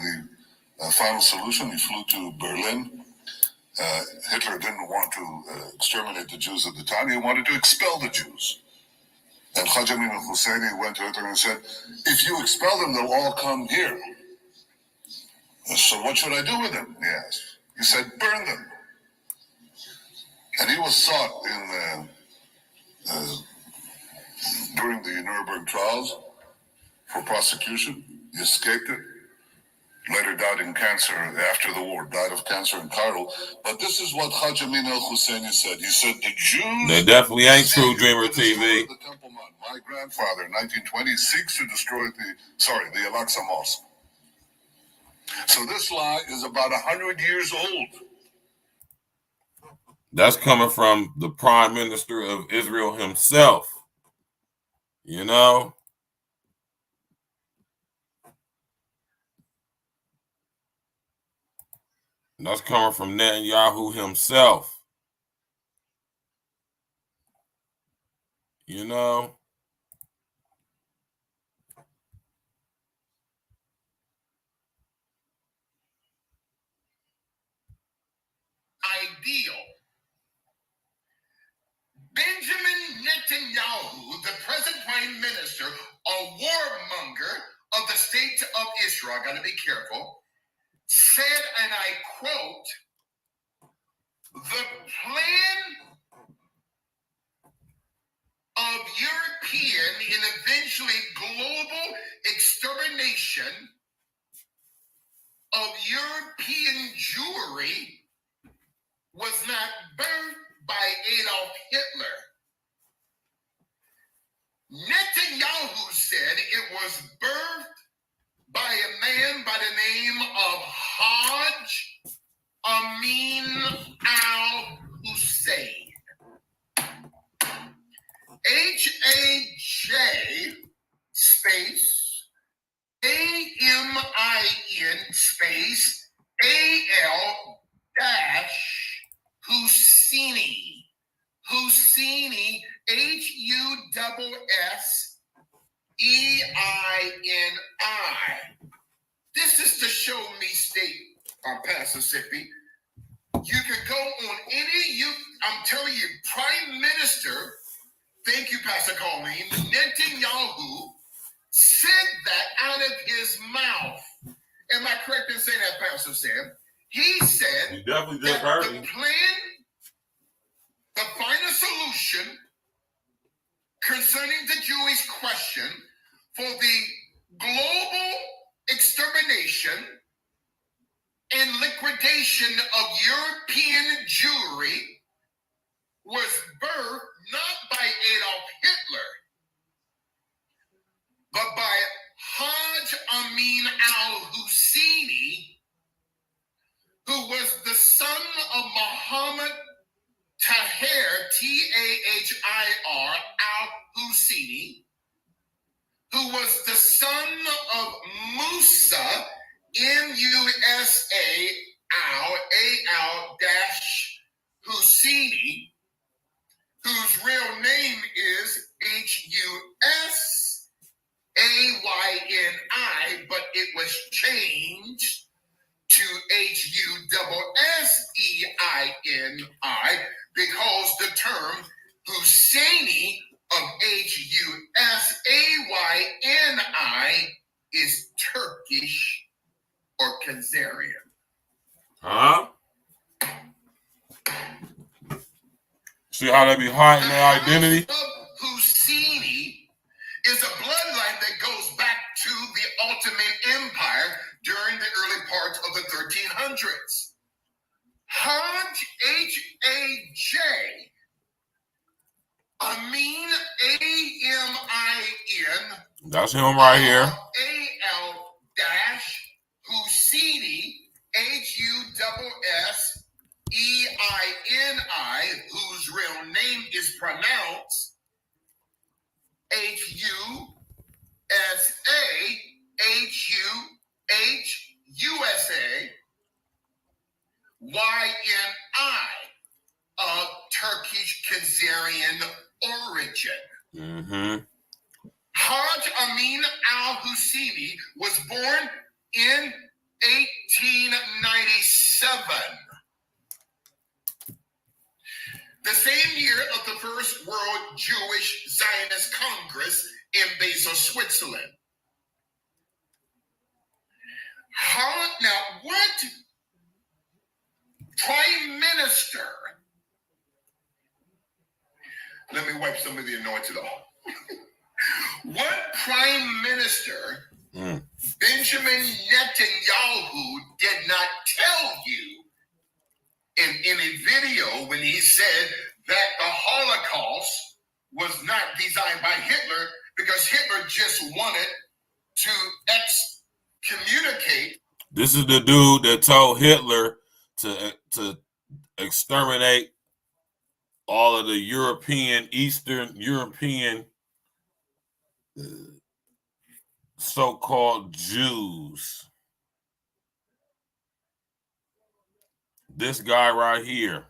the final solution. He flew to Berlin. Hitler didn't want to exterminate the Jews at the time. He wanted to expel the Jews. And Haj Amin al-Husseini went to Hitler and said, if you expel them, they'll all come here. So what should I do with them? He asked. He said, burn them. And he was sought in during the Nuremberg trials for prosecution. He escaped it. Later died in cancer after the war, died of cancer in Cairo. But this is what Haj Amin al-Husseini said. He said, the Jews... They definitely ain't True Dreamer TV. The Temple Mount. My grandfather, in 1920, seeks to destroy the Al-Aqsa Mosque. So this lie is about 100 years old. That's coming from the Prime Minister of Israel himself. You know? That's coming from Netanyahu himself. You know? Ideal. Benjamin Netanyahu, the present prime minister, a warmonger of the state of Israel, I gotta be careful, said, and I quote, the plan of European and eventually global extermination of European Jewry was not birthed by Adolf Hitler. Netanyahu said it was birthed by a man by the name of Haj Amin al-Hussein. H-A-J space A-M-I-N space A-L dash Husseini. Husseini, H-U-S-S-E-I-N-I. This is the show me state on Mississippi. You can go on any, I'm telling you, Prime Minister, thank you, Pastor Colleen, Netanyahu said that out of his mouth. Am I correct in saying that, Pastor Sam? He said You definitely that just heard the me. plan, the final solution concerning the Jewish question for the global extermination and liquidation of European Jewry was birthed not by Adolf Hitler, but by Haj Amin al-Husseini, who was the son of Muhammad Tahir, T-A-H-I-R, al-Husseini, who was the son of Musa, M-U-S-A, A-L dash Husseini, whose real name is H-U-S-A-Y-N-I, but it was changed to H-U-S-S-E-I-N-I because the term Husseini of H-U-S-A-Y-N-I is Turkish or Khazarian. Huh? See how they be hiding their identity? Husseini is a bloodline that goes back to the Ottoman Empire during the early parts of the 1300s. Haj, H-A-J, Amin, A-M-I-N. That's him right here. A-L dash Husseini, H-U-S-S-E-I-N-I, whose real name is pronounced H-U-S-A-H-U-H-U-S-A, of Turkish Khazarian origin. Mm-hmm. Haj Amin al-Husseini was born in 1897. The same year of the First World Jewish Zionist Congress in Basel, Switzerland. Now, what prime minister, let me wipe some of the anointed off. What prime minister Benjamin Netanyahu did not tell you in any video when he said that the Holocaust was not designed by Hitler because Hitler just wanted to excommunicate? This is the dude that told Hitler to exterminate all of the Eastern European so-called Jews. This guy right here.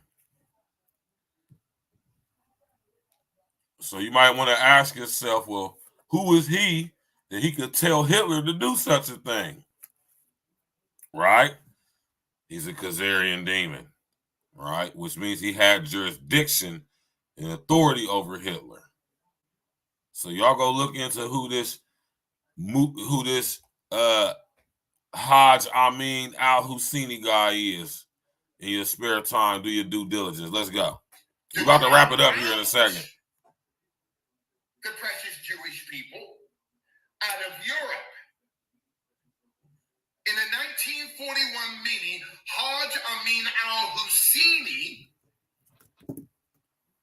So you might want to ask yourself, well, who is he that he could tell Hitler to do such a thing? Right? He's a Khazarian demon, right? Which means he had jurisdiction and authority over Hitler. So y'all go look into who this Haj Amin al-Husseini guy is in your spare time. Do your due diligence. Let's go. We're about to wrap it up here in a second. The precious Jewish people out of Europe. In a 1941 meeting, Haj Amin al-Husseini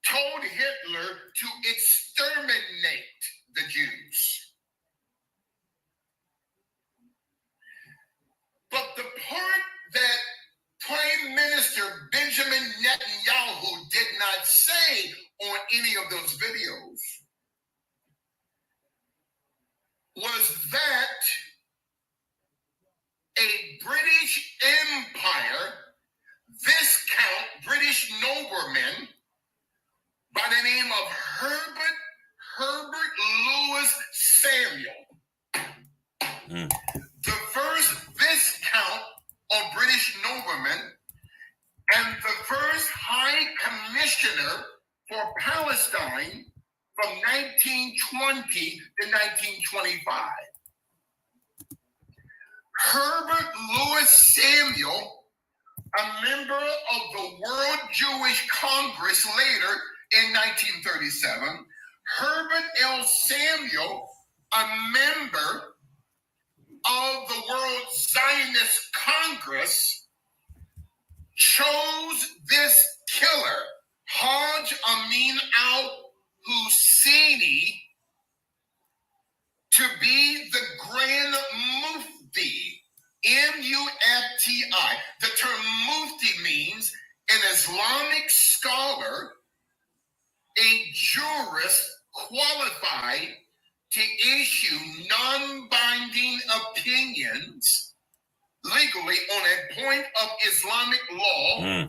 told Hitler to exterminate the Jews. But the part that Prime Minister Benjamin Netanyahu did not say on any of those videos was that a British Empire, Viscount British nobleman by the name of Herbert Louis Samuel, the first Viscount of British nobleman and the first High Commissioner for Palestine from 1920 to 1925. Herbert Louis Samuel, a member of the World Jewish Congress later in 1937, Herbert L. Samuel, a member of the World Zionist Congress, chose this killer, Haj Amin al-Husseini, to be the Grand Mufti, M-U-F-T-I. The term Mufti means an Islamic scholar, a jurist qualified to issue non-binding opinions legally on a point of Islamic law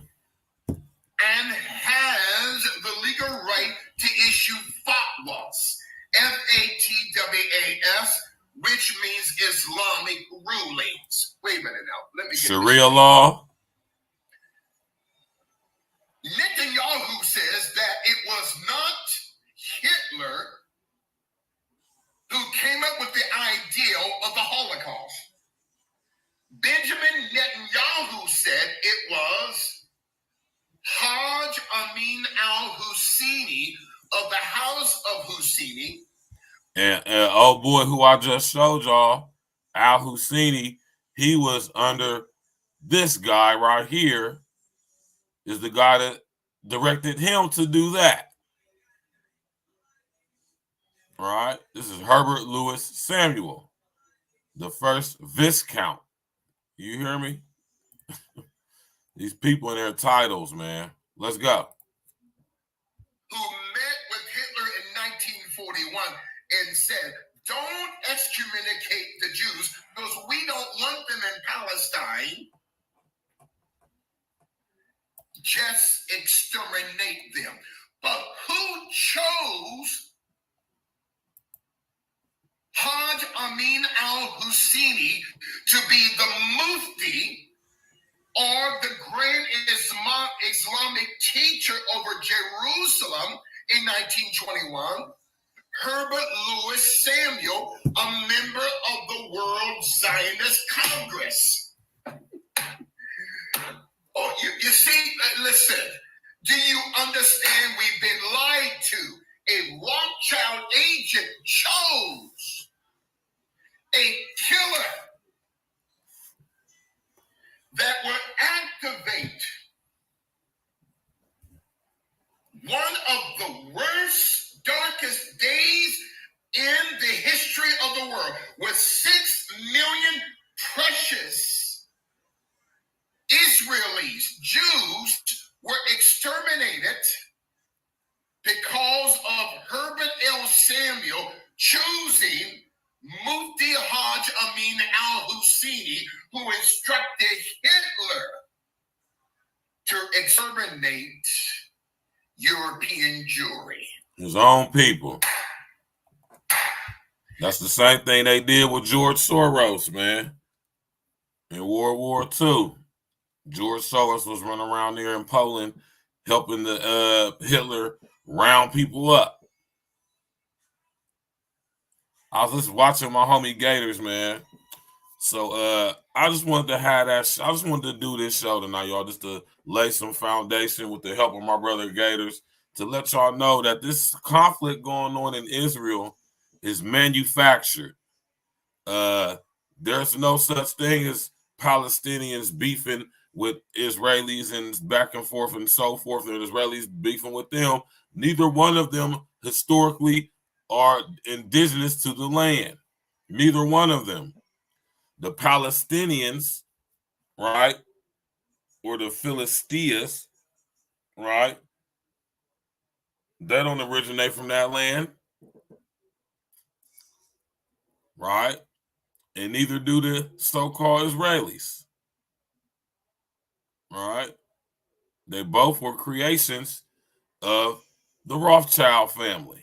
and has the legal right to issue fatwas, F-A-T-W-A-S, which means Islamic rulings. Wait a minute now. Let me get Sharia law. Netanyahu says that it was not Hitler who came up with the ideal of the Holocaust. Benjamin Netanyahu said it was Haj Amin al-Husseini of the House of Husseini. And oh boy, who I just showed y'all, al-Husseini, he was under this guy right here, is the guy that directed him to do that. Right? This is Herbert Louis Samuel, the first Viscount. You hear me? These people in their titles, man. Let's go. Who met with Hitler in 1941 and said, don't excommunicate the Jews because we don't want them in Palestine. just exterminate them. But who chose Haj Amin al-Husseini to be the Mufti or the grand Islamic teacher over Jerusalem in 1921? Herbert Louis Samuel, a member of the World Zionist Congress. Oh, you see, listen, do you understand we've been lied to? A Rothschild agent chose a killer that would activate one of the worst, darkest days in the history of the world, with 6 million precious Israelis, Jews, were exterminated because of Herbert L. Samuel choosing Mufti Haj Amin al-Husseini, who instructed Hitler to exterminate European Jewry. His own people. That's the same thing they did with George Soros, man. In World War II. George Soros was running around there in Poland helping the Hitler round people up. I was just watching my homie Gators, man. So I just wanted to have that. I just wanted to do this show tonight, y'all, just to lay some foundation with the help of my brother Gators, to let y'all know that this conflict going on in Israel is manufactured. There's no such thing as Palestinians beefing with Israelis and back and forth and so forth, and Israelis beefing with them. Neither one of them historically are indigenous to the land. Neither one of them. The Palestinians, right, or the Philistines, right, they don't originate from that land, right, and neither do the so-called Israelis, right. They both were creations of the Rothschild family.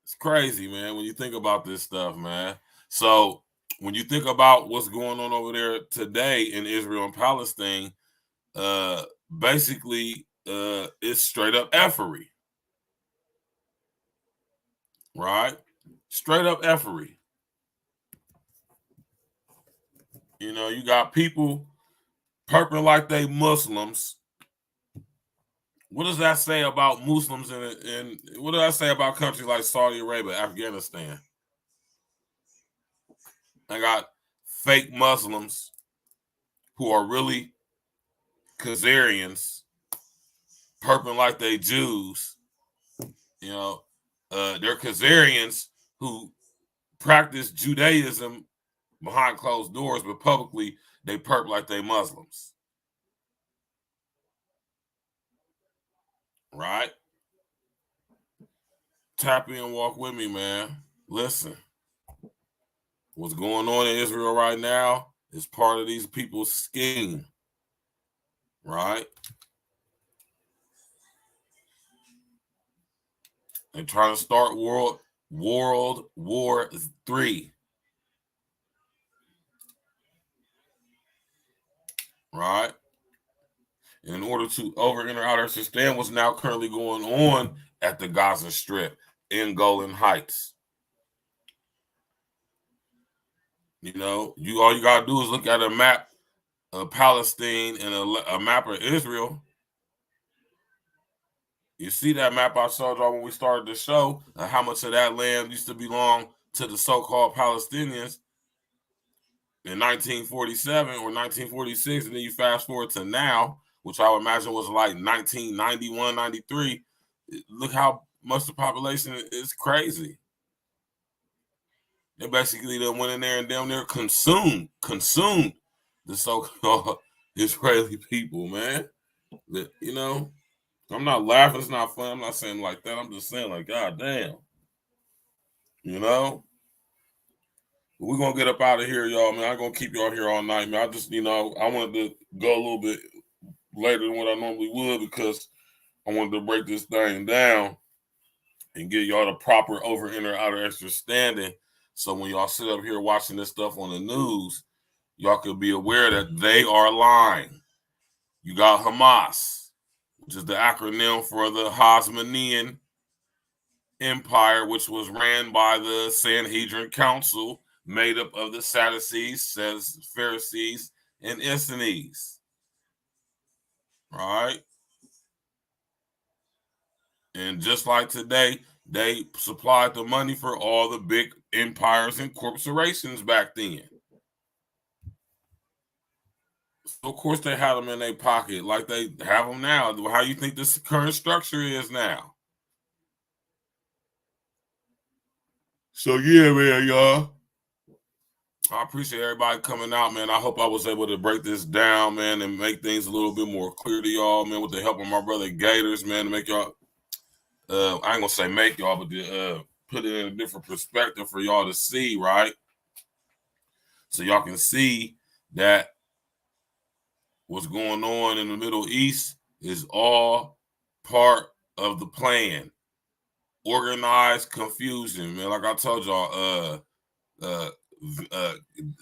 It's crazy, man, when you think about this stuff, man. So when you think about what's going on over there today in Israel and Palestine, basically it's straight up effery, right? Straight up effery. You know, you got people perping like they Muslims. What does that say about Muslims and what does that say about countries like Saudi Arabia, Afghanistan? I got fake Muslims who are really Khazarians perping like they Jews. You know, they're Khazarians who practice Judaism behind closed doors, but publicly they perp like they Muslims. Right? Tap in, walk with me, man. Listen. What's going on in Israel right now is part of these people's scheme. Right? They're trying to start World War III. Right? In order to enter out or sustain what's now currently going on at the Gaza Strip in Golan Heights. You know, all you gotta do is look at a map of Palestine and a map of Israel. You see that map I showed y'all when we started the show, how much of that land used to belong to the so-called Palestinians in 1947 or 1946, and then you fast forward to now, which I would imagine was like 1991, 93. Look how much the population is crazy. They basically done went in there and down there consumed the so-called Israeli people, man. You know, I'm not laughing. It's not fun. I'm not saying like that. I'm just saying like, God damn. You know? We're going to get up out of here, y'all, man. I'm going to keep y'all here all night, man. I just, I wanted to go a little bit later than what I normally would because I wanted to break this thing down and give y'all the proper over, inner, outer understanding. So when y'all sit up here watching this stuff on the news, y'all could be aware that they are lying. You got Hamas, which is the acronym for the Hasmonean Empire, which was ran by the Sanhedrin Council, made up of the Sadducees, Pharisees, and Essenes. Right? And just like today, they supplied the money for all the big empires and corporations back then. So of course, they had them in their pocket like they have them now. How you think this current structure is now? So yeah, man, y'all. I appreciate everybody coming out, man. I hope I was able to break this down, man, and make things a little bit more clear to y'all, man, with the help of my brother Gators, man, to make y'all, I ain't gonna say make y'all, but to put it in a different perspective for y'all to see, right? So y'all can see that what's going on in the Middle East is all part of the plan. Organized confusion, man. Like I told y'all,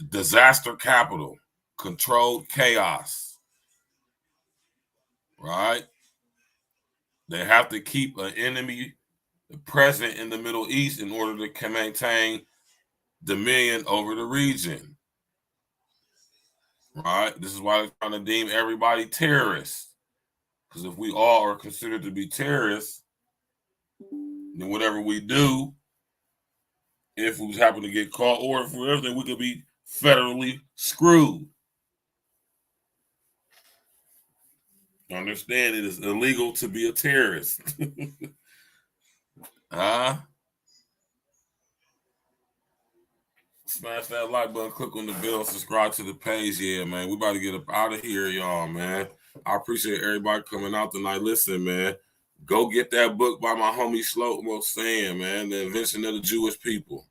disaster capital, controlled chaos, right? They have to keep an enemy present in the Middle East in order to maintain dominion over the region, right? This is why they're trying to deem everybody terrorists, because if we all are considered to be terrorists, then whatever we do, if we happen to get caught or for everything, we could be federally screwed. Understand it is illegal to be a terrorist. Smash that like button, click on the bell, subscribe to the page. Yeah, man. We about to get up out of here, y'all, man. I appreciate everybody coming out tonight. Listen, man. Go get that book by my homie Shlomo saying, man, The Invention of the Jewish People.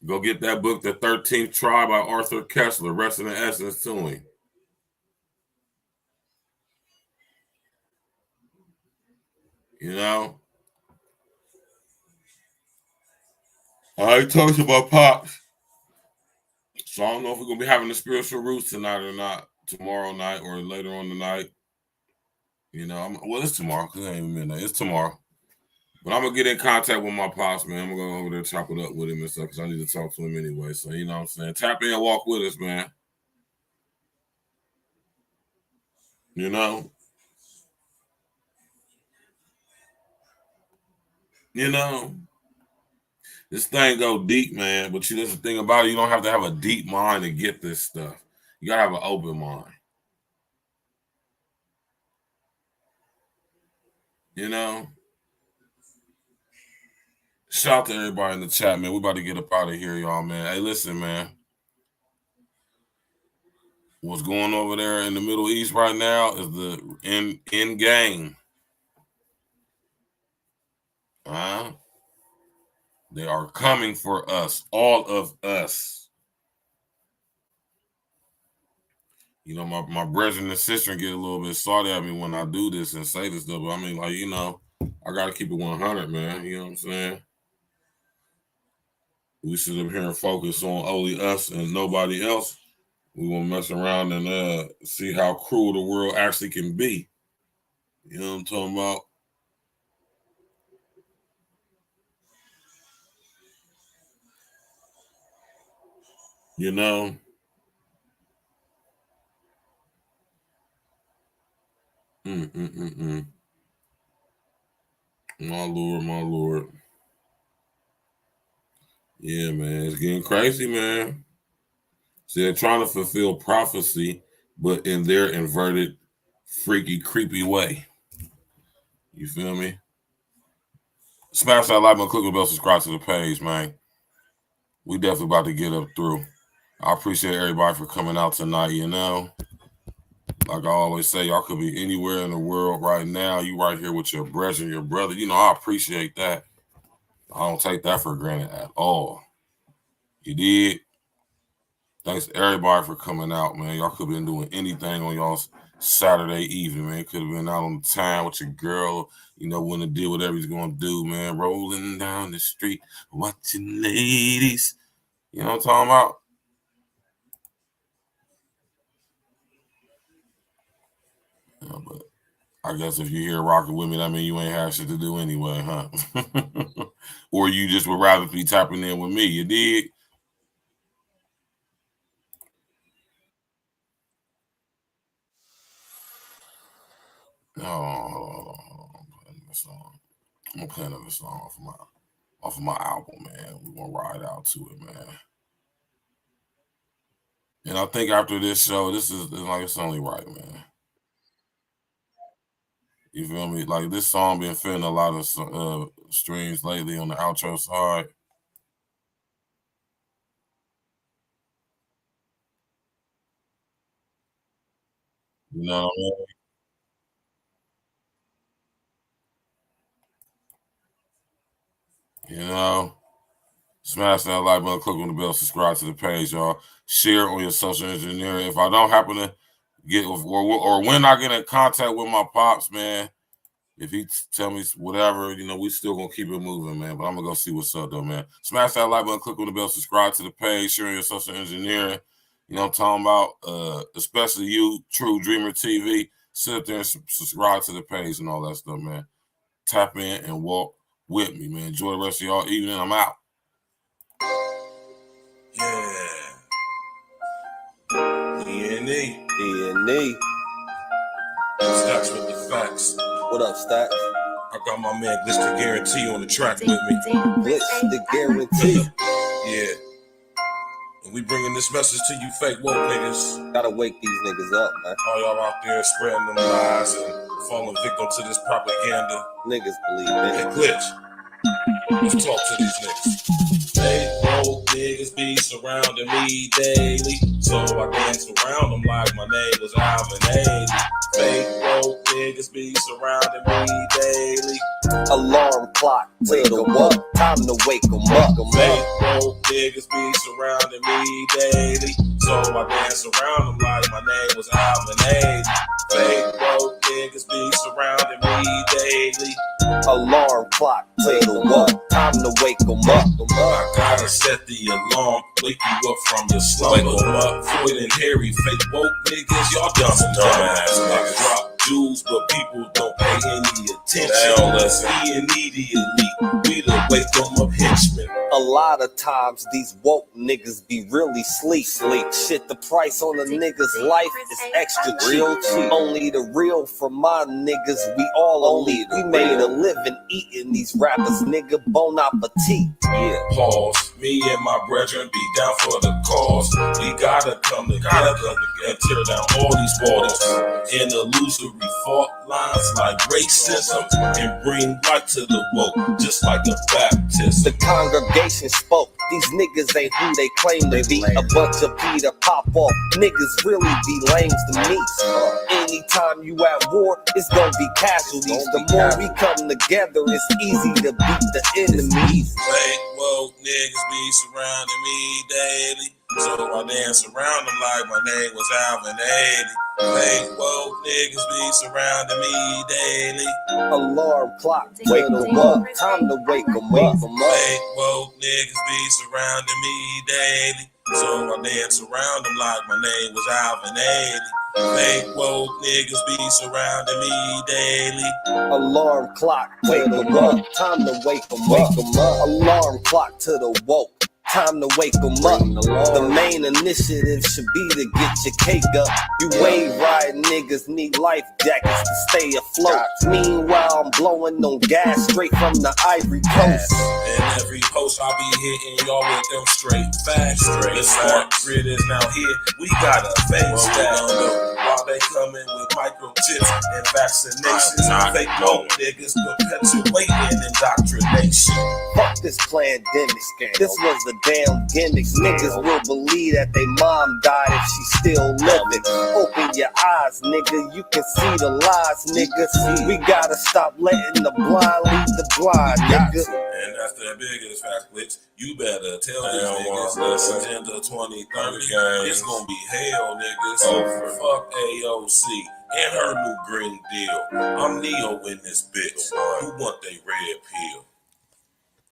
Go get that book, The 13th Tribe by Arthur Kessler, Rest in the Essence to him. You know? I talked about Pops. So I don't know if we're going to be having the spiritual roots tonight or not, tomorrow night or later on tonight. You know, well, it's tomorrow because it ain't even midnight. It's tomorrow. But I'm going to get in contact with my Pops, man. I'm going to go over there and chop it up with him and stuff because I need to talk to him anyway. So, you know what I'm saying? Tap in and walk with us, man. You know? You know? This thing go deep, man. But that's the thing about it. You don't have to have a deep mind to get this stuff. You got to have an open mind. You know? Shout out to everybody in the chat, man. We about to get up out of here, y'all, man. Hey, listen, man. What's going over there in the Middle East right now is the end game. They are coming for us, all of us. You know, my brethren and sister get a little bit salty at me when I do this and say this stuff. But I mean, like, you know, I got to keep it 100, man. You know what I'm saying? We sit up here and focus on only us and nobody else. We won't mess around and see how cruel the world actually can be. You know what I'm talking about? You know? My Lord, my Lord. Yeah, man. It's getting crazy, man. See, they're trying to fulfill prophecy, but in their inverted, freaky, creepy way. You feel me? Smash that like button, click the bell, subscribe to the page, man. We definitely about to get up through. I appreciate everybody for coming out tonight, you know. Like I always say, y'all could be anywhere in the world right now. You right here with your brethren, your brother. You know, I appreciate that. I don't take that for granted at all. You did? Thanks to everybody for coming out, man. Y'all could have been doing anything on y'all's Saturday evening, man. Could have been out on the town with your girl, when to do whatever he's going to do, man. Rolling down the street, watching ladies. You know what I'm talking about? Yeah, but I guess if you're here rocking with me, that means you ain't had shit to do anyway, huh? Or you just would rather be tapping in with me, you dig? Oh, I'm playing this song off of my album, man. We're gonna ride out to it, man. And I think after this show, this is like it's only right, man. You feel me? Like this song been feeling a lot of streams lately on the outro side. You know what I mean? Smash that like button, click on the bell, subscribe to the page, y'all. Share on your social engineering. If I don't happen to get or when I get in contact with my pops, man, if he tell me whatever, we still gonna keep it moving, man. But I'm gonna go see what's up though, man. Smash that like button, click on the bell, subscribe to the page, share on your social engineering. You know what I'm talking about? Especially you, True Dreamer TV. Sit up there and subscribe to the page and all that stuff, man. Tap in and walk with me, man. Enjoy the rest of y'all evening. I'm out. Yeah. D&E. D&E. Stacks with the facts. What up, Stacks? I got my man Glitch the Guarantee on the track with me. Glitch the Guarantee. Yeah. And we bringing this message to you fake woke niggas. Gotta wake these niggas up, man. All y'all out there spreading them lies and falling victim to this propaganda. Niggas believe it. Hey, Glitch. Let's talk to these niggas. Fake woke niggas be surrounding me daily, so I dance around them like my name was Alvin Ailey. Fake woke niggas be surrounding me daily. Alarm clock, wake them up, time to wake them up. Fake woke niggas be surrounding me daily, so I dance around them like my name was Alvin Ailey. Fake woke niggas be surrounding me daily. Alarm clock, wake them up, time to wake them up. I gotta set the alarm, wake you up from your slumber. Wake them up, Floyd and Harry, fake woke niggas, y'all dumbass niggas. Drop jewels, but people don't pay any attention. They don't listen. Immediately, we the wake them up henchmen. A lot of times these woke niggas be really sleep. Shit, the price on a nigga's life is extra real cheap. Only the real for my niggas, we all only we made a living eating these rappers, nigga. Bon appetit. Yeah. Pause. Me and my brethren be down for the cause. We gotta come together and tear down all these walls and illusory fault lines like racism and bring light to the woke, just like a baptism. The congregation spoke. These niggas ain't who they claim to be. A bunch of Peter pop off niggas really be lames to me. Anytime you at war, it's gonna be casualties. The more we come together, it's easy to beat the enemies. Fake woke niggas be surrounding me daily, so I dance around them like my name was Alvin Ailey. Fake woke niggas be surrounding me daily. Alarm clock, wake them up, time to wake them up. Fake woke niggas be surrounding me daily, so I dance around them like my name was Alvin Ailey. Fake woke niggas be surrounding me daily. Alarm clock, wake them up, time to wake them up. Alarm clock to the woke. Time to wake them up. The main initiative should be to get your cake up. You wave riding niggas need life jackets to stay afloat. Meanwhile, I'm blowing on gas straight from the Ivory Coast. And every post I be hitting y'all with them straight facts. The smart grid is now here. We gotta face that. While they coming with microchips and vaccinations, fake woke niggas perpetuating indoctrination. Fuck this pandemic. This was a damn gimmick. Niggas will believe that they mom died if she's still living. Open your eyes, nigga. You can see the lies, nigga. We gotta stop letting the blind lead the blind, nigga. And that's the biggest fact, Glitch. You better tell these niggas this Agenda 2030. It's gonna be hell, niggas. Fuck AOC and her new green deal. I'm Neo in this bitch. Who want they red pill?